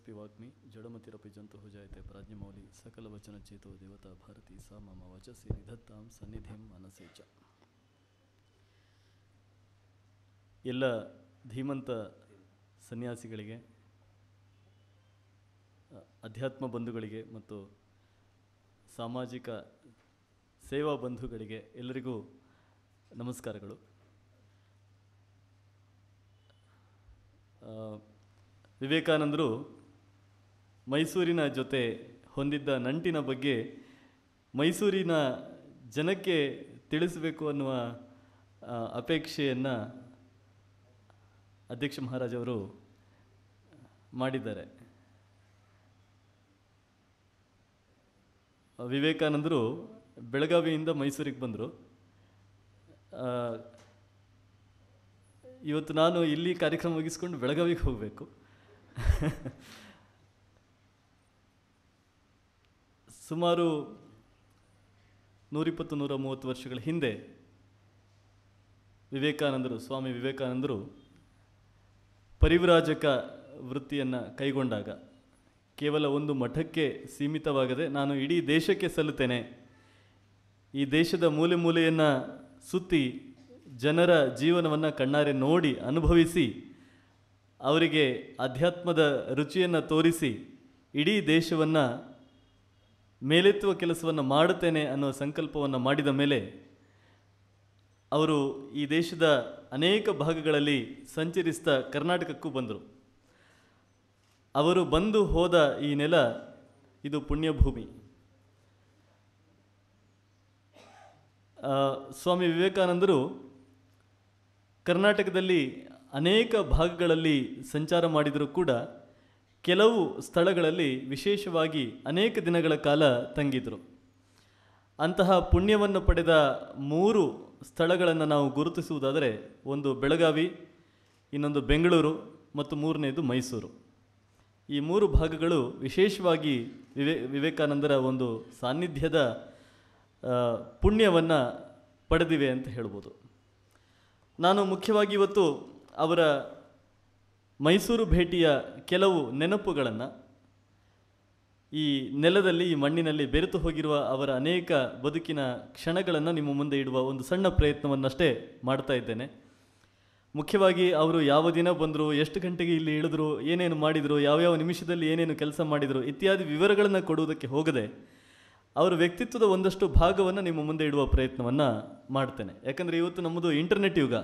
वाक्पि वाग्मि जडमतिरपि जन्तुः जायते प्राज्ञमौली सकलवचनचेतो देवता भारती सा मम वचसि निधत्तां सन्निधिं मनसे च. ಎಲ್ಲ ಧೀಮಂತ ಸನ್ಯಾಸಿಗಳಿಗೆ, ಅಧ್ಯಾತ್ಮ ಬಂಧುಗಳಿಗೆ ಮತ್ತು ಸಾಮಾಜಿಕ ಸೇವಾ ಬಂಧುಗಳಿಗೆ ಎಲ್ಲರಿಗೂ ನಮಸ್ಕಾರಗಳು. ವಿವೇಕಾನಂದರು ಮೈಸೂರಿನ ಜೊತೆ ಹೊಂದಿದ್ದ ನಂಟಿನ ಬಗ್ಗೆ ಮೈಸೂರಿನ ಜನಕ್ಕೆ ತಿಳಿಸಬೇಕು ಅನ್ನುವ ಅಪೇಕ್ಷೆಯನ್ನು ಅಧ್ಯಕ್ಷ ಮಹಾರಾಜವರು ಮಾಡಿದ್ದಾರೆ. ವಿವೇಕಾನಂದರು ಬೆಳಗಾವಿಯಿಂದ ಮೈಸೂರಿಗೆ ಬಂದರು. ಇವತ್ತು ನಾನು ಇಲ್ಲಿ ಕಾರ್ಯಕ್ರಮ ಮುಗಿಸ್ಕೊಂಡು ಬೆಳಗಾವಿಗೆ ಹೋಗಬೇಕು. ಸುಮಾರು 120-130 ವರ್ಷಗಳ ಹಿಂದೆ ಸ್ವಾಮಿ ವಿವೇಕಾನಂದರು ಪರಿವ್ರಾಜಕ ವೃತ್ತಿಯನ್ನು ಕೈಗೊಂಡಾಗ ಕೇವಲ ಒಂದು ಮಠಕ್ಕೆ ಸೀಮಿತವಾಗದೆ ನಾನು ಇಡೀ ದೇಶಕ್ಕೆ ಸಲ್ಲುತ್ತೇನೆ, ಈ ದೇಶದ ಮೂಲೆ ಮೂಲೆಯನ್ನು ಸುತ್ತಿ ಜನರ ಜೀವನವನ್ನು ಕಣ್ಣಾರೆ ನೋಡಿ ಅನುಭವಿಸಿ ಅವರಿಗೆ ಅಧ್ಯಾತ್ಮದ ರುಚಿಯನ್ನು ತೋರಿಸಿ ಇಡೀ ದೇಶವನ್ನು ಮೇಲೆತ್ತುವ ಕೆಲಸವನ್ನು ಮಾಡುತ್ತೇನೆ ಅನ್ನೋ ಸಂಕಲ್ಪವನ್ನು ಮಾಡಿದ ಮೇಲೆ ಅವರು ಈ ದೇಶದ ಅನೇಕ ಭಾಗಗಳಲ್ಲಿ ಸಂಚರಿಸ್ತಾ ಕರ್ನಾಟಕಕ್ಕೂ ಬಂದರು. ಅವರು ಬಂದು ಹೋದ ಈ ನೆಲ ಇದು ಪುಣ್ಯಭೂಮಿ. ಸ್ವಾಮಿ ವಿವೇಕಾನಂದರು ಕರ್ನಾಟಕದಲ್ಲಿ ಅನೇಕ ಭಾಗಗಳಲ್ಲಿ ಸಂಚಾರ ಮಾಡಿದರೂ ಕೂಡ ಕೆಲವು ಸ್ಥಳಗಳಲ್ಲಿ ವಿಶೇಷವಾಗಿ ಅನೇಕ ದಿನಗಳ ಕಾಲ ತಂಗಿದರು. ಅಂತಹ ಪುಣ್ಯವನ್ನು ಪಡೆದ 3 ಸ್ಥಳಗಳನ್ನು ನಾವು ಗುರುತಿಸುವುದಾದರೆ, ಒಂದು ಬೆಳಗಾವಿ, ಇನ್ನೊಂದು ಬೆಂಗಳೂರು ಮತ್ತು 3ನೇದು ಮೈಸೂರು. ಈ 3 ಭಾಗಗಳು ವಿಶೇಷವಾಗಿ ವಿವೇಕಾನಂದರ ಒಂದು ಸಾನ್ನಿಧ್ಯದ ಪುಣ್ಯವನ್ನು ಪಡೆದಿವೆ ಅಂತ ಹೇಳ್ಬೋದು. ನಾನು ಮುಖ್ಯವಾಗಿ ಇವತ್ತು ಅವರ ಮೈಸೂರು ಭೇಟಿಯ ಕೆಲವು ನೆನಪುಗಳನ್ನು, ಈ ನೆಲದಲ್ಲಿ ಈ ಮಣ್ಣಿನಲ್ಲಿ ಬೆರೆತು ಹೋಗಿರುವ ಅವರ ಅನೇಕ ಬದುಕಿನ ಕ್ಷಣಗಳನ್ನು ನಿಮ್ಮ ಮುಂದೆ ಇಡುವ ಒಂದು ಸಣ್ಣ ಪ್ರಯತ್ನವನ್ನಷ್ಟೇ ಮಾಡ್ತಾ ಇದ್ದೇನೆ. ಮುಖ್ಯವಾಗಿ ಅವರು ಯಾವ ದಿನ ಬಂದರು, ಎಷ್ಟು ಗಂಟೆಗೆ ಇಲ್ಲಿ ಇಳಿದ್ರು, ಏನೇನು ಮಾಡಿದರು, ಯಾವ್ಯಾವ ನಿಮಿಷದಲ್ಲಿ ಏನೇನು ಕೆಲಸ ಮಾಡಿದರು ಇತ್ಯಾದಿ ವಿವರಗಳನ್ನು ಕೊಡುವುದಕ್ಕೆ ಹೋಗದೆ ಅವರ ವ್ಯಕ್ತಿತ್ವದ ಒಂದಷ್ಟು ಭಾಗವನ್ನು ನಿಮ್ಮ ಮುಂದೆ ಇಡುವ ಪ್ರಯತ್ನವನ್ನು ಮಾಡ್ತೇನೆ. ಯಾಕಂದರೆ ಇವತ್ತು ನಮ್ಮದು ಇಂಟರ್ನೆಟ್ ಯುಗ.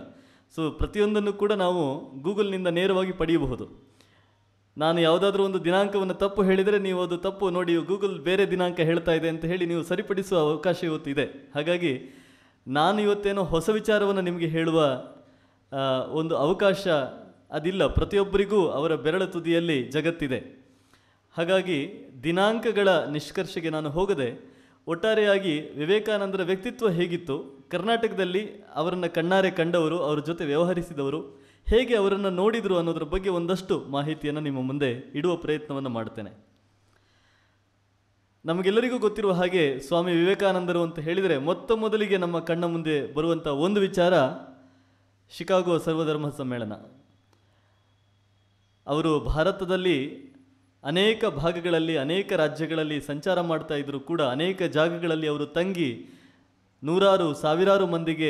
ಸೊ ಪ್ರತಿಯೊಂದನ್ನು ಕೂಡ ನಾವು ಗೂಗಲ್ನಿಂದ ನೇರವಾಗಿ ಪಡೆಯಬಹುದು. ನಾನು ಯಾವುದಾದ್ರೂ ಒಂದು ದಿನಾಂಕವನ್ನು ತಪ್ಪು ಹೇಳಿದರೆ ನೀವು ಅದು ತಪ್ಪು ನೋಡಿ ಗೂಗಲ್ ಬೇರೆ ದಿನಾಂಕ ಹೇಳ್ತಾ ಇದೆ ಅಂತ ಹೇಳಿ ನೀವು ಸರಿಪಡಿಸುವ ಅವಕಾಶ ಇವತ್ತು ಇದೆ. ಹಾಗಾಗಿ ನಾನು ಇವತ್ತೇನೋ ಹೊಸ ವಿಚಾರವನ್ನು ನಿಮಗೆ ಹೇಳುವ ಒಂದು ಅವಕಾಶ ಅದಿಲ್ಲ. ಪ್ರತಿಯೊಬ್ಬರಿಗೂ ಅವರ ಬೆರಳ ತುದಿಯಲ್ಲಿ ಜಗತ್ತಿದೆ. ಹಾಗಾಗಿ ದಿನಾಂಕಗಳ ನಿಷ್ಕರ್ಷೆಗೆ ನಾನು ಹೋಗದೆ ಒಟ್ಟಾರೆಯಾಗಿ ವಿವೇಕಾನಂದರ ವ್ಯಕ್ತಿತ್ವ ಹೇಗಿತ್ತು, ಕರ್ನಾಟಕದಲ್ಲಿ ಅವರನ್ನು ಕಣ್ಣಾರೆ ಕಂಡವರು, ಅವರ ಜೊತೆ ವ್ಯವಹರಿಸಿದವರು ಹೇಗೆ ಅವರನ್ನು ನೋಡಿದರು ಅನ್ನೋದ್ರ ಬಗ್ಗೆ ಒಂದಷ್ಟು ಮಾಹಿತಿಯನ್ನು ನಿಮ್ಮ ಮುಂದೆ ಇಡುವ ಪ್ರಯತ್ನವನ್ನು ಮಾಡ್ತೇನೆ. ನಮಗೆಲ್ಲರಿಗೂ ಗೊತ್ತಿರುವ ಹಾಗೆ ಸ್ವಾಮಿ ವಿವೇಕಾನಂದರು ಅಂತ ಹೇಳಿದರೆ ಮೊದಲಿಗೆ ನಮ್ಮ ಕಣ್ಣ ಮುಂದೆ ಬರುವಂಥ ಒಂದು ವಿಚಾರ ಶಿಕಾಗೋ ಸರ್ವಧರ್ಮ ಸಮ್ಮೇಳನ. ಅವರು ಭಾರತದಲ್ಲಿ ಅನೇಕ ಭಾಗಗಳಲ್ಲಿ, ಅನೇಕ ರಾಜ್ಯಗಳಲ್ಲಿ ಸಂಚಾರ ಮಾಡ್ತಾ ಇದ್ದರೂ ಕೂಡ ಅನೇಕ ಜಾಗಗಳಲ್ಲಿ ಅವರು ತಂಗಿ ನೂರಾರು ಸಾವಿರಾರು ಮಂದಿಗೆ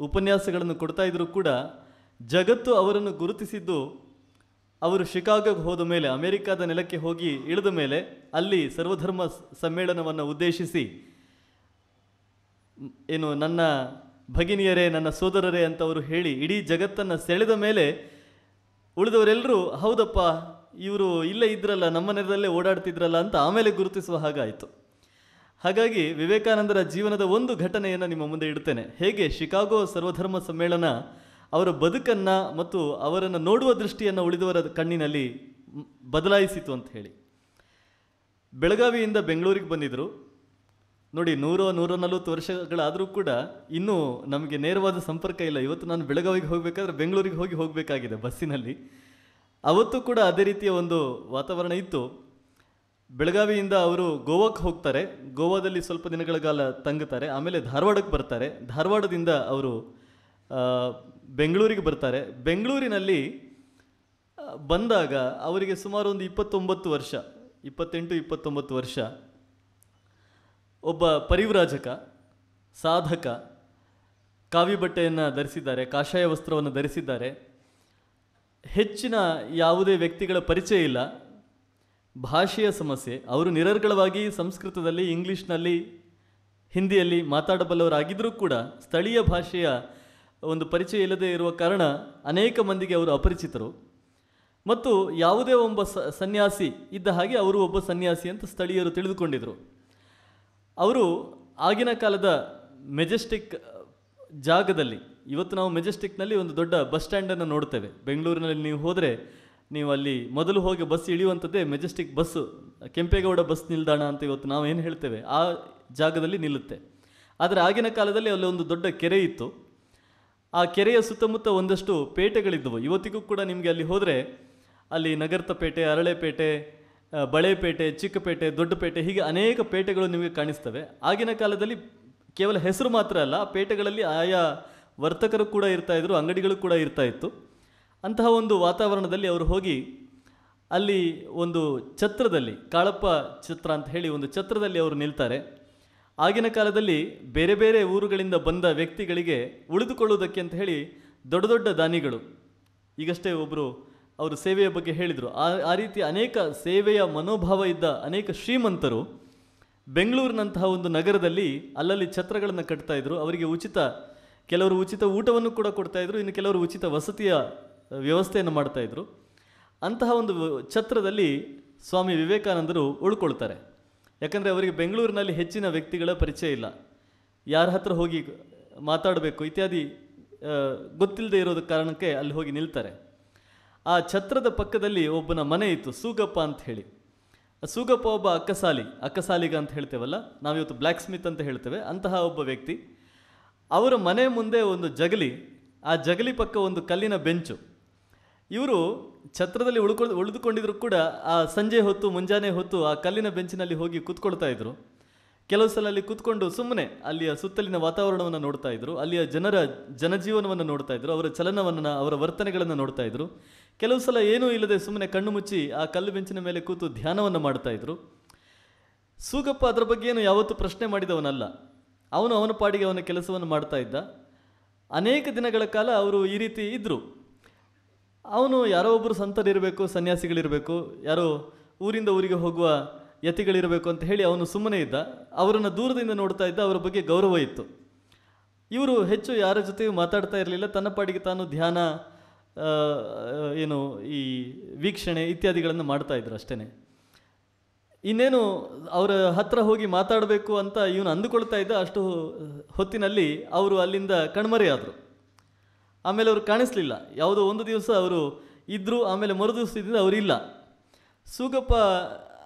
ಉಪನ್ಯಾಸಗಳನ್ನು ಕೊಡ್ತಾ ಇದ್ದರೂ ಕೂಡ ಜಗತ್ತು ಅವರನ್ನು ಗುರುತಿಸಿದ್ದು ಅವರು ಶಿಕಾಗೋಗೆ ಹೋದ ಮೇಲೆ, ಅಮೆರಿಕಾದ ನೆಲಕ್ಕೆ ಹೋಗಿ ಇಳಿದ ಮೇಲೆ ಅಲ್ಲಿ ಸರ್ವಧರ್ಮ ಸಮ್ಮೇಳನವನ್ನು ಉದ್ದೇಶಿಸಿ ಏನು ನನ್ನ ಭಗಿನಿಯರೇ, ನನ್ನ ಸೋದರರೇ ಅಂತ ಅವರು ಹೇಳಿ ಇಡೀ ಜಗತ್ತನ್ನು ಸೆಳೆದ ಮೇಲೆ ಉಳಿದವರೆಲ್ಲರೂ ಹೌದಪ್ಪ ಇವರು ಇಲ್ಲೇ ಇದ್ರಲ್ಲ, ನಮ್ಮ ನೆಲದಲ್ಲೇ ಓಡಾಡ್ತಿದ್ರಲ್ಲ ಅಂತ ಆಮೇಲೆ ಗುರುತಿಸುವ ಹಾಗಾಯಿತು. ಹಾಗಾಗಿ ವಿವೇಕಾನಂದರ ಜೀವನದ ಒಂದು ಘಟನೆಯನ್ನು ನಿಮ್ಮ ಮುಂದೆ ಇಡ್ತೇನೆ. ಹೇಗೆ ಶಿಕಾಗೋ ಸರ್ವಧರ್ಮ ಸಮ್ಮೇಳನ ಅವರ ಬದುಕನ್ನು ಮತ್ತು ಅವರನ್ನು ನೋಡುವ ದೃಷ್ಟಿಯನ್ನು ಉಳಿದವರ ಕಣ್ಣಿನಲ್ಲಿ ಬದಲಾಯಿಸಿತು ಅಂತ ಹೇಳಿ. ಬೆಳಗಾವಿಯಿಂದ ಬೆಂಗಳೂರಿಗೆ ಬಂದಿದ್ದರು. ನೋಡಿ, 140 ವರ್ಷಗಳಾದರೂ ಕೂಡ ಇನ್ನೂ ನಮಗೆ ನೇರವಾದ ಸಂಪರ್ಕ ಇಲ್ಲ. ಇವತ್ತು ನಾನು ಬೆಳಗಾವಿಗೆ ಹೋಗಬೇಕಾದ್ರೆ ಬೆಂಗಳೂರಿಗೆ ಹೋಗಬೇಕಾಗಿದೆ ಬಸ್ಸಿನಲ್ಲಿ. ಅವತ್ತು ಕೂಡ ಅದೇ ರೀತಿಯ ಒಂದು ವಾತಾವರಣ ಇತ್ತು. ಬೆಳಗಾವಿಯಿಂದ ಅವರು ಗೋವಾಕ್ಕೆ ಹೋಗ್ತಾರೆ, ಗೋವಾದಲ್ಲಿ ಸ್ವಲ್ಪ ದಿನಗಳ ಕಾಲ ತಂಗುತ್ತಾರೆ, ಆಮೇಲೆ ಧಾರವಾಡಕ್ಕೆ ಬರ್ತಾರೆ, ಧಾರವಾಡದಿಂದ ಅವರು ಬೆಂಗಳೂರಿಗೆ ಬರ್ತಾರೆ. ಬೆಂಗಳೂರಿನಲ್ಲಿ ಬಂದಾಗ ಅವರಿಗೆ ಸುಮಾರು ಒಂದು 29 ವರ್ಷ, 28-29 ವರ್ಷ. ಒಬ್ಬ ಪರಿವ್ರಾಜಕ, ಸಾಧಕ, ಕಾವಿ ಬಟ್ಟೆಯನ್ನು ಧರಿಸಿದ್ದಾರೆ, ಕಾಷಾಯ ವಸ್ತ್ರವನ್ನು ಧರಿಸಿದ್ದಾರೆ. ಹೆಚ್ಚಿನ ಯಾವುದೇ ವ್ಯಕ್ತಿಗಳ ಪರಿಚಯ ಇಲ್ಲ. ಭಾಷೆಯ ಸಮಸ್ಯೆ, ಅವರು ನಿರರ್ಗಳವಾಗಿ ಸಂಸ್ಕೃತದಲ್ಲಿ, ಇಂಗ್ಲೀಷ್ನಲ್ಲಿ, ಹಿಂದಿಯಲ್ಲಿ ಮಾತಾಡಬಲ್ಲವರಾಗಿದ್ದರೂ ಕೂಡ ಸ್ಥಳೀಯ ಭಾಷೆಯ ಒಂದು ಪರಿಚಯ ಇಲ್ಲದೆ ಇರುವ ಕಾರಣ ಅನೇಕ ಮಂದಿಗೆ ಅವರು ಅಪರಿಚಿತರು. ಮತ್ತು ಯಾವುದೇ ಒಬ್ಬ ಸನ್ಯಾಸಿ ಇದ್ದ ಹಾಗೆ ಅವರು ಒಬ್ಬ ಸನ್ಯಾಸಿ ಅಂತ ಸ್ಥಳೀಯರು ತಿಳಿದುಕೊಂಡಿದ್ದರು. ಅವರು ಆಗಿನ ಕಾಲದ ಮೆಜೆಸ್ಟಿಕ್ ಜಾಗದಲ್ಲಿ, ಇವತ್ತು ನಾವು ಮೆಜೆಸ್ಟಿಕ್ನಲ್ಲಿ ಒಂದು ದೊಡ್ಡ ಬಸ್ ಸ್ಟ್ಯಾಂಡನ್ನು ನೋಡ್ತೇವೆ. ಬೆಂಗಳೂರಿನಲ್ಲಿ ನೀವು ಹೋದರೆ ನೀವು ಅಲ್ಲಿ ಮೊದಲು ಹೋಗಿ ಬಸ್ ಇಳಿಯುವಂಥದ್ದೇ ಮೆಜೆಸ್ಟಿಕ್ ಬಸ್ಸು, ಕೆಂಪೇಗೌಡ ಬಸ್ ನಿಲ್ದಾಣ ಅಂತ ಇವತ್ತು ನಾವು ಏನು ಹೇಳ್ತೇವೆ ಆ ಜಾಗದಲ್ಲಿ ನಿಲ್ಲುತ್ತೆ. ಆದರೆ ಆಗಿನ ಕಾಲದಲ್ಲಿ ಅಲ್ಲಿ ಒಂದು ದೊಡ್ಡ ಕೆರೆ ಇತ್ತು. ಆ ಕೆರೆಯ ಸುತ್ತಮುತ್ತ ಒಂದಷ್ಟು ಪೇಟೆಗಳಿದ್ದವು. ಇವತ್ತಿಗೂ ಕೂಡ ನಿಮಗೆ ಅಲ್ಲಿ ಹೋದರೆ ಅಲ್ಲಿ ನಗರ್ತಪೇಟೆ, ಅರಳೆಪೇಟೆ, ಬಳೆಪೇಟೆ, ಚಿಕ್ಕಪೇಟೆ, ದೊಡ್ಡಪೇಟೆ, ಹೀಗೆ ಅನೇಕ ಪೇಟೆಗಳು ನಿಮಗೆ ಕಾಣಿಸ್ತವೆ. ಆಗಿನ ಕಾಲದಲ್ಲಿ ಕೇವಲ ಹೆಸರು ಮಾತ್ರ ಅಲ್ಲ, ಆ ಪೇಟೆಗಳಲ್ಲಿ ಆಯಾ ವರ್ತಕರು ಕೂಡ ಇರ್ತಾಯಿದ್ರು, ಅಂಗಡಿಗಳು ಕೂಡ ಇರ್ತಾಯಿತ್ತು. ಅಂತಹ ಒಂದು ವಾತಾವರಣದಲ್ಲಿ ಅವರು ಹೋಗಿ ಅಲ್ಲಿ ಒಂದು ಛತ್ರದಲ್ಲಿ, ಕಾಳಪ್ಪ ಛತ್ರ ಅಂತ ಹೇಳಿ ಒಂದು ಛತ್ರದಲ್ಲಿ ಅವರು ನಿಲ್ತಾರೆ. ಆಗಿನ ಕಾಲದಲ್ಲಿ ಬೇರೆ ಬೇರೆ ಊರುಗಳಿಂದ ಬಂದ ವ್ಯಕ್ತಿಗಳಿಗೆ ಉಳಿದುಕೊಳ್ಳುವುದಕ್ಕೆ ಅಂತ ಹೇಳಿ ದೊಡ್ಡ ದೊಡ್ಡ ದಾನಿಗಳು, ಈಗಷ್ಟೇ ಒಬ್ಬರು ಅವರು ಸೇವೆಯ ಬಗ್ಗೆ ಹೇಳಿದರು, ಆ ರೀತಿ ಅನೇಕ ಸೇವೆಯ ಮನೋಭಾವ ಇದ್ದ ಅನೇಕ ಶ್ರೀಮಂತರು ಬೆಂಗಳೂರಿನಂತಹ ಒಂದು ನಗರದಲ್ಲಿ ಅಲ್ಲಲ್ಲಿ ಛತ್ರಗಳನ್ನು ಕಟ್ತಾಯಿದ್ರು. ಅವರಿಗೆ ಕೆಲವರು ಉಚಿತ ಊಟವನ್ನು ಕೂಡ ಕೊಡ್ತಾಯಿದ್ರು, ಇನ್ನು ಕೆಲವರು ಉಚಿತ ವಸತಿಯ ವ್ಯವಸ್ಥೆಯನ್ನು ಮಾಡ್ತಾಯಿದ್ರು. ಅಂತಹ ಒಂದು ಛತ್ರದಲ್ಲಿ ಸ್ವಾಮಿ ವಿವೇಕಾನಂದರು ಉಳ್ಕೊಳ್ತಾರೆ. ಯಾಕಂದರೆ ಅವರಿಗೆ ಬೆಂಗಳೂರಿನಲ್ಲಿ ಹೆಚ್ಚಿನ ವ್ಯಕ್ತಿಗಳ ಪರಿಚಯ ಇಲ್ಲ, ಯಾರ ಹತ್ರ ಹೋಗಿ ಮಾತಾಡಬೇಕು ಇತ್ಯಾದಿ ಗೊತ್ತಿಲ್ಲದೆ ಇರೋದ ಕಾರಣಕ್ಕೆ ಅಲ್ಲಿ ಹೋಗಿ ನಿಲ್ತಾರೆ. ಆ ಛತ್ರದ ಪಕ್ಕದಲ್ಲಿ ಒಬ್ಬನ ಮನೆ ಇತ್ತು, ಸೂಗಪ್ಪ ಅಂತ ಹೇಳಿ. ಸೂಗಪ್ಪ ಒಬ್ಬ ಅಕ್ಕಸಾಲಿಗ ಅಂತ ಹೇಳ್ತೇವಲ್ಲ, ನಾವಿವತ್ತು ಬ್ಲ್ಯಾಕ್ ಸ್ಮಿತ್ ಅಂತ ಹೇಳ್ತೇವೆ, ಅಂತಹ ಒಬ್ಬ ವ್ಯಕ್ತಿ. ಅವರ ಮನೆ ಮುಂದೆ ಒಂದು ಜಗಲಿ, ಆ ಜಗಲಿ ಪಕ್ಕ ಒಂದು ಕಲ್ಲಿನ ಬೆಂಚು. ಇವರು ಛತ್ರದಲ್ಲಿ ಉಳಿದುಕೊಂಡಿದ್ರು ಕೂಡ ಆ ಸಂಜೆ ಹೊತ್ತು, ಮುಂಜಾನೆ ಹೊತ್ತು ಆ ಕಲ್ಲಿನ ಬೆಂಚಿನಲ್ಲಿ ಹೋಗಿ ಕೂತ್ಕೊಳ್ತಾ ಇದ್ರು. ಕೆಲವು ಸಲ ಅಲ್ಲಿ ಕೂತ್ಕೊಂಡು ಸುಮ್ಮನೆ ಅಲ್ಲಿಯ ಸುತ್ತಲಿನ ವಾತಾವರಣವನ್ನು ನೋಡ್ತಾ ಇದ್ರು, ಅಲ್ಲಿಯ ಜನಜೀವನವನ್ನು ನೋಡ್ತಾ ಇದ್ರು, ಅವರ ಚಲನವನ್ನು, ಅವರ ವರ್ತನೆಗಳನ್ನು ನೋಡ್ತಾ ಇದ್ರು. ಕೆಲವು ಸಲ ಏನೂ ಇಲ್ಲದೆ ಸುಮ್ಮನೆ ಕಣ್ಣು ಮುಚ್ಚಿ ಆ ಕಲ್ಲು ಬೆಂಚಿನ ಮೇಲೆ ಕೂತು ಧ್ಯಾನವನ್ನು ಮಾಡ್ತಾ ಇದ್ರು. ಸೂಗಪ್ಪ ಅದರ ಬಗ್ಗೆ ಏನು ಯಾವತ್ತೂ ಪ್ರಶ್ನೆ ಮಾಡಿದವನಲ್ಲ, ಅವನ ಪಾಡಿಗೆ ಅವನ ಕೆಲಸವನ್ನು ಮಾಡ್ತಾ ಇದ್ದ. ಅನೇಕ ದಿನಗಳ ಕಾಲ ಅವರು ಈ ರೀತಿ ಇದ್ದರು. ಅವನು ಯಾರೋ ಒಬ್ಬರು ಸಂತರಿರಬೇಕು, ಸನ್ಯಾಸಿಗಳಿರಬೇಕು, ಯಾರೋ ಊರಿಂದ ಊರಿಗೆ ಹೋಗುವ ಯತಿಗಳಿರಬೇಕು ಅಂತ ಹೇಳಿ ಅವನು ಸುಮ್ಮನೆ ಇದ್ದ. ಅವರನ್ನು ದೂರದಿಂದ ನೋಡ್ತಾ ಇದ್ದ, ಅವರ ಬಗ್ಗೆ ಗೌರವ ಇತ್ತು. ಇವರು ಹೆಚ್ಚು ಯಾರ ಜೊತೆಯೂ ಮಾತಾಡ್ತಾ ಇರಲಿಲ್ಲ, ತನ್ನ ಪಾಡಿಗೆ ತಾನು ಧ್ಯಾನ, ಈ ವೀಕ್ಷಣೆ ಇತ್ಯಾದಿಗಳನ್ನು ಮಾಡ್ತಾ ಇದ್ರು ಅಷ್ಟೇ. ಇನ್ನೇನು ಅವರ ಹತ್ರ ಹೋಗಿ ಮಾತಾಡಬೇಕು ಅಂತ ಇವನು ಅಂದುಕೊಳ್ತಾ ಇದ್ದ, ಅಷ್ಟು ಹೊತ್ತಿನಲ್ಲಿ ಅವರು ಅಲ್ಲಿಂದ ಕಣ್ಮರೆಯಾದರು. ಆಮೇಲೆ ಅವರು ಕಾಣಿಸ್ಲಿಲ್ಲ. ಯಾವುದೋ ಒಂದು ದಿವಸ ಅವರು ಇದ್ದರು, ಆಮೇಲೆ ಮರುದಿವಸದಿಂದ ಅವರಿಲ್ಲ. ಸೂಗಪ್ಪ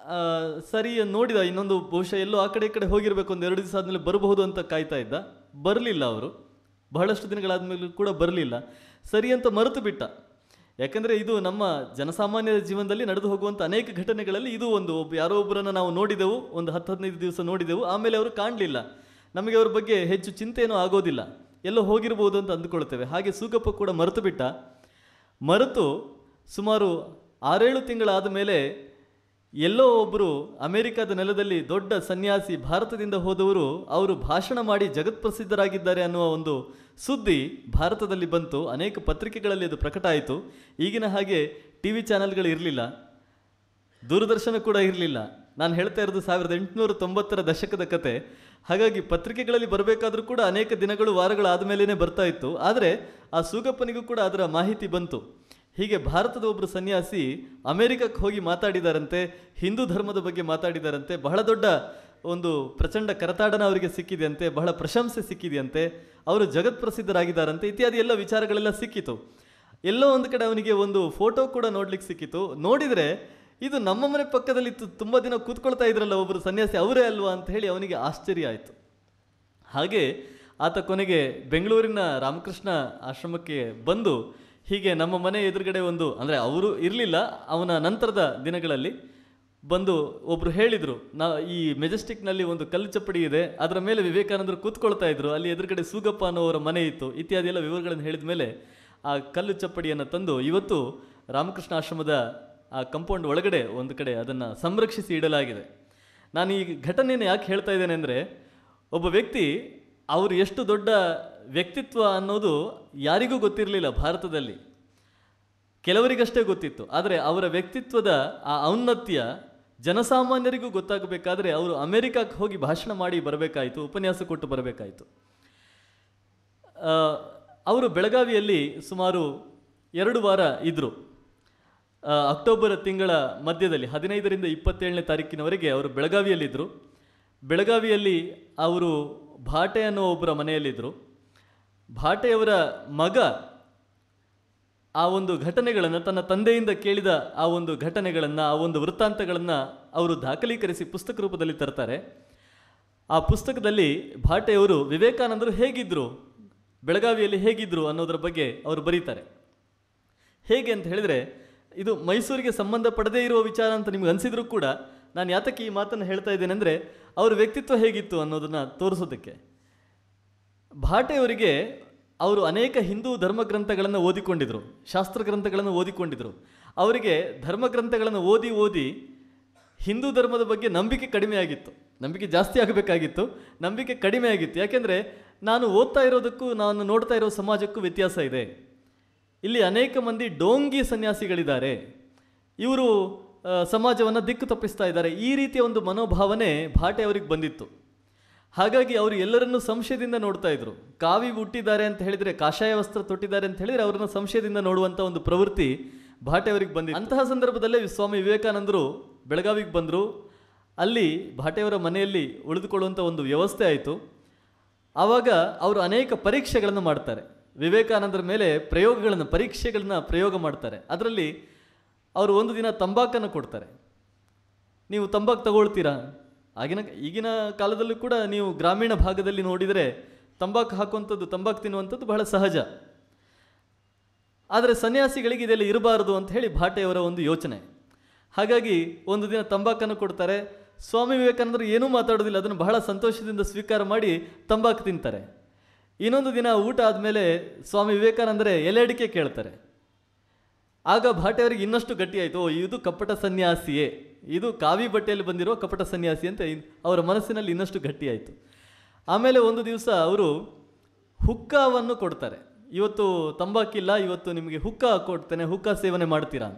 ಸರಿ ನೋಡಿದ, ಇನ್ನೊಂದು ಬಹುಶಃ ಎಲ್ಲೋ ಆ ಕಡೆ ಈ ಕಡೆ ಹೋಗಿರಬೇಕು, ಒಂದು 2 ದಿವಸ ಆದಮೇಲೆ ಬರಬಹುದು ಅಂತ ಕಾಯ್ತಾ ಇದ್ದ. ಬರಲಿಲ್ಲ ಅವರು, ಬಹಳಷ್ಟು ದಿನಗಳಾದಮೇಲೆ ಕೂಡ ಬರಲಿಲ್ಲ. ಸರಿ ಅಂತ ಮರೆತು ಬಿಟ್ಟ. ಯಾಕಂದರೆ ಇದು ನಮ್ಮ ಜನಸಾಮಾನ್ಯರ ಜೀವನದಲ್ಲಿ ನಡೆದು ಹೋಗುವಂಥ ಅನೇಕ ಘಟನೆಗಳಲ್ಲಿ ಇದು ಯಾರೋ ಒಬ್ಬರನ್ನು ನಾವು ನೋಡಿದೆವು, ಒಂದು 10-15 ದಿವಸ ನೋಡಿದೆವು, ಆಮೇಲೆ ಅವರು ಕಾಣಲಿಲ್ಲ. ನಮಗೆ ಅವ್ರ ಬಗ್ಗೆ ಹೆಚ್ಚು ಚಿಂತೆಯೂ ಆಗೋದಿಲ್ಲ, ಎಲ್ಲೋ ಹೋಗಿರ್ಬೋದು ಅಂತ ಅಂದುಕೊಳ್ತೇವೆ. ಹಾಗೆ ಸೂಗಪ್ಪ ಕೂಡ ಮರೆತು ಬಿಟ್ಟ. ಮರೆತು ಸುಮಾರು 6-7 ತಿಂಗಳಾದ ಮೇಲೆ ಎಲ್ಲೋ ಒಬ್ಬರು ಅಮೆರಿಕದ ನೆಲದಲ್ಲಿ ದೊಡ್ಡ ಸನ್ಯಾಸಿ, ಭಾರತದಿಂದ ಹೋದವರು, ಅವರು ಭಾಷಣ ಮಾಡಿ ಜಗತ್ಪ್ರಸಿದ್ಧರಾಗಿದ್ದಾರೆ ಅನ್ನುವ ಒಂದು ಸುದ್ದಿ ಭಾರತದಲ್ಲಿ ಬಂತು. ಅನೇಕ ಪತ್ರಿಕೆಗಳಲ್ಲಿ ಅದು ಪ್ರಕಟ ಆಯಿತು. ಈಗಿನ ಹಾಗೆ TV ಚಾನೆಲ್ಗಳು ಇರಲಿಲ್ಲ, ದೂರದರ್ಶನ ಕೂಡ ಇರಲಿಲ್ಲ. ನಾನು ಹೇಳ್ತಾ ಇರೋದು 1890ರ ದಶಕದ ಕತೆ. ಹಾಗಾಗಿ ಪತ್ರಿಕೆಗಳಲ್ಲಿ ಬರಬೇಕಾದ್ರೂ ಕೂಡ ಅನೇಕ ದಿನಗಳು, ವಾರಗಳಾದ ಮೇಲೇ ಬರ್ತಾ ಇತ್ತು. ಆದರೆ ಆ ಸೂಗಪ್ಪನಿಗೂ ಕೂಡ ಅದರ ಮಾಹಿತಿ ಬಂತು. ಹೀಗೆ ಭಾರತದ ಒಬ್ಬರು ಸನ್ಯಾಸಿ ಅಮೆರಿಕಕ್ಕೆ ಹೋಗಿ ಮಾತಾಡಿದಾರಂತೆ, ಹಿಂದೂ ಧರ್ಮದ ಬಗ್ಗೆ ಮಾತಾಡಿದಾರಂತೆ, ಬಹಳ ದೊಡ್ಡ ಒಂದು ಪ್ರಚಂಡ ಕರತಾಡನ ಅವರಿಗೆ ಸಿಕ್ಕಿದೆಯಂತೆ, ಬಹಳ ಪ್ರಶಂಸೆ ಸಿಕ್ಕಿದೆಯಂತೆ, ಅವರು ಜಗತ್ಪ್ರಸಿದ್ಧರಾಗಿದ್ದಾರಂತೆ ಇತ್ಯಾದಿ ಎಲ್ಲ ವಿಚಾರಗಳೆಲ್ಲ ಸಿಕ್ಕಿತು. ಎಲ್ಲೋ ಒಂದು ಕಡೆ ಅವನಿಗೆ ಒಂದು ಫೋಟೋ ಕೂಡ ನೋಡ್ಲಿಕ್ಕೆ ಸಿಕ್ಕಿತು. ನೋಡಿದರೆ ಇದು ನಮ್ಮ ಮನೆ ಪಕ್ಕದಲ್ಲಿ ತುಂಬ ದಿನ ಕೂತ್ಕೊಳ್ತಾ ಇದ್ರಲ್ಲ ಒಬ್ಬರು ಸನ್ಯಾಸಿ, ಅವರೇ ಅಲ್ವಾ ಅಂತ ಹೇಳಿ ಅವನಿಗೆ ಆಶ್ಚರ್ಯ ಆಯಿತು. ಹಾಗೆ ಆತ ಕೊನೆಗೆ ಬೆಂಗಳೂರಿನ ರಾಮಕೃಷ್ಣ ಆಶ್ರಮಕ್ಕೆ ಬಂದು, ಹೀಗೆ ನಮ್ಮ ಮನೆ ಎದುರುಗಡೆ ಅಂದರೆ ಅವರು ಇರಲಿಲ್ಲ, ಅವನ ನಂತರದ ದಿನಗಳಲ್ಲಿ ಬಂದು ಒಬ್ಬರು ಹೇಳಿದರು, ಈ ಮೆಜೆಸ್ಟಿಕ್ನಲ್ಲಿ ಒಂದು ಕಲ್ಲು ಚಪ್ಪಡಿ ಇದೆ, ಅದರ ಮೇಲೆ ವಿವೇಕಾನಂದರು ಕೂತ್ಕೊಳ್ತಾ ಇದ್ರು, ಅಲ್ಲಿ ಎದುರುಗಡೆ ಸೂಗಪ್ಪ ಅನ್ನೋವರ ಮನೆ ಇತ್ತು ಇತ್ಯಾದಿ ಎಲ್ಲ ವಿವರಗಳನ್ನು ಹೇಳಿದ ಮೇಲೆ ಆ ಕಲ್ಲು ಚಪ್ಪಡಿಯನ್ನು ತಂದು ಇವತ್ತು ರಾಮಕೃಷ್ಣ ಆಶ್ರಮದ ಆ ಕಂಪೌಂಡ್ ಒಳಗಡೆ ಒಂದು ಕಡೆ ಅದನ್ನು ಸಂರಕ್ಷಿಸಿ ಇಡಲಾಗಿದೆ. ನಾನು ಈ ಘಟನೆಯನ್ನು ಯಾಕೆ ಹೇಳ್ತಾ ಇದ್ದೇನೆ ಅಂದರೆ, ಒಬ್ಬ ವ್ಯಕ್ತಿ ಅವರು ಎಷ್ಟು ದೊಡ್ಡ ವ್ಯಕ್ತಿತ್ವ ಅನ್ನೋದು ಯಾರಿಗೂ ಗೊತ್ತಿರಲಿಲ್ಲ ಭಾರತದಲ್ಲಿ, ಕೆಲವರಿಗಷ್ಟೇ ಗೊತ್ತಿತ್ತು. ಆದರೆ ಅವರ ವ್ಯಕ್ತಿತ್ವದ ಆ ಔನ್ನತ್ಯ ಜನಸಾಮಾನ್ಯರಿಗೂ ಗೊತ್ತಾಗಬೇಕಾದ್ರೆ ಅವರು ಅಮೆರಿಕಕ್ಕೆ ಹೋಗಿ ಭಾಷಣ ಮಾಡಿ ಬರಬೇಕಾಯಿತು, ಉಪನ್ಯಾಸ ಕೊಟ್ಟು ಬರಬೇಕಾಯಿತು. ಅವರು ಬೆಳಗಾವಿಯಲ್ಲಿ ಸುಮಾರು 2 ವಾರ ಇದ್ದರು. ಅಕ್ಟೋಬರ್ ತಿಂಗಳ ಮಧ್ಯದಲ್ಲಿ 15ರಿಂದ 27ನೇ ತಾರೀಕಿನವರೆಗೆ ಅವರು ಬೆಳಗಾವಿಯಲ್ಲಿದ್ದರು. ಬೆಳಗಾವಿಯಲ್ಲಿ ಅವರು ಭಾಟೆ ಅನ್ನೋ ಒಬ್ಬರ ಮನೆಯಲ್ಲಿದ್ದರು. ಭಾಟೆಯವರ ಮಗ ಆ ಒಂದು ಘಟನೆಗಳನ್ನು, ತನ್ನ ತಂದೆಯಿಂದ ಕೇಳಿದ ಆ ಒಂದು ಘಟನೆಗಳನ್ನು, ಆ ಒಂದು ವೃತ್ತಾಂತಗಳನ್ನು ಅವರು ದಾಖಲೀಕರಿಸಿ ಪುಸ್ತಕ ರೂಪದಲ್ಲಿ ತರ್ತಾರೆ. ಆ ಪುಸ್ತಕದಲ್ಲಿ ಭಾಟೆಯವರು ವಿವೇಕಾನಂದರು ಹೇಗಿದ್ದರು, ಬೆಳಗಾವಿಯಲ್ಲಿ ಹೇಗಿದ್ದರು ಅನ್ನೋದರ ಬಗ್ಗೆ ಅವರು ಬರೀತಾರೆ. ಹೇಗೆ ಅಂತ ಹೇಳಿದರೆ, ಇದು ಮೈಸೂರಿಗೆ ಸಂಬಂಧಪಡದೇ ಇರುವ ವಿಚಾರ ಅಂತ ನಿಮ್ಗೆ ಅನಿಸಿದರೂ ಕೂಡ ನಾನು ಯಾತಕ್ಕೆ ಈ ಮಾತನ್ನು ಹೇಳ್ತಾ ಇದ್ದೇನೆ ಅಂದರೆ, ಅವರ ವ್ಯಕ್ತಿತ್ವ ಹೇಗಿತ್ತು ಅನ್ನೋದನ್ನು ತೋರಿಸೋದಕ್ಕೆ. ಭಾಟೆಯವರಿಗೆ ಅವರು ಅನೇಕ ಹಿಂದೂ ಧರ್ಮಗ್ರಂಥಗಳನ್ನು ಓದಿಕೊಂಡಿದ್ದರು, ಶಾಸ್ತ್ರ ಗ್ರಂಥಗಳನ್ನು ಓದಿಕೊಂಡಿದ್ದರು. ಅವರಿಗೆ ಧರ್ಮಗ್ರಂಥಗಳನ್ನು ಓದಿ ಓದಿ ಹಿಂದೂ ಧರ್ಮದ ಬಗ್ಗೆ ನಂಬಿಕೆ ಕಡಿಮೆ ಆಗಿತ್ತು. ನಂಬಿಕೆ ಜಾಸ್ತಿ ಆಗಬೇಕಾಗಿತ್ತು, ನಂಬಿಕೆ ಕಡಿಮೆ ಆಗಿತ್ತು. ಯಾಕೆಂದರೆ ನಾನು ಓದ್ತಾ ಇರೋದಕ್ಕೂ ನಾನು ನೋಡ್ತಾ ಇರೋ ಸಮಾಜಕ್ಕೂ ವ್ಯತ್ಯಾಸ ಇದೆ. ಇಲ್ಲಿ ಅನೇಕ ಮಂದಿ ಡೋಂಗಿ ಸನ್ಯಾಸಿಗಳಿದ್ದಾರೆ, ಇವರು ಸಮಾಜವನ್ನು ದಿಕ್ಕು ತಪ್ಪಿಸ್ತಾ ಇದ್ದಾರೆ. ಈ ರೀತಿಯ ಒಂದು ಮನೋಭಾವನೆ ಭಾಟೆ ಅವರಿಗೆ ಬಂದಿತ್ತು. ಹಾಗಾಗಿ ಅವರು ಎಲ್ಲರನ್ನೂ ಸಂಶಯದಿಂದ ನೋಡ್ತಾ ಇದ್ರು. ಕಾವಿ ಹುಟ್ಟಿದ್ದಾರೆ ಅಂತ ಹೇಳಿದರೆ, ಕಾಷಾಯ ವಸ್ತ್ರ ತೊಟ್ಟಿದ್ದಾರೆ ಅಂತ ಹೇಳಿದರೆ ಅವರನ್ನು ಸಂಶಯದಿಂದ ನೋಡುವಂಥ ಒಂದು ಪ್ರವೃತ್ತಿ ಭಾಟೆ ಅವರಿಗೆ ಬಂದಿತ್ತು. ಅಂತಹ ಸಂದರ್ಭದಲ್ಲೇ ಸ್ವಾಮಿ ವಿವೇಕಾನಂದರು ಬೆಳಗಾವಿಗೆ ಬಂದರು. ಅಲ್ಲಿ ಭಾಟೆಯವರ ಮನೆಯಲ್ಲಿ ಉಳಿದುಕೊಳ್ಳುವಂಥ ಒಂದು ವ್ಯವಸ್ಥೆ ಆಯಿತು. ಆವಾಗ ಅವರು ಅನೇಕ ಪರೀಕ್ಷೆಗಳನ್ನು ಮಾಡ್ತಾರೆ, ವಿವೇಕಾನಂದರ ಮೇಲೆ ಪರೀಕ್ಷೆಗಳನ್ನು ಪ್ರಯೋಗ ಮಾಡ್ತಾರೆ. ಅದರಲ್ಲಿ ಅವರು ಒಂದು ದಿನ ತಂಬಾಕನ್ನು ಕೊಡ್ತಾರೆ. ನೀವು ತಂಬಾಕು ತಗೊಳ್ತೀರಾ? ಈಗಿನ ಕಾಲದಲ್ಲೂ ಕೂಡ ನೀವು ಗ್ರಾಮೀಣ ಭಾಗದಲ್ಲಿ ನೋಡಿದರೆ ತಂಬಾಕು ಹಾಕುವಂಥದ್ದು, ತಂಬಾಕು ತಿನ್ನುವಂಥದ್ದು ಬಹಳ ಸಹಜ. ಆದರೆ ಸನ್ಯಾಸಿಗಳಿಗೆ ಇದೆಲ್ಲ ಇರಬಾರದು ಅಂತ ಹೇಳಿ ಭಾಟೆಯವರ ಒಂದು ಯೋಚನೆ. ಹಾಗಾಗಿ ಒಂದು ದಿನ ತಂಬಾಕನ್ನು ಕೊಡ್ತಾರೆ. ಸ್ವಾಮಿ ವಿವೇಕಾನಂದರು ಏನೂ ಮಾತಾಡೋದಿಲ್ಲ, ಅದನ್ನು ಬಹಳ ಸಂತೋಷದಿಂದ ಸ್ವೀಕಾರ ಮಾಡಿ ತಂಬಾಕು ತಿಂತಾರೆ. ಇನ್ನೊಂದು ದಿನ ಊಟ ಆದಮೇಲೆ ಸ್ವಾಮಿ ವಿವೇಕಾನಂದರೇ ಎಲೆ ಅಡಿಕೆ ಕೇಳ್ತಾರೆ. ಆಗ ಭಾಟೆಯವರಿಗೆ ಇನ್ನಷ್ಟು ಗಟ್ಟಿ ಆಯಿತು, ಇದು ಕಪಟ ಸನ್ಯಾಸಿಯೇ, ಇದು ಕಾವಿ ಬಟ್ಟೆಯಲ್ಲಿ ಬಂದಿರೋ ಕಪಟ ಸನ್ಯಾಸಿ ಅಂತ ಅವರ ಮನಸ್ಸಿನಲ್ಲಿ ಇನ್ನಷ್ಟು ಗಟ್ಟಿ ಆಯಿತು. ಆಮೇಲೆ ಒಂದು ದಿವಸ ಅವರು ಹುಕ್ಕಾವನ್ನು ಕೊಡ್ತಾರೆ. ಇವತ್ತು ತಂಬಾಕಿಲ್ಲ, ಇವತ್ತು ನಿಮಗೆ ಹುಕ್ಕಾ ಕೊಡ್ತೇನೆ, ಹುಕ್ಕಾ ಸೇವನೆ ಮಾಡ್ತೀರಾ?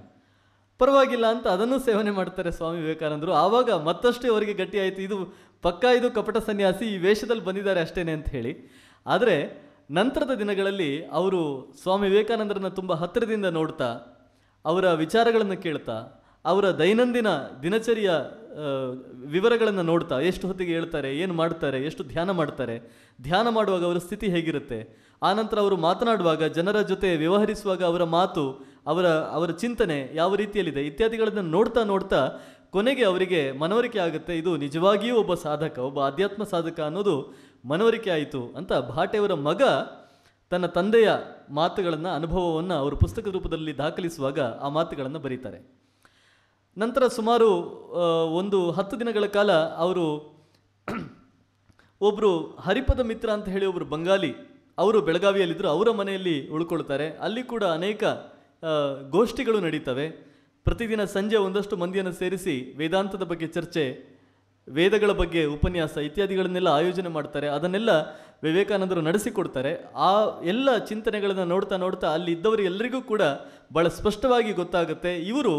ಪರವಾಗಿಲ್ಲ ಅಂತ ಅದನ್ನು ಸೇವನೆ ಮಾಡ್ತಾರೆ ಸ್ವಾಮಿ ವಿವೇಕಾನಂದರು. ಆವಾಗ ಮತ್ತಷ್ಟು ಅವರಿಗೆ ಗಟ್ಟಿ ಆಯಿತು, ಇದು ಪಕ್ಕಾ ಇದು ಕಪಟ ಸನ್ಯಾಸಿ, ಈ ವೇಷದಲ್ಲಿ ಬಂದಿದ್ದಾರೆ ಅಷ್ಟೇನೆ ಅಂತ ಹೇಳಿ. ಆದರೆ ನಂತರದ ದಿನಗಳಲ್ಲಿ ಅವರು ಸ್ವಾಮಿ ವಿವೇಕಾನಂದರನ್ನು ತುಂಬ ಹತ್ತಿರದಿಂದ ನೋಡ್ತಾ, ಅವರ ವಿಚಾರಗಳನ್ನು ಕೇಳ್ತಾ, ಅವರ ದೈನಂದಿನ ದಿನಚರಿಯ ವಿವರಗಳನ್ನು ನೋಡ್ತಾ, ಎಷ್ಟು ಹೊತ್ತಿಗೆ ಹೇಳ್ತಾರೆ, ಏನು ಮಾಡ್ತಾರೆ, ಎಷ್ಟು ಧ್ಯಾನ ಮಾಡ್ತಾರೆ, ಧ್ಯಾನ ಮಾಡುವಾಗ ಅವರ ಸ್ಥಿತಿ ಹೇಗಿರುತ್ತೆ, ಆನಂತರ ಅವರು ಮಾತನಾಡುವಾಗ, ಜನರ ಜೊತೆ ವ್ಯವಹರಿಸುವಾಗ ಅವರ ಮಾತು, ಅವರ ಚಿಂತನೆ ಯಾವ ರೀತಿಯಲ್ಲಿದೆ ಇತ್ಯಾದಿಗಳನ್ನು ನೋಡ್ತಾ ನೋಡ್ತಾ ಕೊನೆಗೆ ಅವರಿಗೆ ಮನವರಿಕೆ ಆಗುತ್ತೆ, ಇದು ನಿಜವಾಗಿಯೂ ಒಬ್ಬ ಸಾಧಕ, ಒಬ್ಬ ಆಧ್ಯಾತ್ಮ ಸಾಧಕ ಅನ್ನೋದು ಮನವರಿಕೆ ಆಯಿತು ಅಂತ ಭಾಟೆಯವರ ಮಗ ತನ್ನ ತಂದೆಯ ಮಾತುಗಳನ್ನು, ಅನುಭವವನ್ನು ಅವರು ಪುಸ್ತಕದ ರೂಪದಲ್ಲಿ ದಾಖಲಿಸುವಾಗ ಆ ಮಾತುಗಳನ್ನು ಬರೀತಾರೆ. ನಂತರ ಸುಮಾರು ಒಂದು 10 ದಿನಗಳ ಕಾಲ ಅವರು ಒಬ್ಬರು ಹರಿಪದ ಮಿತ್ರ ಅಂತ ಹೇಳಿ ಒಬ್ಬರು ಬಂಗಾಲಿ, ಅವರು ಬೆಳಗಾವಿಯಲ್ಲಿದ್ದರು, ಅವರ ಮನೆಯಲ್ಲಿ ಉಳ್ಕೊಳ್ತಾರೆ. ಅಲ್ಲಿ ಕೂಡ ಅನೇಕ ಗೋಷ್ಠಿಗಳು ನಡೀತವೆ. ಪ್ರತಿದಿನ ಸಂಜೆ ಒಂದಷ್ಟು ಮಂದಿಯನ್ನು ಸೇರಿಸಿ ವೇದಾಂತದ ಬಗ್ಗೆ ಚರ್ಚೆ, ವೇದಗಳ ಬಗ್ಗೆ ಉಪನ್ಯಾಸ ಇತ್ಯಾದಿಗಳನ್ನೆಲ್ಲ ಆಯೋಜನೆ ಮಾಡ್ತಾರೆ. ಅದನ್ನೆಲ್ಲ ವಿವೇಕಾನಂದರು ನಡೆಸಿಕೊಡ್ತಾರೆ. ಆ ಎಲ್ಲ ಚಿಂತನೆಗಳನ್ನು ನೋಡ್ತಾ ನೋಡ್ತಾ ಅಲ್ಲಿ ಇದ್ದವರಿಗೆಲ್ಲರಿಗೂ ಕೂಡ ಭಾಳ ಸ್ಪಷ್ಟವಾಗಿ ಗೊತ್ತಾಗುತ್ತೆ, ಇವರು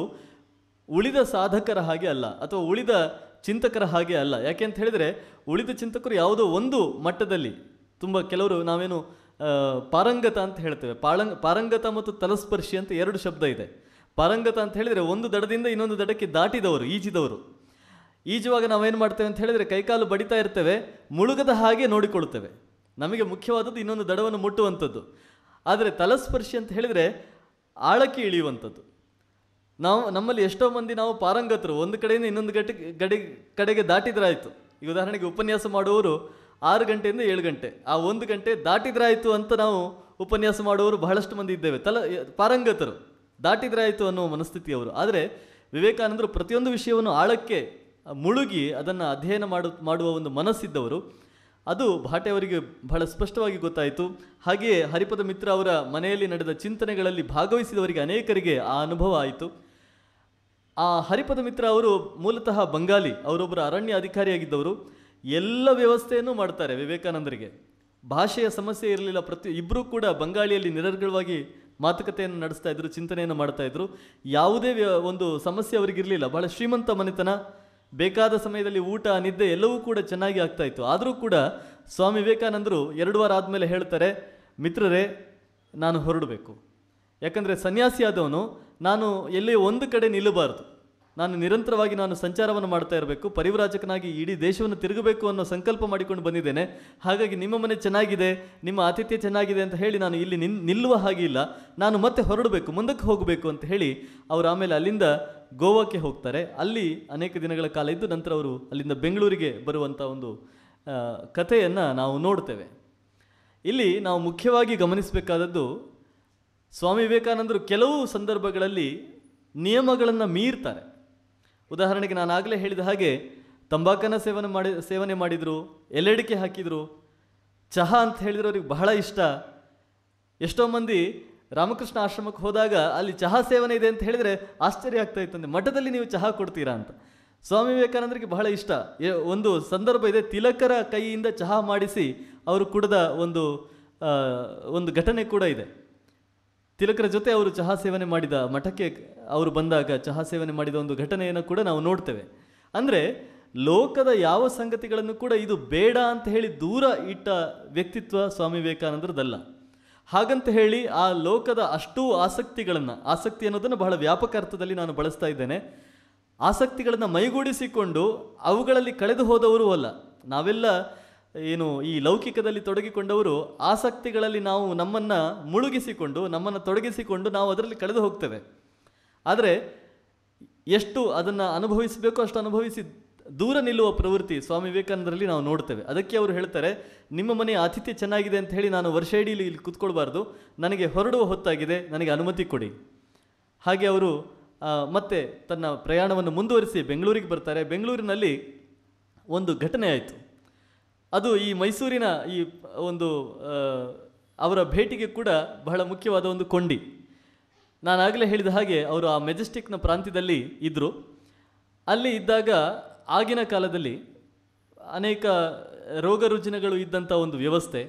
ಉಳಿದ ಸಾಧಕರ ಹಾಗೆ ಅಲ್ಲ, ಅಥವಾ ಉಳಿದ ಚಿಂತಕರ ಹಾಗೆ ಅಲ್ಲ. ಯಾಕೆ ಅಂತ ಹೇಳಿದರೆ, ಉಳಿದ ಚಿಂತಕರು ಯಾವುದೋ ಒಂದು ಮಟ್ಟದಲ್ಲಿ ತುಂಬ ಕೆಲವರು ನಾವೇನು ಪಾರಂಗತ ಅಂತ ಹೇಳ್ತೇವೆ. ಪಾರಂಗತ ಮತ್ತು ತಲಸ್ಪರ್ಶಿ ಅಂತ 2 ಶಬ್ದ ಇದೆ. ಪಾರಂಗತ ಅಂತ ಹೇಳಿದರೆ ಒಂದು ದಡದಿಂದ ಇನ್ನೊಂದು ದಡಕ್ಕೆ ದಾಟಿದವರು, ಈಜಿದವರು. ಈಜುವಾಗ ನಾವೇನು ಮಾಡ್ತೇವೆ ಅಂತ ಹೇಳಿದರೆ ಕೈಕಾಲು ಬಡಿತಾ ಇರ್ತೇವೆ, ಮುಳುಗದ ಹಾಗೆ ನೋಡಿಕೊಳ್ತೇವೆ. ನಮಗೆ ಮುಖ್ಯವಾದದ್ದು ಇನ್ನೊಂದು ದಡವನ್ನು ಮುಟ್ಟುವಂಥದ್ದು. ಆದರೆ ತಲಸ್ಪರ್ಶಿ ಅಂತ ಹೇಳಿದರೆ ಆಳಕ್ಕೆ ಇಳಿಯುವಂಥದ್ದು. ನಮ್ಮಲ್ಲಿ ಎಷ್ಟೋ ಮಂದಿ ನಾವು ಪಾರಂಗತರು, ಒಂದು ಕಡೆಯಿಂದ ಇನ್ನೊಂದು ಕಡೆಗೆ ದಾಟಿದ್ರಾಯಿತು. ಈಗ ಉದಾಹರಣೆಗೆ ಉಪನ್ಯಾಸ ಮಾಡುವವರು 6 ಗಂಟೆಯಿಂದ 7 ಗಂಟೆ, ಆ 1 ಗಂಟೆ ದಾಟಿದ್ರಾಯಿತು ಅಂತ ನಾವು ಉಪನ್ಯಾಸ ಮಾಡುವವರು ಬಹಳಷ್ಟು ಮಂದಿ ಇದ್ದೇವೆ. ಪಾರಂಗತರು, ದಾಟಿದ್ರಾಯಿತು ಅನ್ನುವ ಮನಸ್ಥಿತಿಯವರು. ಆದರೆ ವಿವೇಕಾನಂದರು ಪ್ರತಿಯೊಂದು ವಿಷಯವನ್ನು ಆಳಕ್ಕೆ ಮುಳುಗಿ ಅದನ್ನು ಅಧ್ಯಯನ ಮಾಡುವ ಒಂದು ಮನಸ್ಸಿದ್ದವರು. ಅದು ಭಾಟೆ ಅವರಿಗೆ ಬಹಳ ಸ್ಪಷ್ಟವಾಗಿ ಗೊತ್ತಾಯಿತು. ಹಾಗೆಯೇ ಹರಿಪದ ಮಿತ್ರ ಅವರ ಮನೆಯಲ್ಲಿ ನಡೆದ ಚಿಂತನೆಗಳಲ್ಲಿ ಭಾಗವಹಿಸಿದವರಿಗೆ ಅನೇಕರಿಗೆ ಆ ಅನುಭವ ಆಯಿತು. ಆ ಹರಿಪದ ಮಿತ್ರ ಅವರು ಮೂಲತಃ ಬಂಗಾಲಿ, ಅವರೊಬ್ಬರು ಅರಣ್ಯ ಅಧಿಕಾರಿಯಾಗಿದ್ದವರು. ಎಲ್ಲ ವ್ಯವಸ್ಥೆಯನ್ನು ಮಾಡ್ತಾರೆ ವಿವೇಕಾನಂದರಿಗೆ. ಭಾಷೆಯ ಸಮಸ್ಯೆ ಇರಲಿಲ್ಲ, ಇಬ್ಬರೂ ಕೂಡ ಬಂಗಾಳಿಯಲ್ಲಿ ನಿರರ್ಗಳವಾಗಿ ಮಾತುಕತೆಯನ್ನು ನಡೆಸ್ತಾ ಇದ್ರು, ಚಿಂತನೆಯನ್ನು ಮಾಡ್ತಾ ಇದ್ರು. ಯಾವುದೇ ಒಂದು ಸಮಸ್ಯೆ ಅವರಿಗಿರಲಿಲ್ಲ. ಬಹಳ ಶ್ರೀಮಂತ ಮನೆತನ, ಬೇಕಾದ ಸಮಯದಲ್ಲಿ ಊಟ ನಿದ್ದೆ ಎಲ್ಲವೂ ಕೂಡ ಚೆನ್ನಾಗಿ ಆಗ್ತಾ ಇತ್ತು. ಆದರೂ ಕೂಡ ಸ್ವಾಮಿ ವಿವೇಕಾನಂದರು 2 ವಾರ ಆದಮೇಲೆ ಹೇಳ್ತಾರೆ, ಮಿತ್ರರೇ ನಾನು ಹೊರಡಬೇಕು. ಯಾಕಂದರೆ ಸನ್ಯಾಸಿ ಆದವನು ನಾನು ಎಲ್ಲಿಯೋ ಒಂದು ಕಡೆ ನಿಲ್ಲಬಾರ್ದು, ನಾನು ನಿರಂತರವಾಗಿ ಸಂಚಾರವನ್ನು ಮಾಡ್ತಾ ಇರಬೇಕು, ಪರಿವ್ರಾಜಕನಾಗಿ ಇಡೀ ದೇಶವನ್ನು ತಿರುಗಬೇಕು ಅನ್ನೋ ಸಂಕಲ್ಪ ಮಾಡಿಕೊಂಡು ಬಂದಿದ್ದೇನೆ. ಹಾಗಾಗಿ ನಿಮ್ಮ ಮನೆ ಚೆನ್ನಾಗಿದೆ, ನಿಮ್ಮ ಆತಿಥ್ಯ ಚೆನ್ನಾಗಿದೆ ಅಂತ ಹೇಳಿ ನಾನು ಇಲ್ಲಿ ನಿಲ್ಲುವ ಹಾಗಿಲ್ಲ, ನಾನು ಮತ್ತೆ ಹೊರಡಬೇಕು, ಮುಂದಕ್ಕೆ ಹೋಗಬೇಕು ಅಂತ ಹೇಳಿ ಅವರು ಆಮೇಲೆ ಅಲ್ಲಿಂದ ಗೋವಾಕ್ಕೆ ಹೋಗ್ತಾರೆ. ಅಲ್ಲಿ ಅನೇಕ ದಿನಗಳ ಕಾಲ ಇದ್ದು ನಂತರ ಅವರು ಅಲ್ಲಿಂದ ಬೆಂಗಳೂರಿಗೆ ಬರುವಂಥ ಒಂದು ಕಥೆಯನ್ನು ನಾವು ನೋಡ್ತೇವೆ. ಇಲ್ಲಿ ನಾವು ಮುಖ್ಯವಾಗಿ ಗಮನಿಸಬೇಕಾದದ್ದು, ಸ್ವಾಮಿ ವಿವೇಕಾನಂದರು ಕೆಲವು ಸಂದರ್ಭಗಳಲ್ಲಿ ನಿಯಮಗಳನ್ನು ಮೀರ್ತಾರೆ. ಉದಾಹರಣೆಗೆ ನಾನು ಆಗಲೇ ಹೇಳಿದ ಹಾಗೆ ತಂಬಾಕನ್ನು ಸೇವನೆ ಮಾಡಿದರು, ಎಲೆಡಿಕೆ ಹಾಕಿದರು, ಚಹಾ ಅಂತ ಹೇಳಿದ್ರೆ ಅವ್ರಿಗೆ ಬಹಳ ಇಷ್ಟ. ಎಷ್ಟೋ ಮಂದಿ ರಾಮಕೃಷ್ಣ ಆಶ್ರಮಕ್ಕೆ ಹೋದಾಗ ಅಲ್ಲಿ ಚಹಾ ಸೇವನೆ ಇದೆ ಅಂತ ಹೇಳಿದರೆ ಆಶ್ಚರ್ಯ ಆಗ್ತಾ ಇತ್ತಂತೆ, ಮಠದಲ್ಲಿ ನೀವು ಚಹಾ ಕೊಡ್ತೀರಾ ಅಂತ. ಸ್ವಾಮಿ ವಿವೇಕಾನಂದರಿಗೆ ಬಹಳ ಇಷ್ಟ. ಒಂದು ಸಂದರ್ಭ ಇದೆ, ತಿಲಕರ ಕೈಯಿಂದ ಚಹಾ ಮಾಡಿಸಿ ಅವರು ಕುಡಿದ ಒಂದು ಘಟನೆ ಕೂಡ ಇದೆ. ತಿಲಕರ ಜೊತೆ ಅವರು ಚಹಾ ಸೇವನೆ ಮಾಡಿದ, ಮಠಕ್ಕೆ ಅವರು ಬಂದಾಗ ಚಹಾ ಸೇವನೆ ಮಾಡಿದ ಒಂದು ಘಟನೆಯನ್ನು ಕೂಡ ನಾವು ನೋಡ್ತೇವೆ. ಅಂದರೆ ಲೋಕದ ಯಾವ ಸಂಗತಿಗಳನ್ನು ಕೂಡ ಇದು ಬೇಡ ಅಂತ ಹೇಳಿ ದೂರ ಇಟ್ಟ ವ್ಯಕ್ತಿತ್ವ ಸ್ವಾಮಿ ವಿವೇಕಾನಂದರದಲ್ಲ. ಹಾಗಂತ ಹೇಳಿ ಆ ಲೋಕದ ಅಷ್ಟೂ ಆಸಕ್ತಿ ಅನ್ನೋದನ್ನು ಬಹಳ ವ್ಯಾಪಕ ಅರ್ಥದಲ್ಲಿ ನಾನು ಬಳಸ್ತಾ ಇದ್ದೇನೆ. ಆಸಕ್ತಿಗಳನ್ನು ಮೈಗೂಡಿಸಿಕೊಂಡು ಅವುಗಳಲ್ಲಿ ಕಳೆದು ಹೋದವರು ಅಲ್ಲ. ನಾವೆಲ್ಲ ಈ ಲೌಕಿಕದಲ್ಲಿ ತೊಡಗಿಕೊಂಡವರು ಆಸಕ್ತಿಗಳಲ್ಲಿ ನಾವು ನಮ್ಮನ್ನು ತೊಡಗಿಸಿಕೊಂಡು ನಾವು ಅದರಲ್ಲಿ ಕಳೆದು ಹೋಗ್ತೇವೆ. ಆದರೆ ಎಷ್ಟು ಅದನ್ನು ಅನುಭವಿಸಬೇಕೋ ಅಷ್ಟು ಅನುಭವಿಸಿ ದೂರ ನಿಲ್ಲುವ ಪ್ರವೃತ್ತಿ ಸ್ವಾಮಿ ವಿವೇಕಾನಂದರಲ್ಲಿ ನಾವು ನೋಡ್ತೇವೆ. ಅದಕ್ಕೆ ಅವರು ಹೇಳ್ತಾರೆ, ನಿಮ್ಮ ಮನೆ ಆತಿಥ್ಯ ಚೆನ್ನಾಗಿದೆ ಅಂತ ಹೇಳಿ ನಾನು ವರ್ಷ ಇಡೀ ಇಲ್ಲಿ ಕೂತ್ಕೊಳ್ಬಾರ್ದು, ನನಗೆ ಹೊರಡುವ ಹೊತ್ತಾಗಿದೆ, ನನಗೆ ಅನುಮತಿ ಕೊಡಿ. ಹಾಗೆ ಅವರು ಮತ್ತೆ ತನ್ನ ಪ್ರಯಾಣವನ್ನು ಮುಂದುವರಿಸಿ ಬೆಂಗಳೂರಿಗೆ ಬರ್ತಾರೆ. ಬೆಂಗಳೂರಿನಲ್ಲಿ ಒಂದು ಘಟನೆ ಆಯಿತು. ಅದು ಈ ಮೈಸೂರಿನ ಅವರ ಭೇಟಿಗೆ ಕೂಡ ಬಹಳ ಮುಖ್ಯವಾದ ಒಂದು ಕೊಂಡಿ. ನಾನಾಗಲೇ ಹೇಳಿದ ಹಾಗೆ ಅವರು ಆ ಮೆಜೆಸ್ಟಿಕ್ನ ಪ್ರಾಂತ್ಯದಲ್ಲಿ ಇದ್ದರು. ಅಲ್ಲಿ ಇದ್ದಾಗ ಆಗಿನ ಕಾಲದಲ್ಲಿ ಅನೇಕ ರೋಗ ರುಜಿನಗಳು ಇದ್ದಂಥ ಒಂದು ವ್ಯವಸ್ಥೆ,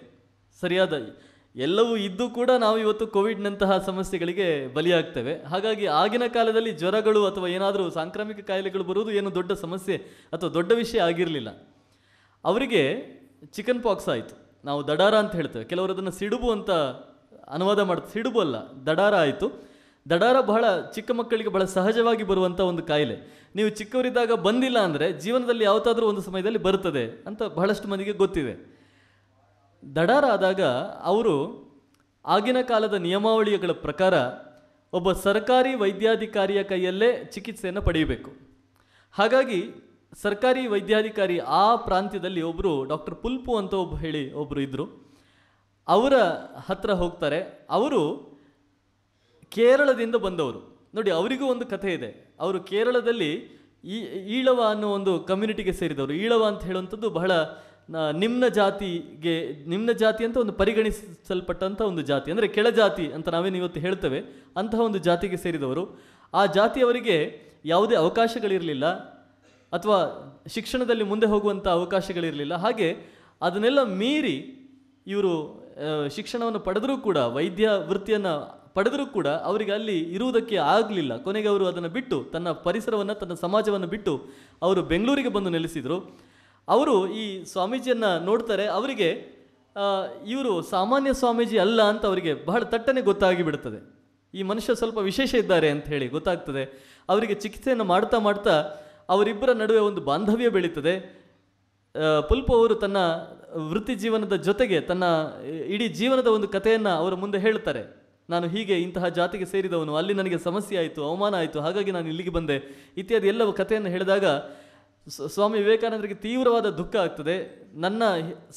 ಸರಿಯಾದ ಎಲ್ಲವೂ ಇದ್ದು ಕೂಡ ನಾವು ಇವತ್ತು ಕೋವಿಡ್ನಂತಹ ಸಮಸ್ಯೆಗಳಿಗೆ ಬಲಿಯಾಗ್ತೇವೆ. ಹಾಗಾಗಿ ಆಗಿನ ಕಾಲದಲ್ಲಿ ಜ್ವರಗಳು ಅಥವಾ ಏನಾದರೂ ಸಾಂಕ್ರಾಮಿಕ ಕಾಯಿಲೆಗಳು ಬರುವುದು ಏನು ದೊಡ್ಡ ಸಮಸ್ಯೆ ಅಥವಾ ದೊಡ್ಡ ವಿಷಯ ಆಗಿರಲಿಲ್ಲ. ಅವರಿಗೆ ಚಿಕನ್ ಪಾಕ್ಸ್ ಆಯಿತು. ನಾವು ದಡಾರ ಅಂತ ಹೇಳ್ತೇವೆ, ಕೆಲವರು ಅದನ್ನು ಸಿಡುಬು ಅಂತ ಅನುವಾದ ಮಾಡ್ತಾರೆ. ಸಿಡುಬು ಅಲ್ಲ, ದಡಾರ ಆಯಿತು. ದಡಾರ ಬಹಳ ಚಿಕ್ಕ ಮಕ್ಕಳಿಗೆ ಬಹಳ ಸಹಜವಾಗಿ ಬರುವಂಥ ಒಂದು ಕಾಯಿಲೆ. ನೀವು ಚಿಕ್ಕವರಿದ್ದಾಗ ಬಂದಿಲ್ಲ ಅಂದರೆ ಜೀವನದಲ್ಲಿ ಯಾವುದಾದ್ರೂ ಒಂದು ಸಮಯದಲ್ಲಿ ಬರುತ್ತದೆ ಅಂತ ಬಹಳಷ್ಟು ಮಂದಿಗೆ ಗೊತ್ತಿದೆ. ದಡಾರ ಆದಾಗ ಅವರು ಆಗಿನ ಕಾಲದ ನಿಯಮಾವಳಿಗಳ ಪ್ರಕಾರ ಒಬ್ಬ ಸರ್ಕಾರಿ ವೈದ್ಯಾಧಿಕಾರಿಯ ಕೈಯಲ್ಲೇ ಚಿಕಿತ್ಸೆಯನ್ನು ಪಡೆಯಬೇಕು. ಹಾಗಾಗಿ ಸರ್ಕಾರಿ ವೈದ್ಯಾಧಿಕಾರಿ ಆ ಪ್ರಾಂತ್ಯದಲ್ಲಿ ಒಬ್ಬರು ಡಾಕ್ಟರ್ ಪುಲ್ಪು ಅಂತ ಒಬ್ಬರು ಇದ್ದರು. ಅವರ ಹತ್ರ ಹೋಗ್ತಾರೆ. ಅವರು ಕೇರಳದಿಂದ ಬಂದವರು. ನೋಡಿ, ಅವರಿಗೂ ಒಂದು ಕಥೆ ಇದೆ. ಅವರು ಕೇರಳದಲ್ಲಿ ಈಳವ ಅನ್ನೋ ಒಂದು ಕಮ್ಯುನಿಟಿಗೆ ಸೇರಿದವರು. ಈಳವ ಅಂತ ಹೇಳುವಂಥದ್ದು ಬಹಳ ನಿಮ್ನ ಜಾತಿ ಅಂತ ಒಂದು ಪರಿಗಣಿಸಲ್ಪಟ್ಟಂಥ ಒಂದು ಜಾತಿ, ಅಂದರೆ ಕೆಳಜಾತಿ ಅಂತ ನಾವೇನು ಇವತ್ತು ಹೇಳ್ತೇವೆ, ಅಂತಹ ಒಂದು ಜಾತಿಗೆ ಸೇರಿದವರು. ಆ ಜಾತಿಯವರಿಗೆ ಯಾವುದೇ ಅವಕಾಶಗಳಿರಲಿಲ್ಲ ಅಥವಾ ಶಿಕ್ಷಣದಲ್ಲಿ ಮುಂದೆ ಹೋಗುವಂಥ ಅವಕಾಶಗಳಿರಲಿಲ್ಲ. ಹಾಗೆ ಅದನ್ನೆಲ್ಲ ಮೀರಿ ಇವರು ಶಿಕ್ಷಣವನ್ನು ಪಡೆದರೂ ಕೂಡ, ವೈದ್ಯ ವೃತ್ತಿಯನ್ನು ಪಡೆದರೂ ಕೂಡ ಅವರಿಗೆ ಅಲ್ಲಿ ಇರುವುದಕ್ಕೆ ಆಗಲಿಲ್ಲ. ಕೊನೆಗೆ ಅವರು ಅದನ್ನು ಬಿಟ್ಟು, ತನ್ನ ಪರಿಸರವನ್ನು, ತನ್ನ ಸಮಾಜವನ್ನು ಬಿಟ್ಟು ಅವರು ಬೆಂಗಳೂರಿಗೆ ಬಂದು ನೆಲೆಸಿದರು. ಅವರು ಈ ಸ್ವಾಮೀಜಿಯನ್ನು ನೋಡ್ತಾರೆ. ಅವರಿಗೆ ಇವರು ಸಾಮಾನ್ಯ ಸ್ವಾಮೀಜಿ ಅಲ್ಲ ಅಂತ ಅವರಿಗೆ ಬಹಳ ತಟ್ಟನೆ ಗೊತ್ತಾಗಿ ಬಿಡುತ್ತದೆ. ಈ ಮನುಷ್ಯ ಸ್ವಲ್ಪ ವಿಶೇಷ ಇದ್ದಾರೆ ಅಂತ ಹೇಳಿ ಗೊತ್ತಾಗ್ತದೆ. ಅವರಿಗೆ ಚಿಕಿತ್ಸೆಯನ್ನು ಮಾಡ್ತಾ ಮಾಡ್ತಾ ಅವರಿಬ್ಬರ ನಡುವೆ ಒಂದು ಬಾಂಧವ್ಯ ಬೆಳೀತದೆ. ಪುಲ್ಪು ಅವರು ತನ್ನ ವೃತ್ತಿ ಜೀವನದ ಜೊತೆಗೆ ತನ್ನ ಇಡೀ ಜೀವನದ ಒಂದು ಕಥೆಯನ್ನು ಅವರ ಮುಂದೆ ಹೇಳ್ತಾರೆ. ನಾನು ಹೀಗೆ ಇಂತಹ ಜಾತಿಗೆ ಸೇರಿದವನು, ಅಲ್ಲಿ ನನಗೆ ಸಮಸ್ಯೆ ಆಯಿತು, ಅವಮಾನ ಆಯಿತು, ಹಾಗಾಗಿ ನಾನು ಇಲ್ಲಿಗೆ ಬಂದೆ ಇತ್ಯಾದಿ ಎಲ್ಲವೂ ಕಥೆಯನ್ನು ಹೇಳಿದಾಗ ಸ್ವಾಮಿ ವಿವೇಕಾನಂದರಿಗೆ ತೀವ್ರವಾದ ದುಃಖ ಆಗ್ತದೆ. ನನ್ನ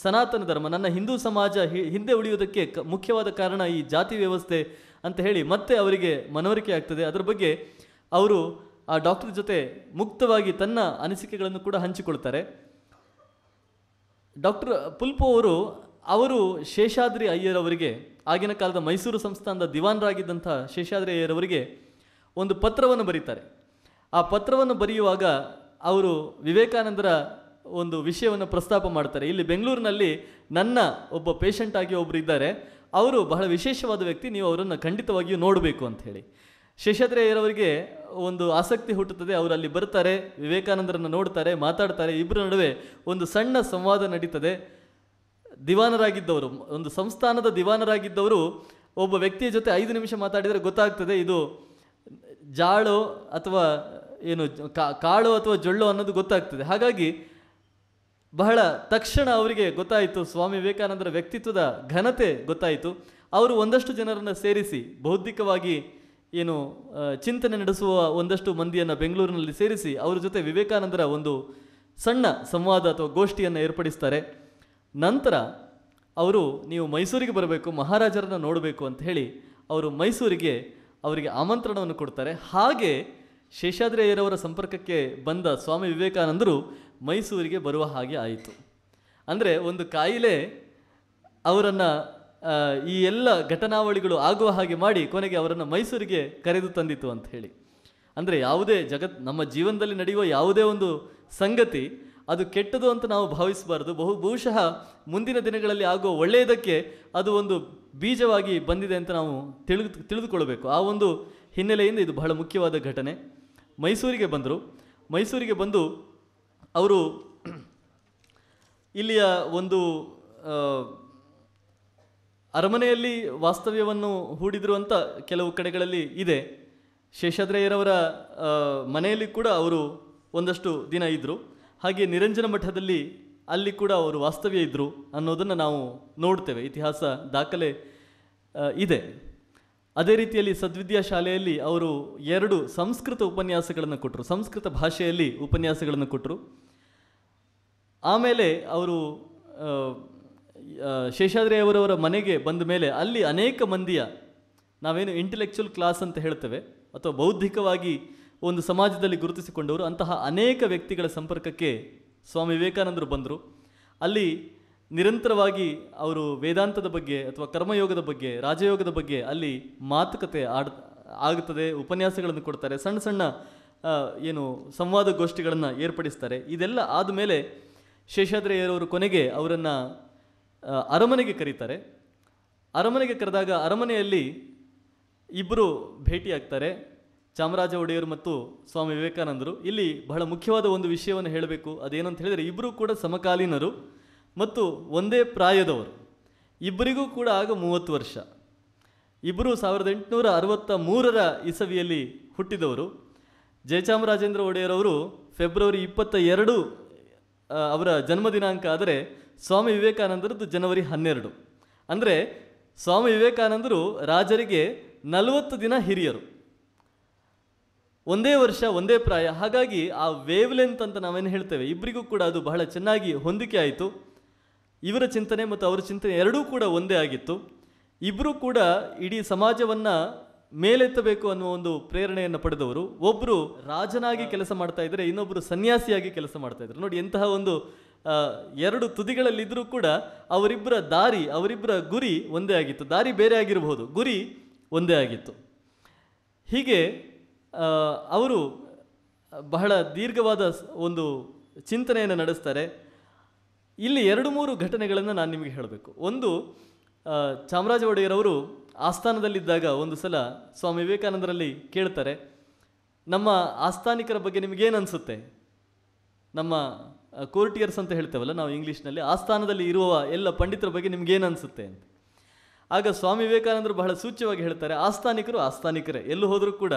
ಸನಾತನ ಧರ್ಮ, ನನ್ನ ಹಿಂದೂ ಸಮಾಜ ಹಿಂದೆ ಉಳಿಯುವುದಕ್ಕೆ ಮುಖ್ಯವಾದ ಕಾರಣ ಈ ಜಾತಿ ವ್ಯವಸ್ಥೆ ಅಂತ ಹೇಳಿ ಮತ್ತೆ ಅವರಿಗೆ ಮನವರಿಕೆ ಆಗ್ತದೆ. ಅದರ ಬಗ್ಗೆ ಅವರು ಆ ಡಾಕ್ಟರ್ ಜೊತೆ ಮುಕ್ತವಾಗಿ ತನ್ನ ಅನಿಸಿಕೆಗಳನ್ನು ಕೂಡ ಹಂಚಿಕೊಳ್ತಾರೆ. ಡಾಕ್ಟರ್ ಪುಲ್ಪು ಅವರು ಶೇಷಾದ್ರಿ ಅಯ್ಯರವರಿಗೆ, ಆಗಿನ ಕಾಲದ ಮೈಸೂರು ಸಂಸ್ಥಾನದ ದಿವಾನರಾಗಿದ್ದಂಥ ಶೇಷಾದ್ರಿ ಅಯ್ಯರವರಿಗೆ ಒಂದು ಪತ್ರವನ್ನು ಬರೀತಾರೆ. ಆ ಪತ್ರವನ್ನು ಬರೆಯುವಾಗ ಅವರು ವಿವೇಕಾನಂದರ ಒಂದು ವಿಷಯವನ್ನು ಪ್ರಸ್ತಾಪ ಮಾಡ್ತಾರೆ. ಇಲ್ಲಿ ಬೆಂಗಳೂರಿನಲ್ಲಿ ನನ್ನ ಒಬ್ಬ ಪೇಷಂಟ್ ಆಗಿ ಒಬ್ಬರು ಇದ್ದಾರೆ, ಅವರು ಬಹಳ ವಿಶೇಷವಾದ ವ್ಯಕ್ತಿ, ನೀವು ಅವರನ್ನು ಖಂಡಿತವಾಗಿಯೂ ನೋಡಬೇಕು ಅಂತ ಹೇಳಿ. ಶೇಷಾದ್ರಿ ಅಯ್ಯರವರಿಗೆ ಒಂದು ಆಸಕ್ತಿ ಹುಟ್ಟುತ್ತದೆ. ಅವರು ಅಲ್ಲಿ ಬರ್ತಾರೆ, ವಿವೇಕಾನಂದರನ್ನು ನೋಡ್ತಾರೆ, ಮಾತಾಡ್ತಾರೆ. ಇಬ್ಬರ ನಡುವೆ ಒಂದು ಸಣ್ಣ ಸಂವಾದ ನಡೀತದೆ. ದಿವಾನರಾಗಿದ್ದವರು, ಒಂದು ಸಂಸ್ಥಾನದ ದಿವಾನರಾಗಿದ್ದವರು ಒಬ್ಬ ವ್ಯಕ್ತಿಯ ಜೊತೆ 5 ನಿಮಿಷ ಮಾತಾಡಿದರೆ ಗೊತ್ತಾಗ್ತದೆ ಇದು ಜಾಳೋ ಅಥವಾ ಏನು ಕಾಳು ಅಥವಾ ಜೊಳ್ಳು ಅನ್ನೋದು ಗೊತ್ತಾಗ್ತದೆ. ಹಾಗಾಗಿ ಬಹಳ ತಕ್ಷಣ ಅವರಿಗೆ ಗೊತ್ತಾಯಿತು, ಸ್ವಾಮಿ ವಿವೇಕಾನಂದರ ವ್ಯಕ್ತಿತ್ವದ ಘನತೆ ಗೊತ್ತಾಯಿತು. ಅವರು ಒಂದಷ್ಟು ಜನರನ್ನು ಸೇರಿಸಿ ಬೌದ್ಧಿಕವಾಗಿ ಏನು ಚಿಂತನೆ ನಡೆಸುವ ಒಂದಷ್ಟು ಮಂದಿಯನ್ನು ಬೆಂಗಳೂರಿನಲ್ಲಿ ಸೇರಿಸಿ ಅವರ ಜೊತೆ ವಿವೇಕಾನಂದರ ಒಂದು ಸಣ್ಣ ಸಂವಾದ ಅಥವಾ ಗೋಷ್ಠಿಯನ್ನು ಏರ್ಪಡಿಸ್ತಾರೆ. ನಂತರ ಅವರು ನೀವು ಮೈಸೂರಿಗೆ ಬರಬೇಕು, ಮಹಾರಾಜರನ್ನು ನೋಡಬೇಕು ಅಂತ ಹೇಳಿ ಅವರು ಮೈಸೂರಿಗೆ ಅವರಿಗೆ ಆಮಂತ್ರಣವನ್ನು ಕೊಡ್ತಾರೆ. ಹಾಗೆ ಶೇಷಾದ್ರಿ ಅಯ್ಯರವರ ಸಂಪರ್ಕಕ್ಕೆ ಬಂದ ಸ್ವಾಮಿ ವಿವೇಕಾನಂದರು ಮೈಸೂರಿಗೆ ಬರುವ ಹಾಗೆ ಆಯಿತು. ಅಂದರೆ ಒಂದು ಕಾಯಿಲೆ ಅವರನ್ನು ಈ ಎಲ್ಲ ಘಟನಾವಳಿಗಳು ಆಗುವ ಹಾಗೆ ಮಾಡಿ ಕೊನೆಗೆ ಅವರನ್ನು ಮೈಸೂರಿಗೆ ಕರೆದು ತಂದಿತು ಅಂತ ಹೇಳಿ. ಅಂದರೆ ಯಾವುದೇ ನಮ್ಮ ಜೀವನದಲ್ಲಿ ನಡೆಯುವ ಯಾವುದೇ ಒಂದು ಸಂಗತಿ ಅದು ಕೆಟ್ಟದು ಅಂತ ನಾವು ಭಾವಿಸಬಾರ್ದು. ಬಹುಶಃ ಮುಂದಿನ ದಿನಗಳಲ್ಲಿ ಆಗುವ ಒಳ್ಳೆಯದಕ್ಕೆ ಅದು ಒಂದು ಬೀಜವಾಗಿ ಬಂದಿದೆ ಅಂತ ನಾವು ತಿಳಿದುಕೊಳ್ಬೇಕು. ಆ ಒಂದು ಹಿನ್ನೆಲೆಯಿಂದ ಇದು ಬಹಳ ಮುಖ್ಯವಾದ ಘಟನೆ. ಮೈಸೂರಿಗೆ ಬಂದರು. ಮೈಸೂರಿಗೆ ಬಂದು ಅವರು ಇಲ್ಲಿಯ ಒಂದು ಅರಮನೆಯಲ್ಲಿ ವಾಸ್ತವ್ಯವನ್ನು ಹೂಡಿದರು ಅಂತ ಕೆಲವು ಕಡೆಗಳಲ್ಲಿ ಇದೆ. ಶೇಷಾದ್ರಿ ಅಯ್ಯರವರ ಮನೆಯಲ್ಲಿ ಕೂಡ ಅವರು ಒಂದಷ್ಟು ದಿನ ಇದ್ದರು. ಹಾಗೆ ನಿರಂಜನ ಮಠದಲ್ಲಿ ಅಲ್ಲಿ ಕೂಡ ಅವರು ವಾಸ್ತವ್ಯ ಇದ್ದರು ಅನ್ನೋದನ್ನು ನಾವು ನೋಡ್ತೇವೆ, ಇತಿಹಾಸ ದಾಖಲೆ ಇದೆ. ಅದೇ ರೀತಿಯಲ್ಲಿ ಸದ್ವಿದ್ಯಾ ಶಾಲೆಯಲ್ಲಿ ಅವರು 2 ಸಂಸ್ಕೃತ ಉಪನ್ಯಾಸಗಳನ್ನು ಕೊಟ್ಟರು, ಸಂಸ್ಕೃತ ಭಾಷೆಯಲ್ಲಿ ಉಪನ್ಯಾಸಗಳನ್ನು ಕೊಟ್ಟರು. ಆಮೇಲೆ ಅವರು ಶೇಷಾದ್ರಿ ಅವರವರ ಮನೆಗೆ ಬಂದ ಮೇಲೆ ಅಲ್ಲಿ ಅನೇಕ ಮಂದಿಯ, ನಾವೇನು ಇಂಟೆಲೆಕ್ಚುಯಲ್ ಕ್ಲಾಸ್ ಅಂತ ಹೇಳ್ತೇವೆ ಅಥವಾ ಬೌದ್ಧಿಕವಾಗಿ ಒಂದು ಸಮಾಜದಲ್ಲಿ ಗುರುತಿಸಿಕೊಂಡವರು, ಅಂತಹ ಅನೇಕ ವ್ಯಕ್ತಿಗಳ ಸಂಪರ್ಕಕ್ಕೆ ಸ್ವಾಮಿ ವಿವೇಕಾನಂದರು ಬಂದರು. ಅಲ್ಲಿ ನಿರಂತರವಾಗಿ ಅವರು ವೇದಾಂತದ ಬಗ್ಗೆ ಅಥವಾ ಕರ್ಮಯೋಗದ ಬಗ್ಗೆ, ರಾಜಯೋಗದ ಬಗ್ಗೆ ಅಲ್ಲಿ ಮಾತುಕತೆ ಆಗುತ್ತದೆ, ಉಪನ್ಯಾಸಗಳನ್ನು ಕೊಡ್ತಾರೆ, ಸಣ್ಣ ಸಣ್ಣ ಏನು ಸಂವಾದ ಗೋಷ್ಠಿಗಳನ್ನು ಏರ್ಪಡಿಸ್ತಾರೆ. ಇದೆಲ್ಲ ಆದಮೇಲೆ ಶೇಷಾದ್ರಿ ಅಯ್ಯರವರು ಕೊನೆಗೆ ಅವರನ್ನು ಅರಮನೆಗೆ ಕರೀತಾರೆ. ಅರಮನೆಗೆ ಕರೆದಾಗ ಅರಮನೆಯಲ್ಲಿ ಇಬ್ಬರು ಭೇಟಿಯಾಗ್ತಾರೆ, ಚಾಮರಾಜ ಒಡೆಯರು ಮತ್ತು ಸ್ವಾಮಿ ವಿವೇಕಾನಂದರು. ಇಲ್ಲಿ ಬಹಳ ಮುಖ್ಯವಾದ ಒಂದು ವಿಷಯವನ್ನು ಹೇಳಬೇಕು. ಅದೇನಂತ ಹೇಳಿದರೆ, ಇಬ್ಬರೂ ಕೂಡ ಸಮಕಾಲೀನರು ಮತ್ತು ಒಂದೇ ಪ್ರಾಯದವರು. ಇಬ್ಬರಿಗೂ ಕೂಡ ಆಗ 30 ವರ್ಷ. ಇಬ್ಬರು 1863 ಇಸವಿಯಲ್ಲಿ ಹುಟ್ಟಿದವರು. ಜಯಚಾಮರಾಜೇಂದ್ರ ಒಡೆಯರವರು ಫೆಬ್ರವರಿ 22 ಅವರ ಜನ್ಮ ದಿನಾಂಕ. ಆದರೆ ಸ್ವಾಮಿ ವಿವೇಕಾನಂದರದ್ದು ಜನವರಿ 12. ಅಂದರೆ ಸ್ವಾಮಿ ವಿವೇಕಾನಂದರು ರಾಜರಿಗೆ 40 ದಿನ ಹಿರಿಯರು, ಒಂದೇ ವರ್ಷ ಒಂದೇ ಪ್ರಾಯ. ಹಾಗಾಗಿ ಆ ವೇವ್ ಲೆಂತ್ ಅಂತ ನಾವೇನು ಹೇಳ್ತೇವೆ, ಇಬ್ಬರಿಗೂ ಕೂಡ ಅದು ಬಹಳ ಚೆನ್ನಾಗಿ ಹೊಂದಿಕೆ ಆಯಿತು. ಇವರ ಚಿಂತನೆ ಮತ್ತು ಅವರ ಚಿಂತನೆ ಎರಡೂ ಕೂಡ ಒಂದೇ ಆಗಿತ್ತು. ಇಬ್ಬರೂ ಕೂಡ ಇಡೀ ಸಮಾಜವನ್ನು ಮೇಲೆತ್ತಬೇಕು ಅನ್ನುವ ಒಂದು ಪ್ರೇರಣೆಯನ್ನು ಪಡೆದವರು. ಒಬ್ಬರು ರಾಜನಾಗಿ ಕೆಲಸ ಮಾಡ್ತಾ ಇದ್ದರೆ, ಇನ್ನೊಬ್ಬರು ಸನ್ಯಾಸಿಯಾಗಿ ಕೆಲಸ ಮಾಡ್ತಾ ಇದ್ರು. ನೋಡಿ, ಎಂತಹ ಒಂದು 2 ತುದಿಗಳಲ್ಲಿದ್ದರೂ ಕೂಡ ಅವರಿಬ್ಬರ ದಾರಿ, ಅವರಿಬ್ಬರ ಗುರಿ ಒಂದೇ ಆಗಿತ್ತು. ದಾರಿ ಬೇರೆ ಆಗಿರಬಹುದು, ಗುರಿ ಒಂದೇ ಆಗಿತ್ತು. ಹೀಗೆ ಅವರು ಬಹಳ ದೀರ್ಘವಾದ ಒಂದು ಚಿಂತನೆಯನ್ನು ನಡೆಸ್ತಾರೆ. ಇಲ್ಲಿ 2-3 ಘಟನೆಗಳನ್ನು ನಾನು ನಿಮಗೆ ಹೇಳಬೇಕು. ಒಂದು, ಚಾಮರಾಜ ಒಡೆಯರವರು ಆಸ್ಥಾನದಲ್ಲಿದ್ದಾಗ ಒಂದು ಸಲ ಸ್ವಾಮಿ ವಿವೇಕಾನಂದರಲ್ಲಿ ಕೇಳ್ತಾರೆ, ನಮ್ಮ ಆಸ್ಥಾನಿಕರ ಬಗ್ಗೆ ನಿಮಗೇನು ಅನಿಸುತ್ತೆ? ನಮ್ಮ ಕೋರ್ಟಿಯರ್ಸ್ ಅಂತ ಹೇಳ್ತೇವಲ್ಲ ನಾವು ಇಂಗ್ಲೀಷ್ನಲ್ಲಿ, ಆಸ್ಥಾನದಲ್ಲಿ ಇರುವ ಎಲ್ಲ ಪಂಡಿತರ ಬಗ್ಗೆ ನಿಮ್ಗೇನು ಅನಿಸುತ್ತೆ ಅಂತ. ಆಗ ಸ್ವಾಮಿ ವಿವೇಕಾನಂದರು ಬಹಳ ಸೂಚ್ಯವಾಗಿ ಹೇಳ್ತಾರೆ, ಆಸ್ಥಾನಿಕರು ಆಸ್ಥಾನಿಕರೇ, ಎಲ್ಲೂ ಹೋದರೂ ಕೂಡ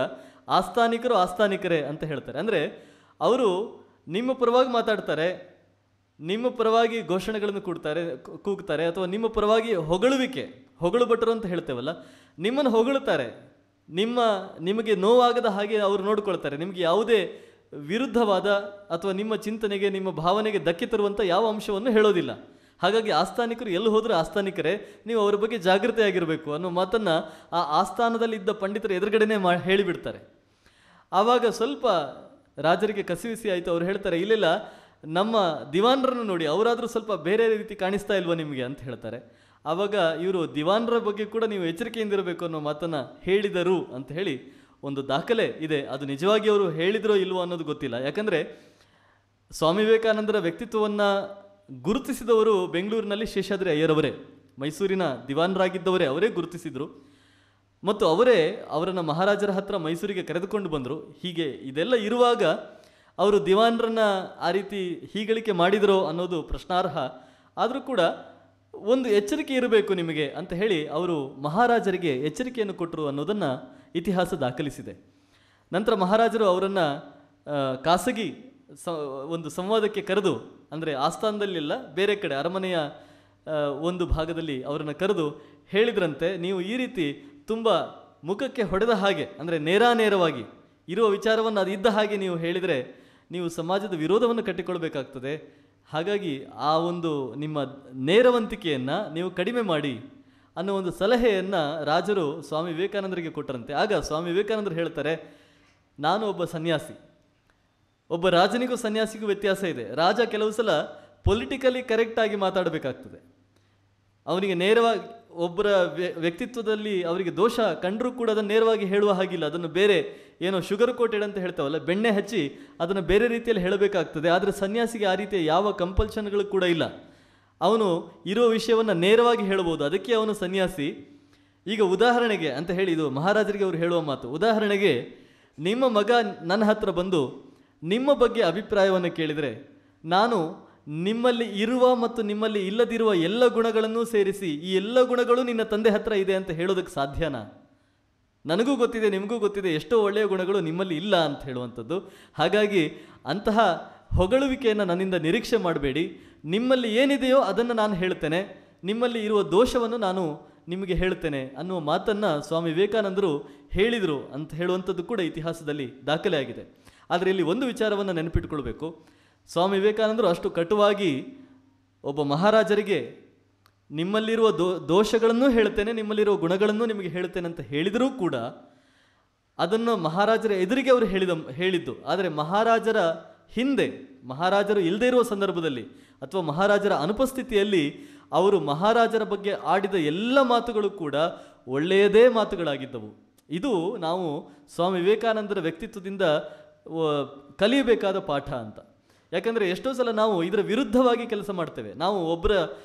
ಆಸ್ಥಾನಿಕರು ಆಸ್ಥಾನಿಕರೇ ಅಂತ ಹೇಳ್ತಾರೆ. ಅಂದರೆ ಅವರು ನಿಮ್ಮ ಪರವಾಗಿ ಮಾತಾಡ್ತಾರೆ, ನಿಮ್ಮ ಪರವಾಗಿ ಘೋಷಣೆಗಳನ್ನು ಕೂಗ್ತಾರೆ, ಅಥವಾ ನಿಮ್ಮ ಪರವಾಗಿ ಹೊಗಳು ಭಟ್ರು ಅಂತ ಹೇಳ್ತೇವಲ್ಲ, ನಿಮ್ಮನ್ನು ಹೊಗಳುತ್ತಾರೆ. ನಿಮಗೆ ನೋವಾಗದ ಹಾಗೆ ಅವರು ನೋಡ್ಕೊಳ್ತಾರೆ. ನಿಮಗೆ ಯಾವುದೇ ವಿರುದ್ಧವಾದ ಅಥವಾ ನಿಮ್ಮ ಚಿಂತನೆಗೆ, ನಿಮ್ಮ ಭಾವನೆಗೆ ಧಕ್ಕೆ ತರುವಂಥ ಯಾವ ಅಂಶವನ್ನು ಹೇಳೋದಿಲ್ಲ. ಹಾಗಾಗಿ ಆಸ್ಥಾನಿಕರು ಎಲ್ಲಿ ಹೋದರೂ ಆಸ್ಥಾನಿಕರೇ, ನೀವು ಅವರ ಬಗ್ಗೆ ಜಾಗೃತೆಯಾಗಿರಬೇಕು ಅನ್ನೋ ಮಾತನ್ನು ಆ ಆಸ್ಥಾನದಲ್ಲಿದ್ದ ಪಂಡಿತರ ಎದುರುಗಡೆನೇ ಹೇಳಿಬಿಡ್ತಾರೆ. ಆವಾಗ ಸ್ವಲ್ಪ ರಾಜರಿಗೆ ಕಸಿವಿಸಿ ಆಯಿತು. ಅವ್ರು ಹೇಳ್ತಾರೆ, ಇಲ್ಲ ನಮ್ಮ ದಿವಾನ್ರನ್ನು ನೋಡಿ, ಅವರಾದರೂ ಸ್ವಲ್ಪ ಬೇರೆ ರೀತಿ ಕಾಣಿಸ್ತಾ ಇಲ್ವಾ ನಿಮಗೆ ಅಂತ ಹೇಳ್ತಾರೆ. ಆವಾಗ ಇವರು ದಿವಾನ್ರ ಬಗ್ಗೆ ಕೂಡ ನೀವು ಎಚ್ಚರಿಕೆಯಿಂದಿರಬೇಕು ಅನ್ನೋ ಮಾತನ್ನು ಹೇಳಿದರು ಅಂತ ಹೇಳಿ ಒಂದು ದಾಖಲೆ ಇದೆ. ಅದು ನಿಜವಾಗಿ ಅವರು ಹೇಳಿದರೋ ಇಲ್ವೋ ಅನ್ನೋದು ಗೊತ್ತಿಲ್ಲ. ಯಾಕಂದರೆ ಸ್ವಾಮಿ ವಿವೇಕಾನಂದರ ವ್ಯಕ್ತಿತ್ವವನ್ನು ಗುರುತಿಸಿದವರು ಬೆಂಗಳೂರಿನಲ್ಲಿ ಶೇಷಾದ್ರಿ ಅಯ್ಯರವರೇ, ಮೈಸೂರಿನ ದಿವಾನರಾಗಿದ್ದವರೇ, ಅವರೇ ಗುರುತಿಸಿದರು. ಮತ್ತು ಅವರೇ ಅವರನ್ನು ಮಹಾರಾಜರ ಹತ್ರ ಮೈಸೂರಿಗೆ ಕರೆದುಕೊಂಡು ಬಂದರು. ಹೀಗೆ ಇದೆಲ್ಲ ಇರುವಾಗ ಅವರು ದಿವಾನರನ್ನು ಆ ರೀತಿ ಹೀಗಳಿಕೆ ಮಾಡಿದರೋ ಅನ್ನೋದು ಪ್ರಶ್ನಾರ್ಹ. ಆದರೂ ಕೂಡ ಒಂದು ಎಚ್ಚರಿಕೆ ಇರಬೇಕು ನಿಮಗೆ ಅಂತ ಹೇಳಿ ಅವರು ಮಹಾರಾಜರಿಗೆ ಎಚ್ಚರಿಕೆಯನ್ನು ಕೊಟ್ಟರು ಅನ್ನೋದನ್ನು ಇತಿಹಾಸ ದಾಖಲಿಸಿದೆ. ನಂತರ ಮಹಾರಾಜರು ಅವರನ್ನು ಖಾಸಗಿ ಒಂದು ಸಂವಾದಕ್ಕೆ ಕರೆದು, ಅಂದರೆ ಆಸ್ಥಾನದಲ್ಲಿಲ್ಲ, ಬೇರೆ ಕಡೆ ಅರಮನೆಯ ಒಂದು ಭಾಗದಲ್ಲಿ ಅವರನ್ನು ಕರೆದು ಹೇಳಿದ್ರಂತೆ, ನೀವು ಈ ರೀತಿ ತುಂಬ ಮುಖಕ್ಕೆ ಹೊಡೆದ ಹಾಗೆ, ಅಂದರೆ ನೇರಾನೇರವಾಗಿ ಇರುವ ವಿಚಾರವನ್ನು ಅದು ಇದ್ದ ಹಾಗೆ ನೀವು ಹೇಳಿದರೆ ನೀವು ಸಮಾಜದ ವಿರೋಧವನ್ನು ಕಟ್ಟಿಕೊಳ್ಬೇಕಾಗ್ತದೆ. ಹಾಗಾಗಿ ಆ ಒಂದು ನಿಮ್ಮ ನೇರವಂತಿಕೆಯನ್ನು ನೀವು ಕಡಿಮೆ ಮಾಡಿ ಅನ್ನೋ ಒಂದು ಸಲಹೆಯನ್ನು ರಾಜರು ಸ್ವಾಮಿ ವಿವೇಕಾನಂದರಿಗೆ ಕೊಟ್ಟರಂತೆ. ಆಗ ಸ್ವಾಮಿ ವಿವೇಕಾನಂದರು ಹೇಳ್ತಾರೆ, ನಾನು ಒಬ್ಬ ಸನ್ಯಾಸಿ. ಒಬ್ಬ ರಾಜನಿಗೂ ಸನ್ಯಾಸಿಗೂ ವ್ಯತ್ಯಾಸ ಇದೆ. ರಾಜ ಕೆಲವು ಸಲ ಪೊಲಿಟಿಕಲಿ ಕರೆಕ್ಟಾಗಿ ಮಾತಾಡಬೇಕಾಗ್ತದೆ. ಅವನಿಗೆ ನೇರವಾಗಿ ಒಬ್ಬರ ವ್ಯಕ್ತಿತ್ವದಲ್ಲಿ ಅವರಿಗೆ ದೋಷ ಕಂಡರೂ ಕೂಡ ಅದನ್ನು ನೇರವಾಗಿ ಹೇಳುವ ಹಾಗಿಲ್ಲ. ಅದನ್ನು ಬೇರೆ ಏನೋ ಶುಗರ್ ಕೋಟೆಡ್ ಅಂತ ಹೇಳ್ತಾವಲ್ಲ, ಬೆಣ್ಣೆ ಹಚ್ಚಿ ಅದನ್ನು ಬೇರೆ ರೀತಿಯಲ್ಲಿ ಹೇಳಬೇಕಾಗ್ತದೆ. ಆದರೆ ಸನ್ಯಾಸಿಗೆ ಆ ರೀತಿಯ ಯಾವ ಕಂಪಲ್ಷನ್ಗಳು ಕೂಡ ಇಲ್ಲ. ಅವನು ಇರೋ ವಿಷಯವನ್ನು ನೇರವಾಗಿ ಹೇಳ್ಬೋದು, ಅದಕ್ಕೆ ಅವನು ಸನ್ಯಾಸಿ. ಈಗ ಉದಾಹರಣೆಗೆ ಅಂತ ಹೇಳಿ, ಇದು ಮಹಾರಾಜರಿಗೆ ಅವರು ಹೇಳುವ ಮಾತು. ಉದಾಹರಣೆಗೆ, ನಿಮ್ಮ ಮಗ ನನ್ನ ಹತ್ರ ಬಂದು ನಿಮ್ಮ ಬಗ್ಗೆ ಅಭಿಪ್ರಾಯವನ್ನು ಕೇಳಿದರೆ ನಾನು ನಿಮ್ಮಲ್ಲಿ ಇರುವ ಮತ್ತು ನಿಮ್ಮಲ್ಲಿ ಇಲ್ಲದಿರುವ ಎಲ್ಲ ಗುಣಗಳನ್ನು ಸೇರಿಸಿ ಈ ಎಲ್ಲ ಗುಣಗಳು ನಿನ್ನ ತಂದೆ ಹತ್ರ ಇದೆ ಅಂತ ಹೇಳೋದಕ್ಕೆ ಸಾಧ್ಯನಾ? ನನಗೂ ಗೊತ್ತಿದೆ, ನಿಮಗೂ ಗೊತ್ತಿದೆ, ಎಷ್ಟೋ ಒಳ್ಳೆಯ ಗುಣಗಳು ನಿಮ್ಮಲ್ಲಿ ಇಲ್ಲ ಅಂತ ಹೇಳುವಂಥದ್ದು. ಹಾಗಾಗಿ ಅಂತಹ ಹೊಗಳುವಿಕೆಯನ್ನು ನನ್ನಿಂದ ನಿರೀಕ್ಷೆ ಮಾಡಬೇಡಿ. ನಿಮ್ಮಲ್ಲಿ ಏನಿದೆಯೋ ಅದನ್ನು ನಾನು ಹೇಳ್ತೇನೆ, ನಿಮ್ಮಲ್ಲಿ ಇರುವ ದೋಷವನ್ನು ನಾನು ನಿಮಗೆ ಹೇಳ್ತೇನೆ ಅನ್ನುವ ಮಾತನ್ನು ಸ್ವಾಮಿ ವಿವೇಕಾನಂದರು ಹೇಳಿದರು ಅಂತ ಹೇಳುವಂಥದ್ದು ಕೂಡ ಇತಿಹಾಸದಲ್ಲಿ ದಾಖಲೆ ಆಗಿದೆ. ಆದರೆ ಇಲ್ಲಿ ಒಂದು ವಿಚಾರವನ್ನು ನೆನಪಿಟ್ಕೊಳ್ಬೇಕು. ಸ್ವಾಮಿ ವಿವೇಕಾನಂದರು ಅಷ್ಟು ಕಟುವಾಗಿ ಒಬ್ಬ ಮಹಾರಾಜರಿಗೆ ನಿಮ್ಮಲ್ಲಿರುವ ದೋಷಗಳನ್ನೂ ಹೇಳ್ತೇನೆ, ನಿಮ್ಮಲ್ಲಿರುವ ಗುಣಗಳನ್ನೂ ನಿಮಗೆ ಹೇಳ್ತೇನೆ ಅಂತ ಹೇಳಿದರೂ ಕೂಡ ಅದನ್ನು ಮಹಾರಾಜರ ಎದುರಿಗೆ ಅವರು ಹೇಳಿದ್ದು. ಆದರೆ ಮಹಾರಾಜರ ಹಿಂದೆ, ಮಹಾರಾಜರು ಇಲ್ಲದೇ ಇರುವ ಸಂದರ್ಭದಲ್ಲಿ ಅಥವಾ ಮಹಾರಾಜರ ಅನುಪಸ್ಥಿತಿಯಲ್ಲಿ ಅವರು ಮಹಾರಾಜರ ಬಗ್ಗೆ ಆಡಿದ ಎಲ್ಲ ಮಾತುಗಳು ಕೂಡ ಒಳ್ಳೆಯದೇ ಮಾತುಗಳಾಗಿದ್ದವು. ಇದು ನಾವು ಸ್ವಾಮಿ ವಿವೇಕಾನಂದರ ವ್ಯಕ್ತಿತ್ವದಿಂದ ಕಲಿಯಬೇಕಾದ ಪಾಠ ಅಂತ. ಯಾಕಂದರೆ ಎಷ್ಟೋ ಸಲ ನಾವು ಇದರ ವಿರುದ್ಧವಾಗಿ ಕೆಲಸ ಮಾಡ್ತೇವೆ. ನಾವು ಒಬ್ಬರ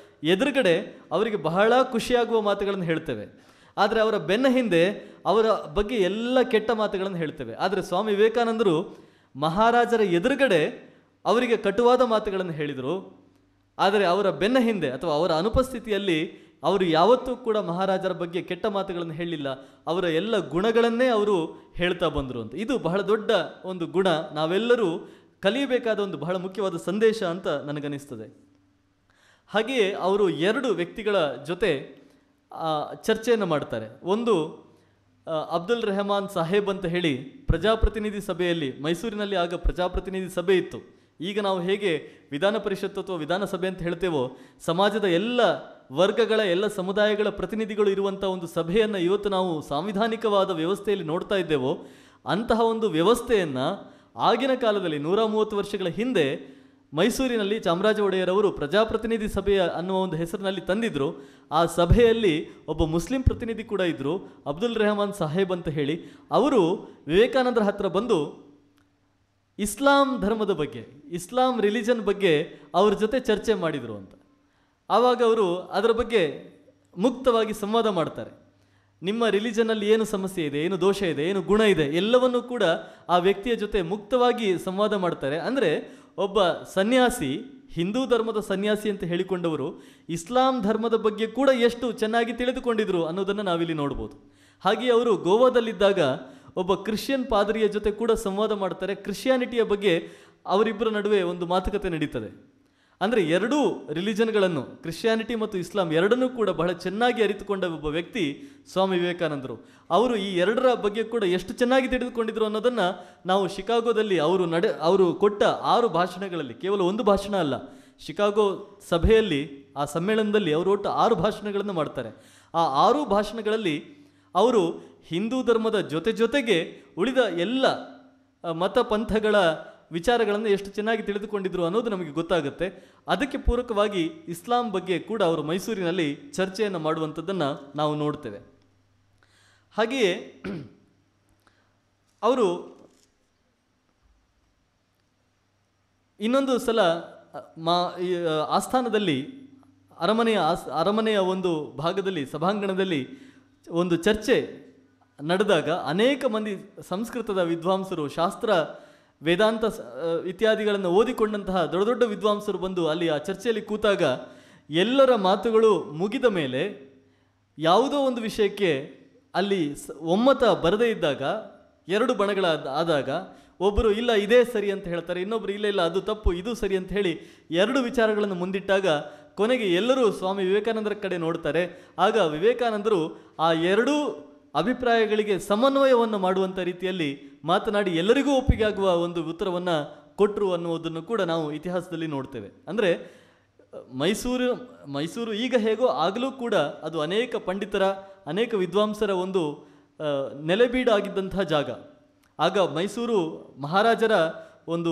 ಎದುರುಗಡೆ ಅವರಿಗೆ ಬಹಳ ಖುಷಿಯಾಗುವ ಮಾತುಗಳನ್ನು ಹೇಳ್ತೇವೆ, ಆದರೆ ಅವರ ಬೆನ್ನ ಹಿಂದೆ ಅವರ ಬಗ್ಗೆ ಎಲ್ಲ ಕೆಟ್ಟ ಮಾತುಗಳನ್ನು ಹೇಳ್ತೇವೆ. ಆದರೆ ಸ್ವಾಮಿ ವಿವೇಕಾನಂದರು ಮಹಾರಾಜರ ಎದುರುಗಡೆ ಅವರಿಗೆ ಕಟುವಾದ ಮಾತುಗಳನ್ನು ಹೇಳಿದರು, ಆದರೆ ಅವರ ಬೆನ್ನ ಹಿಂದೆ ಅಥವಾ ಅವರ ಅನುಪಸ್ಥಿತಿಯಲ್ಲಿ ಅವರು ಯಾವತ್ತೂ ಕೂಡ ಮಹಾರಾಜರ ಬಗ್ಗೆ ಕೆಟ್ಟ ಮಾತುಗಳನ್ನು ಹೇಳಿಲ್ಲ. ಅವರ ಎಲ್ಲ ಗುಣಗಳನ್ನೇ ಅವರು ಹೇಳ್ತಾ ಬಂದರು ಅಂತ. ಇದು ಬಹಳ ದೊಡ್ಡ ಒಂದು ಗುಣ, ನಾವೆಲ್ಲರೂ ಕಲಿಯಬೇಕಾದ ಒಂದು ಬಹಳ ಮುಖ್ಯವಾದ ಸಂದೇಶ ಅಂತ ನನಗನ್ನಿಸ್ತದೆ. ಹಾಗೆಯೇ ಅವರು ಎರಡು ವ್ಯಕ್ತಿಗಳ ಜೊತೆ ಚರ್ಚೆಯನ್ನು ಮಾಡ್ತಾರೆ. ಒಂದು ಅಬ್ದುಲ್ ರೆಹಮಾನ್ ಸಾಹೇಬ್ ಅಂತ ಹೇಳಿ ಪ್ರಜಾಪ್ರತಿನಿಧಿ ಸಭೆಯಲ್ಲಿ, ಮೈಸೂರಿನಲ್ಲಿ ಆಗ ಪ್ರಜಾಪ್ರತಿನಿಧಿ ಸಭೆ ಇತ್ತು. ಈಗ ನಾವು ಹೇಗೆ ವಿಧಾನ ಪರಿಷತ್ತು ಅಥವಾ ವಿಧಾನಸಭೆ ಅಂತ ಹೇಳ್ತೇವೋ, ಸಮಾಜದ ಎಲ್ಲ ವರ್ಗಗಳ ಎಲ್ಲ ಸಮುದಾಯಗಳ ಪ್ರತಿನಿಧಿಗಳು ಇರುವಂಥ ಒಂದು ಸಭೆಯನ್ನು ಇವತ್ತು ನಾವು ಸಾಂವಿಧಾನಿಕವಾದ ವ್ಯವಸ್ಥೆಯಲ್ಲಿ ನೋಡ್ತಾ ಇದ್ದೇವೋ, ಅಂತಹ ಒಂದು ವ್ಯವಸ್ಥೆಯನ್ನು ಆಗಿನ ಕಾಲದಲ್ಲಿ 130 ವರ್ಷಗಳ ಹಿಂದೆ ಮೈಸೂರಿನಲ್ಲಿ ಚಾಮರಾಜ ಒಡೆಯರವರು ಪ್ರಜಾಪ್ರತಿನಿಧಿ ಸಭೆಯ ಅನ್ನುವ ಒಂದು ಹೆಸರಿನಲ್ಲಿ ತಂದಿದ್ರು. ಆ ಸಭೆಯಲ್ಲಿ ಒಬ್ಬ ಮುಸ್ಲಿಂ ಪ್ರತಿನಿಧಿ ಕೂಡ ಇದ್ದರು, ಅಬ್ದುಲ್ ರೆಹಮಾನ್ ಸಾಹೇಬ್ ಅಂತ ಹೇಳಿ. ಅವರು ವಿವೇಕಾನಂದರ ಹತ್ರ ಬಂದು ಇಸ್ಲಾಂ ಧರ್ಮದ ಬಗ್ಗೆ, ಇಸ್ಲಾಂ ರಿಲಿಜನ್ ಬಗ್ಗೆ ಅವ್ರ ಜೊತೆ ಚರ್ಚೆ ಮಾಡಿದರು ಅಂತ. ಆವಾಗ ಅವರು ಅದರ ಬಗ್ಗೆ ಮುಕ್ತವಾಗಿ ಸಂವಾದ ಮಾಡ್ತಾರೆ. ನಿಮ್ಮ ರಿಲಿಜನಲ್ಲಿ ಏನು ಸಮಸ್ಯೆ ಇದೆ, ಏನು ದೋಷ ಇದೆ, ಏನು ಗುಣ ಇದೆ, ಎಲ್ಲವನ್ನೂ ಕೂಡ ಆ ವ್ಯಕ್ತಿಯ ಜೊತೆ ಮುಕ್ತವಾಗಿ ಸಂವಾದ ಮಾಡ್ತಾರೆ. ಅಂದರೆ ಒಬ್ಬ ಸನ್ಯಾಸಿ, ಹಿಂದೂ ಧರ್ಮದ ಸನ್ಯಾಸಿ ಅಂತ ಹೇಳಿಕೊಂಡವರು ಇಸ್ಲಾಂ ಧರ್ಮದ ಬಗ್ಗೆ ಕೂಡ ಎಷ್ಟು ಚೆನ್ನಾಗಿ ತಿಳಿದುಕೊಂಡಿದ್ರು ಅನ್ನೋದನ್ನು ನಾವಿಲ್ಲಿ ನೋಡ್ಬೋದು. ಹಾಗೆಯೇ ಅವರು ಗೋವಾದಲ್ಲಿದ್ದಾಗ ಒಬ್ಬ ಕ್ರಿಶ್ಚಿಯನ್ ಪಾದರಿಯ ಜೊತೆ ಕೂಡ ಸಂವಾದ ಮಾಡ್ತಾರೆ. ಕ್ರಿಶ್ಚಿಯಾನಿಟಿಯ ಬಗ್ಗೆ ಅವರಿಬ್ಬರ ನಡುವೆ ಒಂದು ಮಾತುಕತೆ ನಡೀತದೆ. ಅಂದರೆ ಎರಡೂ ರಿಲಿಜನ್ಗಳನ್ನು, ಕ್ರಿಶ್ಚಿಯಾನಿಟಿ ಮತ್ತು ಇಸ್ಲಾಂ ಎರಡನ್ನೂ ಕೂಡ ಬಹಳ ಚೆನ್ನಾಗಿ ಅರಿತುಕೊಂಡ ಒಬ್ಬ ವ್ಯಕ್ತಿ ಸ್ವಾಮಿ ವಿವೇಕಾನಂದರು. ಅವರು ಈ ಎರಡರ ಬಗ್ಗೆ ಕೂಡ ಎಷ್ಟು ಚೆನ್ನಾಗಿ ತಿಳಿದುಕೊಂಡಿದ್ರು ಅನ್ನೋದನ್ನು ನಾವು ಶಿಕಾಗೋದಲ್ಲಿ ಅವರು ಕೊಟ್ಟ 6 ಭಾಷಣಗಳಲ್ಲಿ, ಕೇವಲ ಒಂದು ಭಾಷಣ ಅಲ್ಲ, ಶಿಕಾಗೋ ಸಭೆಯಲ್ಲಿ ಆ ಸಮ್ಮೇಳನದಲ್ಲಿ ಅವರು ಒಟ್ಟು 6 ಭಾಷಣಗಳನ್ನು ಮಾಡ್ತಾರೆ. ಆ 6 ಭಾಷಣಗಳಲ್ಲಿ ಅವರು ಹಿಂದೂ ಧರ್ಮದ ಜೊತೆಗೆ ಉಳಿದ ಎಲ್ಲ ಮತ ಪಂಥಗಳ ವಿಚಾರಗಳನ್ನು ಎಷ್ಟು ಚೆನ್ನಾಗಿ ತಿಳಿದುಕೊಂಡಿದ್ರು ಅನ್ನೋದು ನಮಗೆ ಗೊತ್ತಾಗುತ್ತೆ. ಅದಕ್ಕೆ ಪೂರಕವಾಗಿ ಇಸ್ಲಾಂ ಬಗ್ಗೆ ಕೂಡ ಅವರು ಮೈಸೂರಿನಲ್ಲಿ ಚರ್ಚೆಯನ್ನು ಮಾಡುವಂಥದ್ದನ್ನು ನಾವು ನೋಡ್ತೇವೆ. ಹಾಗೆಯೇ ಅವರು ಇನ್ನೊಂದು ಸಲ ಆಸ್ಥಾನದಲ್ಲಿ ಅರಮನೆಯ ಒಂದು ಭಾಗದಲ್ಲಿ ಸಭಾಂಗಣದಲ್ಲಿ ಒಂದು ಚರ್ಚೆ ನಡೆದಾಗ ಅನೇಕ ಮಂದಿ ಸಂಸ್ಕೃತದ ವಿದ್ವಾಂಸರು, ಶಾಸ್ತ್ರ ವೇದಾಂತ ಇತ್ಯಾದಿಗಳನ್ನು ಓದಿಕೊಂಡಂತಹ ದೊಡ್ಡ ದೊಡ್ಡ ವಿದ್ವಾಂಸರು ಬಂದು ಅಲ್ಲಿ ಆ ಚರ್ಚೆಯಲ್ಲಿ ಕೂತಾಗ ಎಲ್ಲರ ಮಾತುಗಳು ಮುಗಿದ ಮೇಲೆ ಯಾವುದೋ ಒಂದು ವಿಷಯಕ್ಕೆ ಅಲ್ಲಿ ಒಮ್ಮತ ಬರದೇ ಇದ್ದಾಗ, ಎರಡು ಬಣಗಳಾದಾಗ ಒಬ್ಬರು ಇಲ್ಲ ಇದೇ ಸರಿ ಅಂತ ಹೇಳ್ತಾರೆ, ಇನ್ನೊಬ್ಬರು ಇಲ್ಲ ಇಲ್ಲ ಅದು ತಪ್ಪು ಇದು ಸರಿ ಅಂತ ಹೇಳಿ ಎರಡು ವಿಚಾರಗಳನ್ನು ಮುಂದಿಟ್ಟಾಗ ಕೊನೆಗೆ ಎಲ್ಲರೂ ಸ್ವಾಮಿ ವಿವೇಕಾನಂದರ ಕಡೆ ನೋಡ್ತಾರೆ. ಆಗ ವಿವೇಕಾನಂದರು ಆ ಎರಡೂ ಅಭಿಪ್ರಾಯಗಳಿಗೆ ಸಮನ್ವಯವನ್ನು ಮಾಡುವಂಥ ರೀತಿಯಲ್ಲಿ ಮಾತನಾಡಿ ಎಲ್ಲರಿಗೂ ಒಪ್ಪಿಗೆ ಆಗುವ ಒಂದು ಉತ್ತರವನ್ನು ಕೊಟ್ಟರು ಅನ್ನುವುದನ್ನು ಕೂಡ ನಾವು ಇತಿಹಾಸದಲ್ಲಿ ನೋಡ್ತೇವೆ. ಅಂದರೆ ಮೈಸೂರು ಈಗ ಹೇಗೋ ಆಗಲೂ ಕೂಡ ಅದು ಅನೇಕ ಪಂಡಿತರ, ಅನೇಕ ವಿದ್ವಾಂಸರ ಒಂದು ನೆಲೆಬೀಡಾಗಿದ್ದಂತಹ ಜಾಗ. ಆಗ ಮೈಸೂರು ಮಹಾರಾಜರ ಒಂದು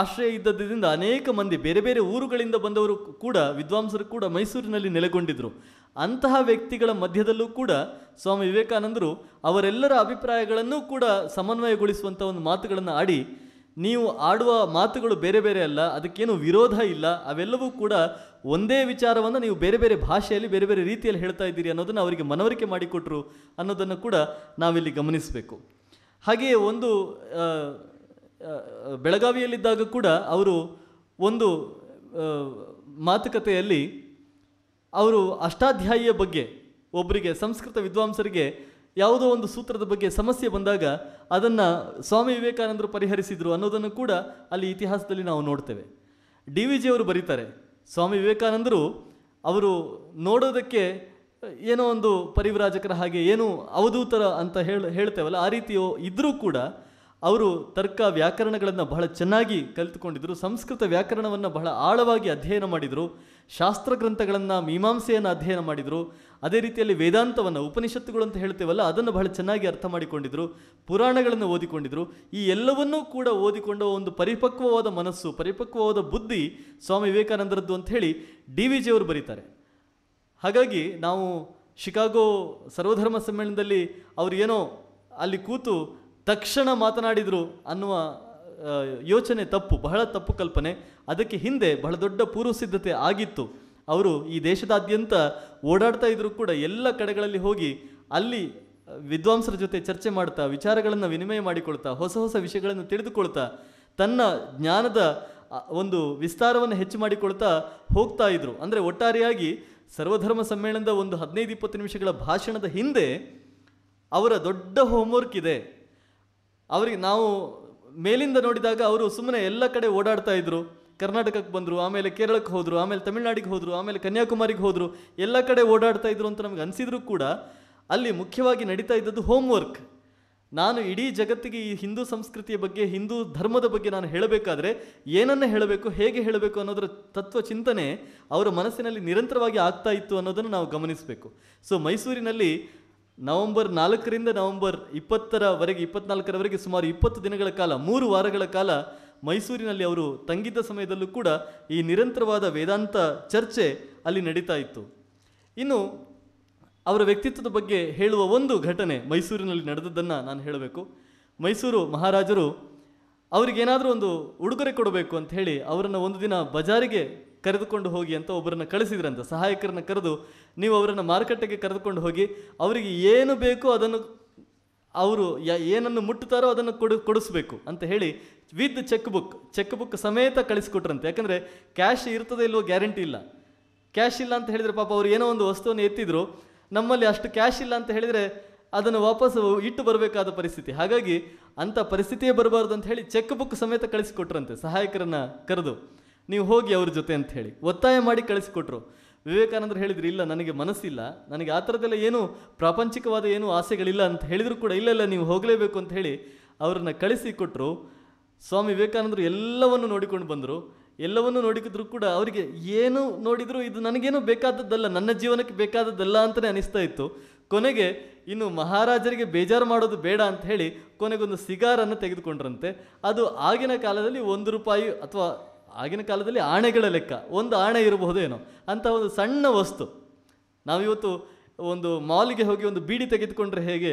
ಆಶ್ರಯ ಇದ್ದದ್ದರಿಂದ ಅನೇಕ ಮಂದಿ ಬೇರೆ ಬೇರೆ ಊರುಗಳಿಂದ ಬಂದವರು ಕೂಡ, ವಿದ್ವಾಂಸರು ಕೂಡ ಮೈಸೂರಿನಲ್ಲಿ ನೆಲೆಗೊಂಡಿದ್ದರು. ಅಂತಹ ವ್ಯಕ್ತಿಗಳ ಮಧ್ಯದಲ್ಲೂ ಕೂಡ ಸ್ವಾಮಿ ವಿವೇಕಾನಂದರು ಅವರೆಲ್ಲರ ಅಭಿಪ್ರಾಯಗಳನ್ನು ಕೂಡ ಸಮನ್ವಯಗೊಳಿಸುವಂಥ ಒಂದು ಮಾತುಗಳನ್ನು ಆಡಿ, ನೀವು ಆಡುವ ಮಾತುಗಳು ಬೇರೆ ಬೇರೆ ಅಲ್ಲ, ಅದಕ್ಕೇನು ವಿರೋಧ ಇಲ್ಲ, ಅವೆಲ್ಲವೂ ಕೂಡ ಒಂದೇ ವಿಚಾರವನ್ನು ನೀವು ಬೇರೆ ಬೇರೆ ಭಾಷೆಯಲ್ಲಿ ಬೇರೆ ಬೇರೆ ರೀತಿಯಲ್ಲಿ ಹೇಳ್ತಾ ಇದ್ದೀರಿ ಅನ್ನೋದನ್ನು ಅವರಿಗೆ ಮನವರಿಕೆ ಮಾಡಿಕೊಟ್ರು ಅನ್ನೋದನ್ನು ಕೂಡ ನಾವಿಲ್ಲಿ ಗಮನಿಸಬೇಕು. ಹಾಗೆಯೇ ಒಂದು ಬೆಳಗಾವಿಯಲ್ಲಿದ್ದಾಗ ಕೂಡ ಅವರು ಒಂದು ಮಾತುಕತೆಯಲ್ಲಿ ಅವರು ಅಷ್ಟಾಧ್ಯಾಯಿಯ ಬಗ್ಗೆ ಒಬ್ಬರಿಗೆ ಸಂಸ್ಕೃತ ವಿದ್ವಾಂಸರಿಗೆ ಯಾವುದೋ ಒಂದು ಸೂತ್ರದ ಬಗ್ಗೆ ಸಮಸ್ಯೆ ಬಂದಾಗ ಅದನ್ನು ಸ್ವಾಮಿ ವಿವೇಕಾನಂದರು ಪರಿಹರಿಸಿದರು ಅನ್ನೋದನ್ನು ಕೂಡ ಅಲ್ಲಿ ಇತಿಹಾಸದಲ್ಲಿ ನಾವು ನೋಡ್ತೇವೆ. DVG ಅವರು ಬರೀತಾರೆ, ಸ್ವಾಮಿ ವಿವೇಕಾನಂದರು ಅವರು ನೋಡೋದಕ್ಕೆ ಏನೋ ಒಂದು ಪರಿವ್ರಾಜಕರ ಹಾಗೆ, ಏನು ಅವಧೂತರ ಅಂತ ಹೇಳ್ತೇವಲ್ಲ ಆ ರೀತಿಯೋ ಇದ್ದರೂ ಕೂಡ ಅವರು ತರ್ಕ ವ್ಯಾಕರಣಗಳನ್ನು ಬಹಳ ಚೆನ್ನಾಗಿ ಕಲಿತುಕೊಂಡಿದ್ದರು. ಸಂಸ್ಕೃತ ವ್ಯಾಕರಣವನ್ನು ಬಹಳ ಆಳವಾಗಿ ಅಧ್ಯಯನ ಮಾಡಿದರು. ಶಾಸ್ತ್ರ ಗ್ರಂಥಗಳನ್ನು, ಮೀಮಾಂಸೆಯನ್ನು ಅಧ್ಯಯನ ಮಾಡಿದರು. ಅದೇ ರೀತಿಯಲ್ಲಿ ವೇದಾಂತವನ್ನು, ಉಪನಿಷತ್ತುಗಳು ಅಂತ ಹೇಳ್ತೇವಲ್ಲ ಅದನ್ನು ಬಹಳ ಚೆನ್ನಾಗಿ ಅರ್ಥ ಮಾಡಿಕೊಂಡಿದ್ದರು. ಪುರಾಣಗಳನ್ನು ಓದಿಕೊಂಡಿದ್ದರು. ಈ ಎಲ್ಲವನ್ನೂ ಕೂಡ ಓದಿಕೊಂಡ ಒಂದು ಪರಿಪಕ್ವವಾದ ಮನಸ್ಸು, ಪರಿಪಕ್ವವಾದ ಬುದ್ಧಿ ಸ್ವಾಮಿ ವಿವೇಕಾನಂದರದ್ದು ಅಂತ ಹೇಳಿ DVG ಅವರು ಬರೀತಾರೆ. ಹಾಗಾಗಿ ನಾವು ಶಿಕಾಗೋ ಸರ್ವಧರ್ಮ ಸಮ್ಮೇಳನದಲ್ಲಿ ಅವರು ಏನೋ ಅಲ್ಲಿ ಕೂತು ತಕ್ಷಣ ಮಾತನಾಡಿದರು ಅನ್ನುವ ಯೋಚನೆ ತಪ್ಪು, ಬಹಳ ತಪ್ಪು ಕಲ್ಪನೆ. ಅದಕ್ಕೆ ಹಿಂದೆ ಬಹಳ ದೊಡ್ಡ ಪೂರ್ವ ಸಿದ್ಧತೆ ಆಗಿತ್ತು. ಅವರು ಈ ದೇಶದಾದ್ಯಂತ ಓಡಾಡ್ತಾ ಇದ್ದರೂ ಕೂಡ ಎಲ್ಲ ಕಡೆಗಳಲ್ಲಿ ಹೋಗಿ ಅಲ್ಲಿ ವಿದ್ವಾಂಸರ ಜೊತೆ ಚರ್ಚೆ ಮಾಡ್ತಾ, ವಿಚಾರಗಳನ್ನು ವಿನಿಮಯ ಮಾಡಿಕೊಳ್ತಾ, ಹೊಸ ಹೊಸ ವಿಷಯಗಳನ್ನು ತಿಳಿದುಕೊಳ್ತಾ, ತನ್ನ ಜ್ಞಾನದ ಒಂದು ವಿಸ್ತಾರವನ್ನು ಹೆಚ್ಚು ಮಾಡಿಕೊಳ್ತಾ ಹೋಗ್ತಾ ಇದ್ರು. ಅಂದರೆ ಒಟ್ಟಾರೆಯಾಗಿ ಸರ್ವಧರ್ಮ ಸಮ್ಮೇಳನದ ಒಂದು 15-20 ನಿಮಿಷಗಳ ಭಾಷಣದ ಹಿಂದೆ ಅವರ ದೊಡ್ಡ ಹೋಮ್ವರ್ಕ್ ಇದೆ. ಅವರಿಗೆ ನಾವು ಮೇಲಿಂದ ನೋಡಿದಾಗ ಅವರು ಸುಮ್ಮನೆ ಎಲ್ಲ ಕಡೆ ಓಡಾಡ್ತಾ ಇದ್ರು. ಕರ್ನಾಟಕಕ್ಕೆ ಬಂದರು, ಆಮೇಲೆ ಕೇರಳಕ್ಕೆ ಹೋದರು, ಆಮೇಲೆ ತಮಿಳುನಾಡಿಗೆ ಹೋದರು, ಆಮೇಲೆ ಕನ್ಯಾಕುಮಾರಿಗೆ ಹೋದರು, ಎಲ್ಲ ಕಡೆ ಓಡಾಡ್ತಾ ಇದ್ರು ಅಂತ ನಮಗೆ ಅನಿಸಿದ್ರು ಕೂಡ ಅಲ್ಲಿ ಮುಖ್ಯವಾಗಿ ನಡೀತಾ ಇದ್ದದ್ದು ಹೋಮ್ವರ್ಕ್. ನಾನು ಇಡೀ ಜಗತ್ತಿಗೆ ಈ ಹಿಂದೂ ಸಂಸ್ಕೃತಿಯ ಬಗ್ಗೆ, ಹಿಂದೂ ಧರ್ಮದ ಬಗ್ಗೆ ನಾನು ಹೇಳಬೇಕಾದ್ರೆ ಏನನ್ನು ಹೇಳಬೇಕು, ಹೇಗೆ ಹೇಳಬೇಕು ಅನ್ನೋದರ ತತ್ವ ಚಿಂತನೆ ಅವರ ಮನಸ್ಸಿನಲ್ಲಿ ನಿರಂತರವಾಗಿ ಆಗ್ತಾ ಇತ್ತು ಅನ್ನೋದನ್ನು ನಾವು ಗಮನಿಸಬೇಕು. ಸೊ ಮೈಸೂರಿನಲ್ಲಿ ನವೆಂಬರ್ 4ರಿಂದ ನವೆಂಬರ್ 24ರವರೆಗೆ ಸುಮಾರು 20 ದಿನಗಳ ಕಾಲ, 3 ವಾರಗಳ ಕಾಲ ಮೈಸೂರಿನಲ್ಲಿ ಅವರು ತಂಗಿದ್ದ ಸಮಯದಲ್ಲೂ ಕೂಡ ಈ ನಿರಂತರವಾದ ವೇದಾಂತ ಚರ್ಚೆ ಅಲ್ಲಿ ನಡೀತಾ ಇತ್ತು. ಇನ್ನು ಅವರ ವ್ಯಕ್ತಿತ್ವದ ಬಗ್ಗೆ ಹೇಳುವ ಒಂದು ಘಟನೆ ಮೈಸೂರಿನಲ್ಲಿ ನಡೆದದ್ದನ್ನು ನಾನು ಹೇಳಬೇಕು. ಮೈಸೂರು ಮಹಾರಾಜರು ಅವರಿಗೇನಾದರೂ ಒಂದು ಉಡುಗೊರೆ ಕೊಡಬೇಕು ಅಂತ ಹೇಳಿ ಅವರನ್ನು ಒಂದು ದಿನ ಬಜಾರಿಗೆ ಕರೆದುಕೊಂಡು ಹೋಗಿ ಅಂತ ಒಬ್ಬರನ್ನು ಕಳಿಸಿದ್ರಂತ, ಸಹಾಯಕರನ್ನು ಕರೆದು ನೀವು ಅವರನ್ನು ಮಾರುಕಟ್ಟೆಗೆ ಕರೆದುಕೊಂಡು ಹೋಗಿ ಅವರಿಗೆ ಏನು ಬೇಕೋ ಅದನ್ನು, ಅವರು ಏನನ್ನು ಮುಟ್ಟುತ್ತಾರೋ ಅದನ್ನು ಕೊಡಿಸ್ಬೇಕು ಅಂತ ಹೇಳಿ ವಿತ್ ಚೆಕ್ ಬುಕ್ ಸಮೇತ ಕಳಿಸಿಕೊಟ್ರಂತೆ. ಯಾಕಂದರೆ ಕ್ಯಾಶ್ ಇರ್ತದೆ ಇಲ್ವೋ ಗ್ಯಾರಂಟಿ ಇಲ್ಲ. ಕ್ಯಾಶ್ ಇಲ್ಲ ಅಂತ ಹೇಳಿದರೆ ಪಾಪ ಅವರು ಏನೋ ಒಂದು ವಸ್ತುವನ್ನು ಎತ್ತಿದ್ರು, ನಮ್ಮಲ್ಲಿ ಅಷ್ಟು ಕ್ಯಾಶ್ ಇಲ್ಲ ಅಂತ ಹೇಳಿದರೆ ಅದನ್ನು ವಾಪಸ್ ಇಟ್ಟು ಬರಬೇಕಾದ ಪರಿಸ್ಥಿತಿ. ಹಾಗಾಗಿ ಅಂಥ ಪರಿಸ್ಥಿತಿಯೇ ಬರಬಾರ್ದು ಅಂತ ಹೇಳಿ ಚೆಕ್ ಬುಕ್ ಸಮೇತ ಕಳಿಸಿಕೊಟ್ರಂತೆ, ಸಹಾಯಕರನ್ನು ಕರೆದು ನೀವು ಹೋಗಿ ಅವ್ರ ಜೊತೆ ಅಂತ ಹೇಳಿ ಒತ್ತಾಯ ಮಾಡಿ ಕಳಿಸಿಕೊಟ್ರು. ವಿವೇಕಾನಂದರು ಹೇಳಿದ್ರು, ಇಲ್ಲ ನನಗೆ ಮನಸ್ಸಿಲ್ಲ, ನನಗೆ ಆ ಥರದ್ದೆಲ್ಲ ಏನು ಪ್ರಾಪಂಚಿಕವಾದ ಏನೂ ಆಸೆಗಳಿಲ್ಲ ಅಂತ ಹೇಳಿದ್ರು ಕೂಡ ಇಲ್ಲ ನೀವು ಹೋಗಲೇಬೇಕು ಅಂತ ಹೇಳಿ ಅವರನ್ನು ಕಳಿಸಿಕೊಟ್ರು. ಸ್ವಾಮಿ ವಿವೇಕಾನಂದರು ಎಲ್ಲವನ್ನು ನೋಡಿಕೊಂಡು ಬಂದರು. ಎಲ್ಲವನ್ನೂ ನೋಡಿದ್ರು ಕೂಡ ಅವರಿಗೆ ಏನು ನೋಡಿದ್ರು ಇದು ನನಗೇನು ಬೇಕಾದದ್ದಲ್ಲ, ನನ್ನ ಜೀವನಕ್ಕೆ ಬೇಕಾದದ್ದಲ್ಲ ಅಂತಲೇ ಅನಿಸ್ತಾ ಇತ್ತು. ಕೊನೆಗೆ ಇನ್ನು ಮಹಾರಾಜರಿಗೆ ಬೇಜಾರು ಮಾಡೋದು ಬೇಡ ಅಂತ ಹೇಳಿ ಕೊನೆಗೊಂದು ಸಿಗಾರನ್ನು ತೆಗೆದುಕೊಂಡ್ರಂತೆ. ಅದು ಆಗಿನ ಕಾಲದಲ್ಲಿ ₹1 ಅಥವಾ ಆಗಿನ ಕಾಲದಲ್ಲಿ ಆಣೆಗಳ ಲೆಕ್ಕ, ಒಂದು ಆಣೆ ಇರಬಹುದೇನೋ ಅಂತ ಒಂದು ಸಣ್ಣ ವಸ್ತು. ನಾವಿವತ್ತು ಒಂದು ಮಾಲ್ಗೆ ಹೋಗಿ ಒಂದು ಬೀಡಿ ತೆಗೆದುಕೊಂಡ್ರೆ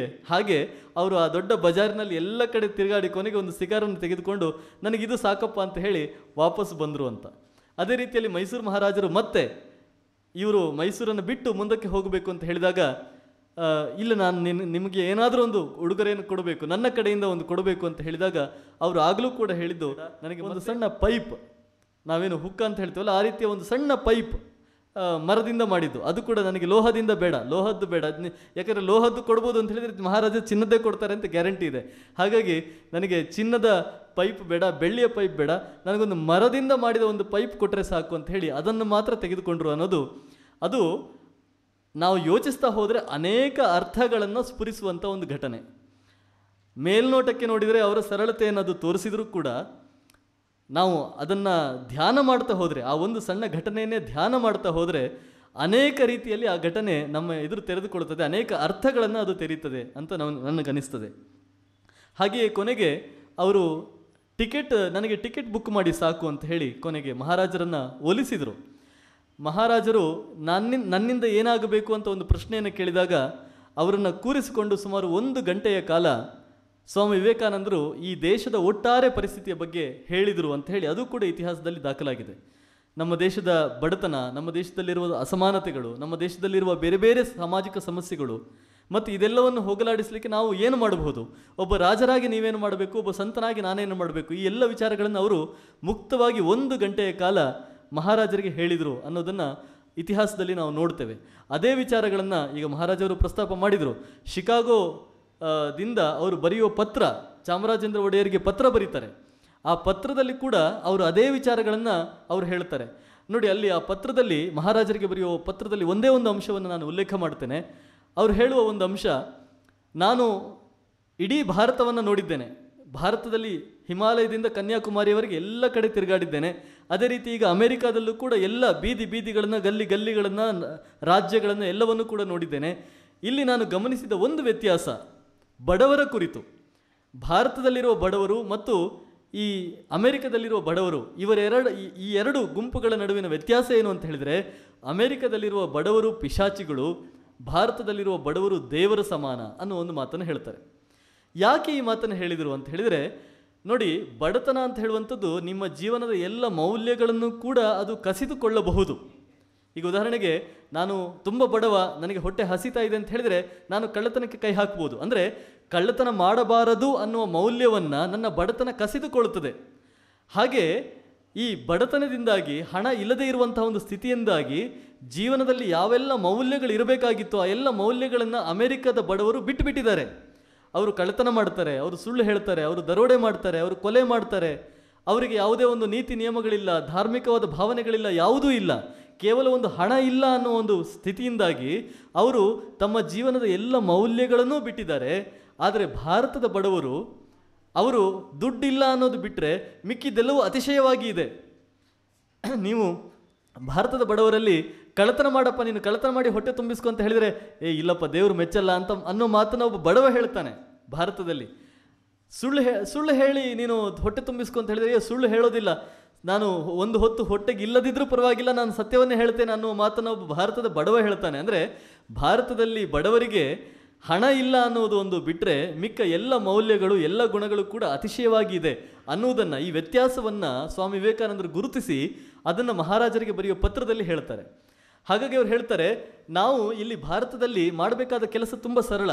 ಹಾಗೆ ಅವರು ಆ ದೊಡ್ಡ ಬಜಾರಿನಲ್ಲಿ ಎಲ್ಲ ಕಡೆ ತಿರುಗಾಡಿ ಕೊನೆಗೆ ಒಂದು ಸಿಗಾರನ್ನು ತೆಗೆದುಕೊಂಡು ನನಗಿದು ಸಾಕಪ್ಪ ಅಂತ ಹೇಳಿ ವಾಪಸ್ ಬಂದರು ಅಂತ. ಅದೇ ರೀತಿಯಲ್ಲಿ ಮೈಸೂರು ಮಹಾರಾಜರು ಮತ್ತೆ ಇವರು ಮೈಸೂರನ್ನು ಬಿಟ್ಟು ಮುಂದಕ್ಕೆ ಹೋಗಬೇಕು ಅಂತ ಹೇಳಿದಾಗ, ಇಲ್ಲ ನಾನು ನಿಮಗೆ ಏನಾದರೂ ಒಂದು ಉಡುಗೊರೆಯನ್ನು ಕೊಡಬೇಕು, ನನ್ನ ಕಡೆಯಿಂದ ಒಂದು ಕೊಡಬೇಕು ಅಂತ ಹೇಳಿದಾಗ ಅವರು ಆಗಲೂ ಕೂಡ ಹೇಳಿದ್ದು, ನನಗೆ ಒಂದು ಸಣ್ಣ ಪೈಪ್, ನಾವೇನು ಹುಕ್ಕ ಅಂತ ಹೇಳ್ತೀವಲ್ಲ ಆ ರೀತಿಯ ಒಂದು ಸಣ್ಣ ಪೈಪ್ ಮರದಿಂದ ಮಾಡಿದ್ದು, ಅದು ಕೂಡ ನನಗೆ ಲೋಹದಿಂದ ಬೇಡ, ಲೋಹದ್ದು ಬೇಡ, ಯಾಕಂದರೆ ಲೋಹದ್ದು ಕೊಡ್ಬೋದು ಅಂತ ಹೇಳಿದರೆ ಮಹಾರಾಜ ಚಿನ್ನದೇ ಕೊಡ್ತಾರೆ ಅಂತ ಗ್ಯಾರಂಟಿ ಇದೆ. ಹಾಗಾಗಿ ನನಗೆ ಚಿನ್ನದ ಪೈಪ್ ಬೇಡ, ಬೆಳ್ಳಿಯ ಪೈಪ್ ಬೇಡ, ನನಗೊಂದು ಮರದಿಂದ ಮಾಡಿದ ಒಂದು ಪೈಪ್ ಕೊಟ್ಟರೆ ಸಾಕು ಅಂತ ಹೇಳಿ ಅದನ್ನು ಮಾತ್ರ ತೆಗೆದುಕೊಂಡ್ರು ಅನ್ನೋದು, ಅದು ನಾವು ಯೋಚಿಸ್ತಾ ಹೋದರೆ ಅನೇಕ ಅರ್ಥಗಳನ್ನು ಸ್ಫುರಿಸುವಂಥ ಒಂದು ಘಟನೆ. ಮೇಲ್ನೋಟಕ್ಕೆ ನೋಡಿದರೆ ಅವರ ಸರಳತೆಯನ್ನು ಅದು ತೋರಿಸಿದರೂ ಕೂಡ ನಾವು ಅದನ್ನು ಧ್ಯಾನ ಮಾಡ್ತಾ ಹೋದರೆ, ಆ ಒಂದು ಸಣ್ಣ ಘಟನೆಯನ್ನೇ ಧ್ಯಾನ ಮಾಡ್ತಾ ಹೋದರೆ ಅನೇಕ ರೀತಿಯಲ್ಲಿ ಆ ಘಟನೆ ನಮ್ಮ ಎದುರು ತೆರೆದುಕೊಳ್ಳುತ್ತದೆ, ಅನೇಕ ಅರ್ಥಗಳನ್ನು ಅದು ತೆರೀತದೆ ಅಂತ ನನಗನ್ನಿಸ್ತದೆ. ಹಾಗೆಯೇ ಕೊನೆಗೆ ಅವರು ನನಗೆ ಟಿಕೆಟ್ ಬುಕ್ ಮಾಡಿ ಸಾಕು ಅಂತ ಹೇಳಿ ಕೊನೆಗೆ ಮಹಾರಾಜರನ್ನು ಒಲಿಸಿದರು. ಮಹಾರಾಜರು ನನ್ನಿಂದ ಏನಾಗಬೇಕು ಅಂತ ಒಂದು ಪ್ರಶ್ನೆಯನ್ನು ಕೇಳಿದಾಗ ಅವರನ್ನು ಕೂರಿಸಿಕೊಂಡು ಸುಮಾರು 1 ಗಂಟೆಯ ಕಾಲ ಸ್ವಾಮಿ ವಿವೇಕಾನಂದರು ಈ ದೇಶದ ಒಟ್ಟಾರೆ ಪರಿಸ್ಥಿತಿಯ ಬಗ್ಗೆ ಹೇಳಿದರು ಅಂತ ಹೇಳಿ ಅದು ಕೂಡ ಇತಿಹಾಸದಲ್ಲಿ ದಾಖಲಾಗಿದೆ. ನಮ್ಮ ದೇಶದ ಬಡತನ, ನಮ್ಮ ದೇಶದಲ್ಲಿರುವ ಅಸಮಾನತೆಗಳು, ನಮ್ಮ ದೇಶದಲ್ಲಿರುವ ಬೇರೆ ಬೇರೆ ಸಾಮಾಜಿಕ ಸಮಸ್ಯೆಗಳು ಮತ್ತು ಇದೆಲ್ಲವನ್ನು ಹೋಗಲಾಡಿಸಲಿಕ್ಕೆ ನಾವು ಏನು ಮಾಡಬಹುದು, ಒಬ್ಬ ರಾಜರಾಗಿ ನೀವೇನು ಮಾಡಬೇಕು, ಒಬ್ಬ ಸಂತನಾಗಿ ನಾನೇನು ಮಾಡಬೇಕು, ಈ ಎಲ್ಲ ವಿಚಾರಗಳನ್ನು ಅವರು ಮುಕ್ತವಾಗಿ 1 ಗಂಟೆಯ ಕಾಲ ಮಹಾರಾಜರಿಗೆ ಹೇಳಿದರು ಅನ್ನೋದನ್ನು ಇತಿಹಾಸದಲ್ಲಿ ನಾವು ನೋಡ್ತೇವೆ. ಅದೇ ವಿಚಾರಗಳನ್ನು ಈಗ ಮಹಾರಾಜರು ಪ್ರಸ್ತಾಪ ಮಾಡಿದರು. ಶಿಕಾಗೋ ದಿಂದ ಅವರು ಬರೆಯುವ ಪತ್ರ, ಚಾಮರಾಜೇಂದ್ರ ಒಡೆಯರಿಗೆ ಪತ್ರ ಬರೀತಾರೆ. ಆ ಪತ್ರದಲ್ಲಿ ಕೂಡ ಅವರು ಅದೇ ವಿಚಾರಗಳನ್ನು ಅವರು ಹೇಳ್ತಾರೆ. ನೋಡಿ, ಅಲ್ಲಿ ಆ ಪತ್ರದಲ್ಲಿ ಮಹಾರಾಜರಿಗೆ ಬರೆಯುವ ಪತ್ರದಲ್ಲಿ ಒಂದೇ ಒಂದು ಅಂಶವನ್ನು ನಾನು ಉಲ್ಲೇಖ ಮಾಡ್ತೇನೆ. ಅವರು ಹೇಳುವ ಒಂದು ಅಂಶ, ನಾನು ಇಡೀ ಭಾರತವನ್ನು ನೋಡಿದ್ದೇನೆ, ಭಾರತದಲ್ಲಿ ಹಿಮಾಲಯದಿಂದ ಕನ್ಯಾಕುಮಾರಿಯವರೆಗೆ ಎಲ್ಲ ಕಡೆ ತಿರುಗಾಡಿದ್ದೇನೆ. ಅದೇ ರೀತಿ ಈಗ ಅಮೆರಿಕಾದಲ್ಲೂ ಕೂಡ ಎಲ್ಲ ಬೀದಿಗಳನ್ನು, ಗಲ್ಲಿಗಳನ್ನು, ರಾಜ್ಯಗಳನ್ನು ಎಲ್ಲವನ್ನೂ ಕೂಡ ನೋಡಿದ್ದೇನೆ. ಇಲ್ಲಿ ನಾನು ಗಮನಿಸಿದ ಒಂದು ವ್ಯತ್ಯಾಸ ಬಡವರ ಕುರಿತು. ಭಾರತದಲ್ಲಿರುವ ಬಡವರು ಮತ್ತು ಈ ಅಮೆರಿಕದಲ್ಲಿರುವ ಬಡವರು, ಈ ಎರಡು ಗುಂಪುಗಳ ನಡುವಿನ ವ್ಯತ್ಯಾಸ ಏನು ಅಂತ ಹೇಳಿದರೆ, ಅಮೆರಿಕದಲ್ಲಿರುವ ಬಡವರು ಪಿಶಾಚಿಗಳು, ಭಾರತದಲ್ಲಿರುವ ಬಡವರು ದೇವರ ಸಮಾನ ಅನ್ನೋ ಒಂದು ಮಾತನ್ನು ಹೇಳ್ತಾರೆ. ಯಾಕೆ ಈ ಮಾತನ್ನು ಹೇಳಿದರು ಅಂತ ಹೇಳಿದರೆ, ನೋಡಿ, ಬಡತನ ಅಂತ ಹೇಳುವಂಥದ್ದು ನಿಮ್ಮ ಜೀವನದ ಎಲ್ಲ ಮೌಲ್ಯಗಳನ್ನು ಕೂಡ ಅದು ಕಸಿದುಕೊಳ್ಳಬಹುದು. ಈಗ ಉದಾಹರಣೆಗೆ, ನಾನು ತುಂಬ ಬಡವ, ನನಗೆ ಹೊಟ್ಟೆ ಹಸಿತಾ ಇದೆ ಅಂತ ಹೇಳಿದರೆ ನಾನು ಕಳ್ಳತನಕ್ಕೆ ಕೈ ಹಾಕ್ಬೋದು. ಅಂದರೆ ಕಳ್ಳತನ ಮಾಡಬಾರದು ಅನ್ನುವ ಮೌಲ್ಯವನ್ನು ನನ್ನ ಬಡತನ ಕಸಿದುಕೊಳ್ಳುತ್ತದೆ. ಹಾಗೆ ಈ ಬಡತನದಿಂದಾಗಿ, ಹಣ ಇಲ್ಲದೇ ಇರುವಂತಹ ಒಂದು ಸ್ಥಿತಿಯಿಂದಾಗಿ ಜೀವನದಲ್ಲಿ ಯಾವೆಲ್ಲ ಮೌಲ್ಯಗಳು ಇರಬೇಕಾಗಿತ್ತು ಆ ಎಲ್ಲ ಮೌಲ್ಯಗಳನ್ನು ಅಮೆರಿಕದ ಬಡವರು ಬಿಟ್ಟುಬಿಟ್ಟಿದ್ದಾರೆ. ಅವರು ಕಳ್ಳತನ ಮಾಡ್ತಾರೆ, ಅವರು ಸುಳ್ಳು ಹೇಳ್ತಾರೆ, ಅವರು ದರೋಡೆ ಮಾಡ್ತಾರೆ, ಅವರು ಕೊಲೆ ಮಾಡ್ತಾರೆ. ಅವರಿಗೆ ಯಾವುದೇ ಒಂದು ನೀತಿ ನಿಯಮಗಳಿಲ್ಲ, ಧಾರ್ಮಿಕವಾದ ಭಾವನೆಗಳಿಲ್ಲ, ಯಾವುದೂ ಇಲ್ಲ. ಕೇವಲ ಒಂದು ಹಣ ಇಲ್ಲ ಅನ್ನೋ ಒಂದು ಸ್ಥಿತಿಯಿಂದಾಗಿ ಅವರು ತಮ್ಮ ಜೀವನದ ಎಲ್ಲ ಮೌಲ್ಯಗಳನ್ನೂ ಬಿಟ್ಟಿದ್ದಾರೆ. ಆದರೆ ಭಾರತದ ಬಡವರು, ಅವರು ದುಡ್ಡಿಲ್ಲ ಅನ್ನೋದು ಬಿಟ್ಟರೆ ಮಿಕ್ಕಿದ್ದೆಲ್ಲವೂ ಅತಿಶಯವಾಗಿ ಇದೆ. ನೀವು ಭಾರತದ ಬಡವರಲ್ಲಿ ಕಳ್ಳತನ ಮಾಡಪ್ಪ, ನೀನು ಕಳ್ಳತನ ಮಾಡಿ ಹೊಟ್ಟೆ ತುಂಬಿಸ್ಕೊ ಅಂತ ಹೇಳಿದರೆ, ಇಲ್ಲಪ್ಪ ದೇವರು ಮೆಚ್ಚಲ್ಲ ಅಂತ ಅನ್ನೋ ಮಾತನ್ನು ಒಬ್ಬ ಬಡವ ಹೇಳ್ತಾನೆ. ಭಾರತದಲ್ಲಿ ಸುಳ್ಳು ಹೇಳಿ ನೀನು ಹೊಟ್ಟೆ ತುಂಬಿಸ್ಕೊ ಅಂತ ಹೇಳಿದರೆ, ಸುಳ್ಳು ಹೇಳೋದಿಲ್ಲ, ನಾನು ಒಂದು ಹೊತ್ತು ಹೊಟ್ಟೆಗೆ ಇಲ್ಲದಿದ್ರೂ ಪರವಾಗಿಲ್ಲ, ನಾನು ಸತ್ಯವನ್ನೇ ಹೇಳ್ತೇನೆ ಅನ್ನೋ ಮಾತನ್ನು ಒಬ್ಬ ಭಾರತದ ಬಡವ ಹೇಳ್ತಾನೆ. ಅಂದರೆ ಭಾರತದಲ್ಲಿ ಬಡವರಿಗೆ ಹಣ ಇಲ್ಲ ಅನ್ನೋದು ಒಂದು ಬಿಟ್ಟರೆ ಮಿಕ್ಕ ಎಲ್ಲ ಮೌಲ್ಯಗಳು, ಎಲ್ಲ ಗುಣಗಳು ಕೂಡ ಅತಿಶಯವಾಗಿ ಇದೆ ಅನ್ನುವುದನ್ನು, ಈ ವ್ಯತ್ಯಾಸವನ್ನು ಸ್ವಾಮಿ ವಿವೇಕಾನಂದರು ಗುರುತಿಸಿ ಅದನ್ನು ಮಹಾರಾಜರಿಗೆ ಬರೆಯುವ ಪತ್ರದಲ್ಲಿ ಹೇಳ್ತಾರೆ. ಹಾಗಾಗಿ ಅವ್ರು ಹೇಳ್ತಾರೆ, ನಾವು ಇಲ್ಲಿ ಭಾರತದಲ್ಲಿ ಮಾಡಬೇಕಾದ ಕೆಲಸ ತುಂಬ ಸರಳ.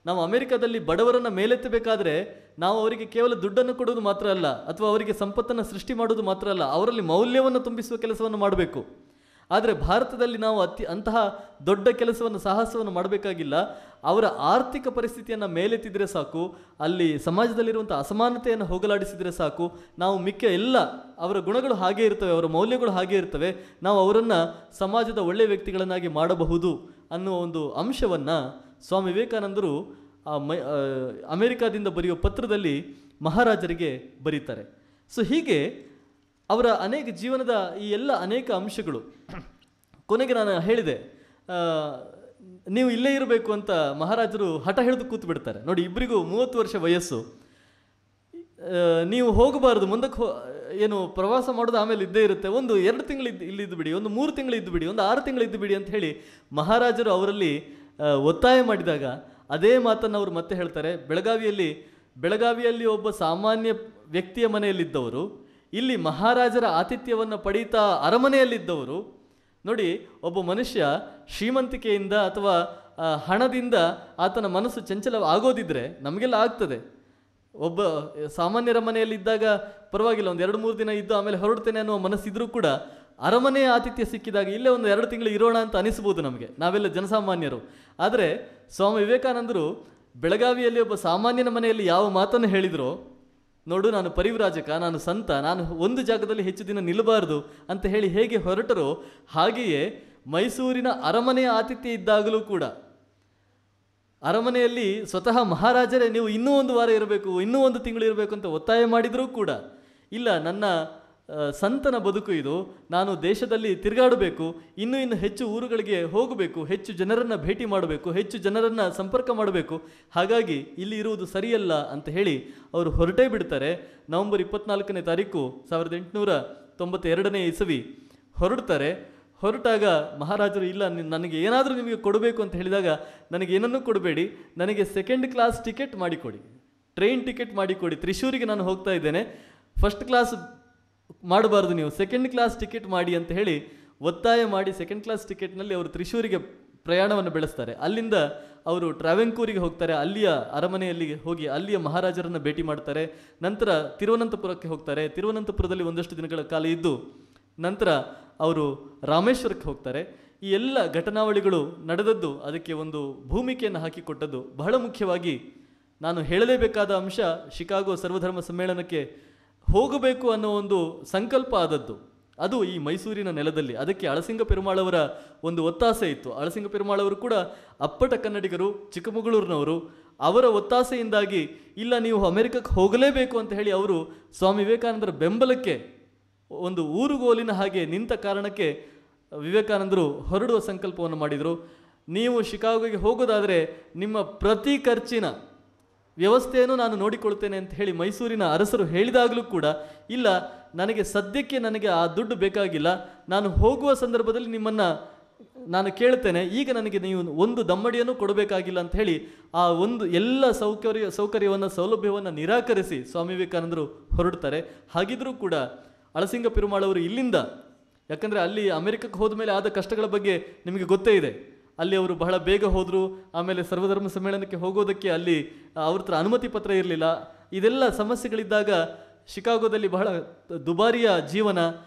ನಾವು ಅಮೆರಿಕದಲ್ಲಿ ಬಡವರನ್ನು ಮೇಲೆತ್ತಬೇಕಾದ್ರೆ ನಾವು ಅವರಿಗೆ ಕೇವಲ ದುಡ್ಡನ್ನು ಕೊಡೋದು ಮಾತ್ರ ಅಲ್ಲ, ಅಥವಾ ಅವರಿಗೆ ಸಂಪತ್ತನ್ನು ಸೃಷ್ಟಿ ಮಾಡೋದು ಮಾತ್ರ ಅಲ್ಲ, ಅವರಲ್ಲಿ ಮೌಲ್ಯವನ್ನು ತುಂಬಿಸುವ ಕೆಲಸವನ್ನು ಮಾಡಬೇಕು. ಆದರೆ ಭಾರತದಲ್ಲಿ ನಾವು ಅಂತಹ ದೊಡ್ಡ ಕೆಲಸವನ್ನು, ಸಾಹಸವನ್ನು ಮಾಡಬೇಕಾಗಿಲ್ಲ. ಅವರ ಆರ್ಥಿಕ ಪರಿಸ್ಥಿತಿಯನ್ನು ಮೇಲೆತ್ತಿದ್ರೆ ಸಾಕು, ಅಲ್ಲಿ ಸಮಾಜದಲ್ಲಿರುವಂಥ ಅಸಮಾನತೆಯನ್ನು ಹೋಗಲಾಡಿಸಿದರೆ ಸಾಕು, ನಾವು ಮಿಕ್ಕ ಎಲ್ಲ ಅವರ ಗುಣಗಳು ಹಾಗೇ ಇರ್ತವೆ, ಅವರ ಮೌಲ್ಯಗಳು ಹಾಗೇ ಇರ್ತವೆ, ನಾವು ಅವರನ್ನು ಸಮಾಜದ ಒಳ್ಳೆಯ ವ್ಯಕ್ತಿಗಳನ್ನಾಗಿ ಮಾಡಬಹುದು ಅನ್ನುವ ಒಂದು ಅಂಶವನ್ನು ಸ್ವಾಮಿ ವಿವೇಕಾನಂದರು ಅಮೆರಿಕಾದಿಂದ ಬರೆಯುವ ಪತ್ರದಲ್ಲಿ ಮಹಾರಾಜರಿಗೆ ಬರೀತಾರೆ. ಸೊ ಹೀಗೆ ಅವರ ಅನೇಕ ಜೀವನದ ಈ ಎಲ್ಲ ಅನೇಕ ಅಂಶಗಳು. ಕೊನೆಗೆ ನಾನು ಹೇಳಿದೆ, ನೀವು ಇಲ್ಲೇ ಇರಬೇಕು ಅಂತ ಮಹಾರಾಜರು ಹಠ ಹಿಡಿದು ಕೂತು ಬಿಡ್ತಾರೆ. ನೋಡಿ, ಇಬ್ಬರಿಗೂ 30 ವರ್ಷ ವಯಸ್ಸು, ನೀವು ಹೋಗಬಾರ್ದು ಮುಂದಕ್ಕೆ, ಏನು ಪ್ರವಾಸ ಮಾಡೋದು ಆಮೇಲೆ ಇದ್ದೇ ಇರುತ್ತೆ, ಒಂದು 2 ತಿಂಗಳು ಇಲ್ಲಿದ್ದು ಬಿಡಿ, ಒಂದು 3 ತಿಂಗಳು ಇದ್ದು ಬಿಡಿ, ಒಂದು 6 ತಿಂಗಳು ಇದ್ದು ಬಿಡಿ ಅಂತ ಹೇಳಿ ಮಹಾರಾಜರು ಅವರಲ್ಲಿ ಒತ್ತಾಯ ಮಾಡಿದಾಗ ಅದೇ ಮಾತನ್ನು ಅವರು ಮತ್ತೆ ಹೇಳ್ತಾರೆ. ಬೆಳಗಾವಿಯಲ್ಲಿ ಒಬ್ಬ ಸಾಮಾನ್ಯ ವ್ಯಕ್ತಿಯ ಮನೆಯಲ್ಲಿದ್ದವರು ಇಲ್ಲಿ ಮಹಾರಾಜರ ಆತಿಥ್ಯವನ್ನು ಪಡೀತಾ ಅರಮನೆಯಲ್ಲಿದ್ದವರು. ನೋಡಿ, ಒಬ್ಬ ಮನುಷ್ಯ ಶ್ರೀಮಂತಿಕೆಯಿಂದ ಅಥವಾ ಹಣದಿಂದ ಆತನ ಮನಸ್ಸು ಚಂಚಲ ಆಗೋದಿದ್ರೆ ನಮಗೆಲ್ಲ ಆಗ್ತದೆ. ಒಬ್ಬ ಸಾಮಾನ್ಯರ ಮನೆಯಲ್ಲಿದ್ದಾಗ ಪರವಾಗಿಲ್ಲ, ಒಂದು 2-3 ದಿನ ಇದ್ದು ಆಮೇಲೆ ಹೊರಡ್ತೇನೆ ಅನ್ನೋ ಮನಸ್ಸಿದ್ರೂ ಕೂಡ ಅರಮನೆಯ ಆತಿಥ್ಯ ಸಿಕ್ಕಿದಾಗ ಇಲ್ಲೇ ಒಂದು 2 ತಿಂಗಳು ಇರೋಣ ಅಂತ ಅನಿಸ್ಬೋದು ನಮಗೆ, ನಾವೆಲ್ಲ ಜನಸಾಮಾನ್ಯರು. ಆದರೆ ಸ್ವಾಮಿ ವಿವೇಕಾನಂದರು ಬೆಳಗಾವಿಯಲ್ಲಿ ಒಬ್ಬ ಸಾಮಾನ್ಯನ ಮನೆಯಲ್ಲಿ ಯಾವ ಮಾತನ್ನು ಹೇಳಿದರೋ, ನೋಡು, ನಾನು ಪರಿವ್ರಾಜಕ, ನಾನು ಸಂತ, ನಾನು ಒಂದು ಜಾಗದಲ್ಲಿ ಹೆಚ್ಚು ದಿನ ನಿಲ್ಲಬಾರ್ದು ಅಂತ ಹೇಳಿ ಹೇಗೆ ಹೊರಟರೋ, ಹಾಗೆಯೇ ಮೈಸೂರಿನ ಅರಮನೆಯ ಆತಿಥ್ಯ ಇದ್ದಾಗಲೂ ಕೂಡ ಅರಮನೆಯಲ್ಲಿ ಸ್ವತಃ ಮಹಾರಾಜರೇ ನೀವು ಇನ್ನೂ 1 ವಾರ ಇರಬೇಕು, ಇನ್ನೂ 1 ತಿಂಗಳು ಇರಬೇಕು ಅಂತ ಒತ್ತಾಯ ಮಾಡಿದರೂ ಕೂಡ, ಇಲ್ಲ, ನನ್ನ ಸಂತನ ಬದುಕು ಇದು, ನಾನು ದೇಶದಲ್ಲಿ ತಿರುಗಾಡಬೇಕು, ಇನ್ನೂ ಹೆಚ್ಚು ಊರುಗಳಿಗೆ ಹೋಗಬೇಕು, ಹೆಚ್ಚು ಜನರನ್ನು ಭೇಟಿ ಮಾಡಬೇಕು, ಹೆಚ್ಚು ಜನರನ್ನು ಸಂಪರ್ಕ ಮಾಡಬೇಕು, ಹಾಗಾಗಿ ಇಲ್ಲಿ ಇರುವುದು ಸರಿಯಲ್ಲ ಅಂತ ಹೇಳಿ ಅವರು ಹೊರಟೇ ಬಿಡ್ತಾರೆ. ನವೆಂಬರ್ 24ನೇ ತಾರೀಕು 1892ನೇ ಇಸವಿ ಹೊರಡ್ತಾರೆ. ಹೊರಟಾಗ ಮಹಾರಾಜರು, ಇಲ್ಲ, ನನಗೆ ಏನಾದರೂ ನಿಮಗೆ ಕೊಡಬೇಕು ಅಂತ ಹೇಳಿದಾಗ, ನನಗೆ ಏನನ್ನೂ ಕೊಡಬೇಡಿ, ನನಗೆ 2nd ಕ್ಲಾಸ್ ಟಿಕೆಟ್ ಮಾಡಿಕೊಡಿ, ಟ್ರೈನ್ ಟಿಕೆಟ್ ಮಾಡಿಕೊಡಿ, ತ್ರಿಶೂರಿಗೆ ನಾನು ಹೋಗ್ತಾ ಇದ್ದೇನೆ, 1st ಕ್ಲಾಸ್ ಮಾಡಬಾರ್ದು, ನೀವು 2nd ಕ್ಲಾಸ್ ಟಿಕೆಟ್ ಮಾಡಿ ಅಂತ ಹೇಳಿ ಒತ್ತಾಯ ಮಾಡಿ 2nd ಕ್ಲಾಸ್ ಟಿಕೆಟ್ನಲ್ಲಿ ಅವರು ತ್ರಿಶೂರಿಗೆ ಪ್ರಯಾಣವನ್ನು ಬೆಳೆಸ್ತಾರೆ. ಅಲ್ಲಿಂದ ಅವರು ಟ್ರಾವೆಂಕೂರಿಗೆ ಹೋಗ್ತಾರೆ, ಅಲ್ಲಿಯ ಅರಮನೆಯಲ್ಲಿ ಹೋಗಿ ಅಲ್ಲಿಯ ಮಹಾರಾಜರನ್ನು ಭೇಟಿ ಮಾಡ್ತಾರೆ. ನಂತರ ತಿರುವನಂತಪುರಕ್ಕೆ ಹೋಗ್ತಾರೆ. ತಿರುವನಂತಪುರದಲ್ಲಿ ಒಂದಷ್ಟು ದಿನಗಳ ಕಾಲ ಇದ್ದು ನಂತರ ಅವರು ರಾಮೇಶ್ವರಕ್ಕೆ ಹೋಗ್ತಾರೆ. ಈ ಎಲ್ಲ ಘಟನಾವಳಿಗಳು ನಡೆದದ್ದು, ಅದಕ್ಕೆ ಒಂದು ಭೂಮಿಕೆಯನ್ನು ಹಾಕಿಕೊಟ್ಟದ್ದು ಬಹಳ ಮುಖ್ಯವಾಗಿ ನಾನು ಹೇಳಲೇಬೇಕಾದ ಅಂಶ, ಶಿಕಾಗೋ ಸರ್ವಧರ್ಮ ಸಮ್ಮೇಳನಕ್ಕೆ ಹೋಗಬೇಕು ಅನ್ನೋ ಒಂದು ಸಂಕಲ್ಪ ಆದದ್ದು ಅದು ಈ ಮೈಸೂರಿನ ನೆಲದಲ್ಲಿ. ಅದಕ್ಕೆ ಅಳಸಿಂಗ ಪೆರುಮಾಳವರ ಒಂದು ಒತ್ತಾಸೆ ಇತ್ತು. ಅಳಸಿಂಗ ಪೆರುಮಾಳವರು ಕೂಡ ಅಪ್ಪಟ ಕನ್ನಡಿಗರು, ಚಿಕ್ಕಮಗಳೂರಿನವರು. ಅವರ ಒತ್ತಾಸೆಯಿಂದಾಗಿ ಇಲ್ಲ, ನೀವು ಅಮೆರಿಕಕ್ಕೆ ಹೋಗಲೇಬೇಕು ಅಂತ ಹೇಳಿ ಅವರು ಸ್ವಾಮಿ ವಿವೇಕಾನಂದರ ಬೆಂಬಲಕ್ಕೆ ಒಂದು ಊರುಗೋಲಿನ ಹಾಗೆ ನಿಂತ ಕಾರಣಕ್ಕೆ ವಿವೇಕಾನಂದರು ಹೊರಡುವ ಸಂಕಲ್ಪವನ್ನು ಮಾಡಿದರು. ನೀವು ಶಿಕಾಗೋಗೆ ಹೋಗೋದಾದರೆ ನಿಮ್ಮ ಪ್ರತಿ ಖರ್ಚಿನ ವ್ಯವಸ್ಥೆಯನ್ನು ನಾನು ನೋಡಿಕೊಳ್ತೇನೆ ಅಂತ ಹೇಳಿ ಮೈಸೂರಿನ ಅರಸರು ಹೇಳಿದಾಗಲೂ ಕೂಡ, ಇಲ್ಲ, ಸದ್ಯಕ್ಕೆ ನನಗೆ ಆ ದುಡ್ಡು ಬೇಕಾಗಿಲ್ಲ, ನಾನು ಹೋಗುವ ಸಂದರ್ಭದಲ್ಲಿ ನಿಮ್ಮನ್ನು ನಾನು ಕೇಳ್ತೇನೆ, ಈಗ ನನಗೆ ನೀವು ಒಂದು ದಮ್ಮಡಿಯನ್ನು ಕೊಡಬೇಕಾಗಿಲ್ಲ ಅಂತ ಹೇಳಿ ಆ ಒಂದು ಎಲ್ಲ ಸೌಕರ್ಯವನ್ನು ಸೌಲಭ್ಯವನ್ನು ನಿರಾಕರಿಸಿ ಸ್ವಾಮಿ ವಿವೇಕಾನಂದರು ಹೊರಡ್ತಾರೆ. ಹಾಗಿದ್ರೂ ಕೂಡ ಅಳಸಿಂಗ ಪೆರುಮಾಳವರು ಇಲ್ಲಿಂದ, ಯಾಕಂದರೆ ಅಲ್ಲಿ ಅಮೆರಿಕಕ್ಕೆ ಹೋದ ಮೇಲೆ ಆದ ಕಷ್ಟಗಳ ಬಗ್ಗೆ ನಿಮಗೆ ಗೊತ್ತೇ ಇದೆ. ಅಲ್ಲಿ ಅವರು ಬಹಳ ಬೇಗ ಹೋದರು. ಆಮೇಲೆ ಸರ್ವಧರ್ಮ ಸಮ್ಮೇಳನಕ್ಕೆ ಹೋಗೋದಕ್ಕೆ ಅಲ್ಲಿ ಅವ್ರ ಹತ್ರ ಅನುಮತಿ ಪತ್ರ ಇರಲಿಲ್ಲ. ಇದೆಲ್ಲ ಸಮಸ್ಯೆಗಳಿದ್ದಾಗ ಶಿಕಾಗೋದಲ್ಲಿ ಬಹಳ ದುಬಾರಿಯ ಜೀವನ,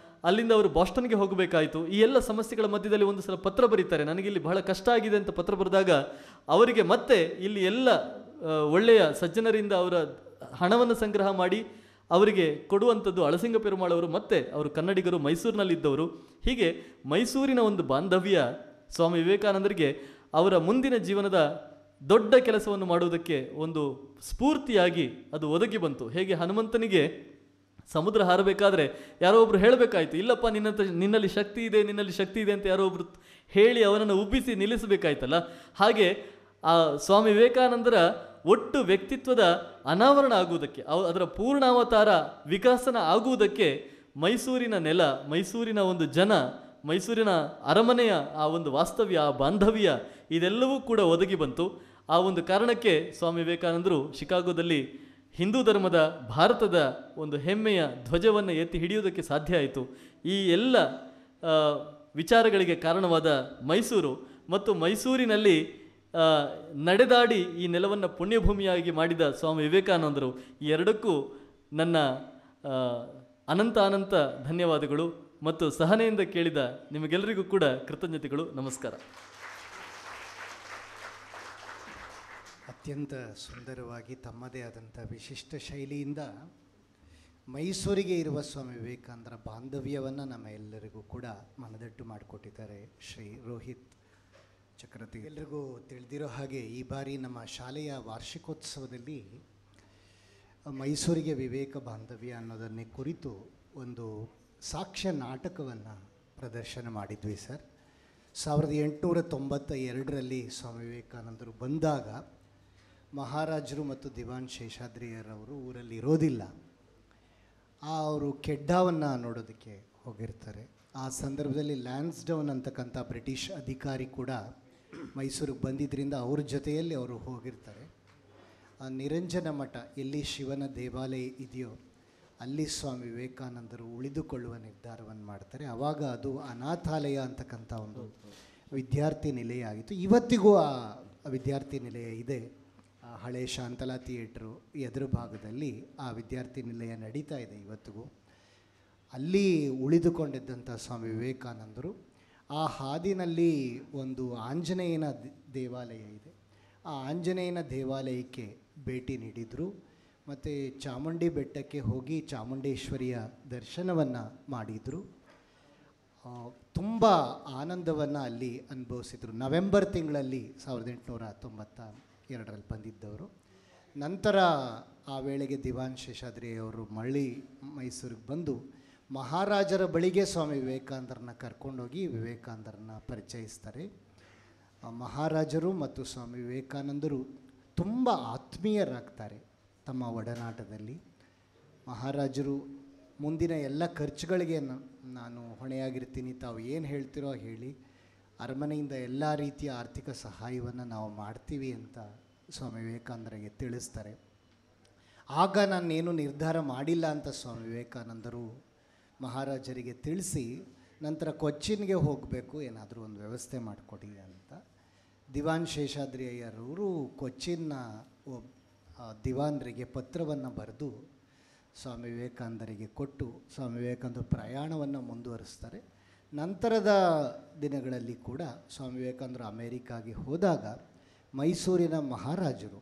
ಅಲ್ಲಿಂದ ಅವರು ಬಾಸ್ಟನ್ಗೆ ಹೋಗಬೇಕಾಯಿತು. ಈ ಎಲ್ಲ ಸಮಸ್ಯೆಗಳ ಮಧ್ಯದಲ್ಲಿ ಒಂದು ಸಲ ಪತ್ರ ಬರೀತಾರೆ, ನನಗಿಲ್ಲಿ ಬಹಳ ಕಷ್ಟ ಆಗಿದೆ ಅಂತ ಪತ್ರ ಬರೆದಾಗ ಅವರಿಗೆ ಮತ್ತೆ ಇಲ್ಲಿ ಎಲ್ಲ ಒಳ್ಳೆಯ ಸಜ್ಜನರಿಂದ ಅವರ ಹಣವನ್ನು ಸಂಗ್ರಹ ಮಾಡಿ ಅವರಿಗೆ ಕೊಡುವಂಥದ್ದು ಅಳಸಿಂಗ ಪೆರುಮಾಳವರು. ಮತ್ತೆ ಅವರು ಕನ್ನಡಿಗರು, ಮೈಸೂರಿನಲ್ಲಿದ್ದವರು. ಹೀಗೆ ಮೈಸೂರಿನ ಒಂದು ಬಾಂಧವ್ಯ ಸ್ವಾಮಿ ವಿವೇಕಾನಂದರಿಗೆ ಅವರ ಮುಂದಿನ ಜೀವನದ ದೊಡ್ಡ ಕೆಲಸವನ್ನು ಮಾಡುವುದಕ್ಕೆ ಒಂದು ಸ್ಫೂರ್ತಿಯಾಗಿ ಅದು ಒದಗಿ ಬಂತು. ಹೇಗೆ ಹನುಮಂತನಿಗೆ ಸಮುದ್ರ ಹಾರಬೇಕಾದ್ರೆ ಯಾರೋ ಒಬ್ರು ಹೇಳಬೇಕಾಯ್ತು, ಇಲ್ಲಪ್ಪ ನಿನ್ನಲ್ಲಿ ಶಕ್ತಿ ಇದೆ, ನಿನ್ನಲ್ಲಿ ಶಕ್ತಿ ಇದೆ ಅಂತ ಯಾರೋ ಒಬ್ರು ಹೇಳಿ ಅವನನ್ನು ಉಬ್ಬಿಸಿ ನಿಲ್ಲಿಸಬೇಕಾಯ್ತಲ್ಲ. ಹಾಗೆ ಆ ಸ್ವಾಮಿ ವಿವೇಕಾನಂದರ ಒಟ್ಟು ವ್ಯಕ್ತಿತ್ವದ ಅನಾವರಣ ಆಗುವುದಕ್ಕೆ, ಅದರ ಪೂರ್ಣಾವತಾರ ವಿಕಾಸನ ಆಗುವುದಕ್ಕೆ ಮೈಸೂರಿನ ನೆಲ, ಮೈಸೂರಿನ ಒಂದು ಜನ, ಮೈಸೂರಿನ ಅರಮನೆಯ ಆ ಒಂದು ವಾಸ್ತವ್ಯ, ಆ ಬಾಂಧವ್ಯ, ಇದೆಲ್ಲವೂ ಕೂಡ ಒದಗಿ ಬಂತು. ಆ ಒಂದು ಕಾರಣಕ್ಕೆ ಸ್ವಾಮಿ ವಿವೇಕಾನಂದರು ಶಿಕಾಗೋದಲ್ಲಿ ಹಿಂದೂ ಧರ್ಮದ, ಭಾರತದ ಒಂದು ಹೆಮ್ಮೆಯ ಧ್ವಜವನ್ನು ಎತ್ತಿ ಹಿಡಿಯುವುದಕ್ಕೆ ಸಾಧ್ಯ ಆಯಿತು. ಈ ಎಲ್ಲ ವಿಚಾರಗಳಿಗೆ ಕಾರಣವಾದ ಮೈಸೂರು ಮತ್ತು ಮೈಸೂರಿನಲ್ಲಿ ನಡೆದಾಡಿ ಈ ನೆಲವನ್ನು ಪುಣ್ಯಭೂಮಿಯಾಗಿ ಮಾಡಿದ ಸ್ವಾಮಿ ವಿವೇಕಾನಂದರು, ಈ ಎರಡಕ್ಕೂ ನನ್ನ ಅನಂತ ಧನ್ಯವಾದಗಳು ಮತ್ತು ಸಹನೆಯಿಂದ ಕೇಳಿದ ನಿಮಗೆಲ್ಲರಿಗೂ ಕೂಡ ಕೃತಜ್ಞತೆಗಳು. ನಮಸ್ಕಾರ. ಅತ್ಯಂತ ಸುಂದರವಾಗಿ ತಮ್ಮದೇ ಆದಂಥ ವಿಶಿಷ್ಟ ಶೈಲಿಯಿಂದ ಮೈಸೂರಿಗೆ ಇರುವ ಸ್ವಾಮಿ ವಿವೇಕಾನಂದರ ಬಾಂಧವ್ಯವನ್ನು ನಮ್ಮ ಎಲ್ಲರಿಗೂ ಕೂಡ ಮನದಟ್ಟು ಮಾಡಿಕೊಟ್ಟಿದ್ದಾರೆ ಶ್ರೀ ರೋಹಿತ್ ಚಕ್ರವರ್ತಿ. ಎಲ್ರಿಗೂ ತಿಳಿದಿರೋ ಹಾಗೆ ಈ ಬಾರಿ ನಮ್ಮ ಶಾಲೆಯ ವಾರ್ಷಿಕೋತ್ಸವದಲ್ಲಿ ಮೈಸೂರಿಗೆ ವಿವೇಕ ಬಾಂಧವ್ಯ ಅನ್ನೋದನ್ನೇ ಕುರಿತು ಒಂದು ಸಾಕ್ಷ್ಯ ನಾಟಕವನ್ನು ಪ್ರದರ್ಶನ ಮಾಡಿದ್ವಿ ಸರ್. 1892ರಲ್ಲಿ ಸ್ವಾಮಿ ವಿವೇಕಾನಂದರು ಬಂದಾಗ ಮಹಾರಾಜರು ಮತ್ತು ದಿವಾನ್ ಶೇಷಾದ್ರಿಯರವರು ಊರಲ್ಲಿ ಇರೋದಿಲ್ಲ. ಅವರು ಕೆಡ್ಡಾವನ್ನು ನೋಡೋದಕ್ಕೆ ಹೋಗಿರ್ತಾರೆ. ಆ ಸಂದರ್ಭದಲ್ಲಿ ಲ್ಯಾನ್ಸ್ಡೌನ್ ಅಂತಕ್ಕಂಥ ಬ್ರಿಟಿಷ್ ಅಧಿಕಾರಿ ಕೂಡ ಮೈಸೂರಿಗೆ ಬಂದಿದ್ದರಿಂದ ಅವ್ರ ಜೊತೆಯಲ್ಲಿ ಅವರು ಹೋಗಿರ್ತಾರೆ. ಆ ನಿರಂಜನ ಮಠ ಎಲ್ಲಿ ಶಿವನ ದೇವಾಲಯ ಇದೆಯೋ ಅಲ್ಲಿ ಸ್ವಾಮಿ ವಿವೇಕಾನಂದರು ಉಳಿದುಕೊಳ್ಳುವ ನಿರ್ಧಾರವನ್ನು ಮಾಡ್ತಾರೆ. ಆವಾಗ ಅದು ಅನಾಥಾಲಯ ಅಂತಕ್ಕಂಥ ಒಂದು ವಿದ್ಯಾರ್ಥಿ ನಿಲಯ ಆಗಿತ್ತು. ಇವತ್ತಿಗೂ ಆ ವಿದ್ಯಾರ್ಥಿ ನಿಲಯ ಇದೆ. ಹಳೆ ಶಾಂತಲಾ ಥಿಯೇಟ್ರು ಎದುರು ಭಾಗದಲ್ಲಿ ಆ ವಿದ್ಯಾರ್ಥಿ ನಿಲಯ ನಡೀತಾ ಇದೆ ಇವತ್ತಿಗೂ. ಅಲ್ಲಿ ಉಳಿದುಕೊಂಡಿದ್ದಂಥ ಸ್ವಾಮಿ ವಿವೇಕಾನಂದರು ಆ ಹಾದಿನಲ್ಲಿ ಒಂದು ಆಂಜನೇಯನ ದೇವಾಲಯ ಇದೆ. ಆ ಆಂಜನೇಯನ ದೇವಾಲಯಕ್ಕೆ ಭೇಟಿ ನೀಡಿದರು. ಮತ್ತು ಚಾಮುಂಡಿ ಬೆಟ್ಟಕ್ಕೆ ಹೋಗಿ ಚಾಮುಂಡೇಶ್ವರಿಯ ದರ್ಶನವನ್ನು ಮಾಡಿದರು. ತುಂಬ ಆನಂದವನ್ನು ಅಲ್ಲಿ ಅನುಭವಿಸಿದರು. ನವೆಂಬರ್ ತಿಂಗಳಲ್ಲಿ 1892ರಲ್ಲಿ ಬಂದಿದ್ದವರು. ನಂತರ ಆ ವೇಳೆಗೆ ದಿವಾನ್ ಶೇಷಾದ್ರಿಯವರು ಮೈಸೂರಿಗೆ ಬಂದು ಮಹಾರಾಜರ ಬಳಿಗೆ ಸ್ವಾಮಿ ವಿವೇಕಾನಂದರನ್ನ ಕರ್ಕೊಂಡೋಗಿ ವಿವೇಕಾನಂದರನ್ನ ಪರಿಚಯಿಸ್ತಾರೆ. ಮಹಾರಾಜರು ಮತ್ತು ಸ್ವಾಮಿ ವಿವೇಕಾನಂದರು ತುಂಬ ಆತ್ಮೀಯರಾಗ್ತಾರೆ ತಮ್ಮ ಒಡನಾಟದಲ್ಲಿ. ಮಹಾರಾಜರು ಮುಂದಿನ ಎಲ್ಲ ಖರ್ಚುಗಳಿಗೆ ನಾನು ಹೊಣೆಯಾಗಿರ್ತೀನಿ, ತಾವು ಏನು ಹೇಳ್ತಿರೋ ಹೇಳಿ, ಅರಮನೆಯಿಂದ ಎಲ್ಲ ರೀತಿಯ ಆರ್ಥಿಕ ಸಹಾಯವನ್ನು ನಾವು ಮಾಡ್ತೀವಿ ಅಂತ ಸ್ವಾಮಿ ವಿವೇಕಾನಂದರಿಗೆ ತಿಳಿಸ್ತಾರೆ. ಆಗ ನಾನೇನು ನಿರ್ಧಾರ ಮಾಡಿಲ್ಲ ಅಂತ ಸ್ವಾಮಿ ವಿವೇಕಾನಂದರು ಮಹಾರಾಜರಿಗೆ ತಿಳಿಸಿ ನಂತರ ಕೊಚ್ಚಿನ್ಗೆ ಹೋಗಬೇಕು, ಏನಾದರೂ ಒಂದು ವ್ಯವಸ್ಥೆ ಮಾಡಿಕೊಡಿ ಅಂತ ದಿವಾನ್ ಶೇಷಾದ್ರಿ ಅಯ್ಯರವರು ಕೊಚ್ಚಿನ್ನ ದಿವಾನರಿಗೆ ಪತ್ರವನ್ನು ಬರೆದು ಸ್ವಾಮಿ ವಿವೇಕಾನಂದರಿಗೆ ಕೊಟ್ಟು ಸ್ವಾಮಿ ವಿವೇಕಾನಂದರು ಪ್ರಯಾಣವನ್ನು ಮುಂದುವರಿಸ್ತಾರೆ. ನಂತರದ ದಿನಗಳಲ್ಲಿ ಕೂಡ ಸ್ವಾಮಿ ವಿವೇಕಾನಂದರು ಅಮೇರಿಕಾಗೆ ಹೋದಾಗ ಮೈಸೂರಿನ ಮಹಾರಾಜರು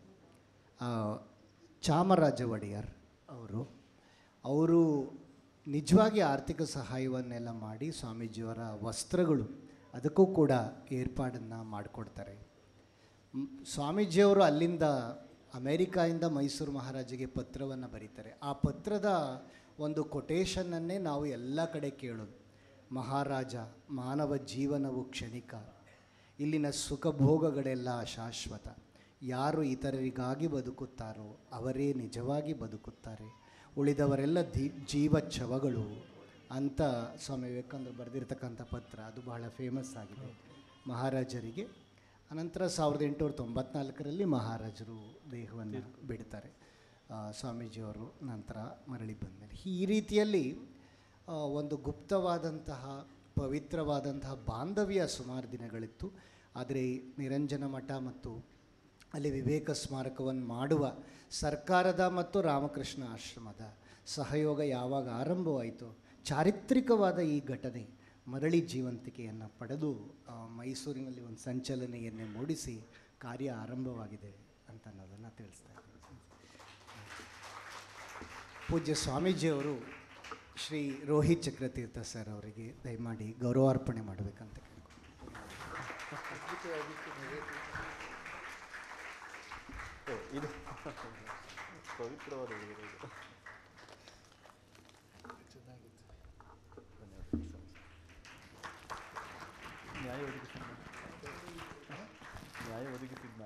ಚಾಮರಾಜ ಒಡೆಯರ್ ಅವರು ನಿಜವಾಗಿ ಆರ್ಥಿಕ ಸಹಾಯವನ್ನೆಲ್ಲ ಮಾಡಿ ಸ್ವಾಮೀಜಿಯವರ ವಸ್ತ್ರಗಳು ಅದಕ್ಕೂ ಕೂಡ ಏರ್ಪಾಡನ್ನು ಮಾಡಿಕೊಡ್ತಾರೆ. ಸ್ವಾಮೀಜಿಯವರು ಅಲ್ಲಿಂದ ಅಮೇರಿಕಾಯಿಂದ ಮೈಸೂರು ಮಹಾರಾಜಿಗೆ ಪತ್ರವನ್ನು ಬರೀತಾರೆ. ಆ ಪತ್ರದ ಒಂದು ಕೊಟೇಶನ್ನನ್ನೇ ನಾವು ಎಲ್ಲ ಕಡೆ ಕೇಳೋದು. ಮಹಾರಾಜ, ಮಾನವ ಜೀವನವು ಕ್ಷಣಿಕ, ಇಲ್ಲಿನ ಸುಖಭೋಗಗಳೆಲ್ಲ ಶಾಶ್ವತ, ಯಾರು ಇತರರಿಗಾಗಿ ಬದುಕುತ್ತಾರೋ ಅವರೇ ನಿಜವಾಗಿ ಬದುಕುತ್ತಾರೆ, ಉಳಿದವರೆಲ್ಲ ಜೀವ ಛವಗಳು ಅಂತ ಸ್ವಾಮಿ ವಿವೇಕಾನಂದರು ಬರೆದಿರ್ತಕ್ಕಂಥ ಪತ್ರ. ಅದು ಬಹಳ ಫೇಮಸ್ ಆಗಿದೆ ಮಹಾರಾಜರಿಗೆ. ಅನಂತರ 1894ರಲ್ಲಿ ಮಹಾರಾಜರು ದೇಹವನ್ನು ಬಿಡ್ತಾರೆ. ಸ್ವಾಮೀಜಿಯವರು ನಂತರ ಮರಳಿ ಬಂದಮೇಲೆ ಈ ರೀತಿಯಲ್ಲಿ ಒಂದು ಗುಪ್ತವಾದಂತಹ ಪವಿತ್ರವಾದಂತಹ ಬಾಂಧವ್ಯ ಸುಮಾರು ದಿನಗಳಿತ್ತು. ಆದರೆ ನಿರಂಜನ ಮಠ ಮತ್ತು ಅಲ್ಲಿ ವಿವೇಕ ಸ್ಮಾರಕವನ್ನು ಮಾಡುವ ಸರ್ಕಾರದ ಮತ್ತು ರಾಮಕೃಷ್ಣ ಆಶ್ರಮದ ಸಹಯೋಗ ಯಾವಾಗ ಆರಂಭವಾಯಿತು, ಚಾರಿತ್ರಿಕವಾದ ಈ ಘಟನೆ ಮರಳಿ ಜೀವಂತಿಕೆಯನ್ನು ಪಡೆದು ಮೈಸೂರಿನಲ್ಲಿ ಒಂದು ಸಂಚಲನೆಯನ್ನೇ ಮೂಡಿಸಿ ಕಾರ್ಯ ಆರಂಭವಾಗಿದೆ ಅಂತ ಅನ್ನೋದನ್ನು ತಿಳಿಸ್ತಾ ಇದ್ದೀನಿ. ಪೂಜ್ಯ ಸ್ವಾಮೀಜಿಯವರು ಶ್ರೀ ರೋಹಿತ್ ಚಕ್ರತೀರ್ಥ ಸರ್ ಅವರಿಗೆ ದಯಮಾಡಿ ಗೌರವಾರ್ಪಣೆ ಮಾಡಬೇಕಂತ ಇದು ಪವಿತ್ರವಾದ ನ್ಯಾಯ ಒದಗಿಸಿದ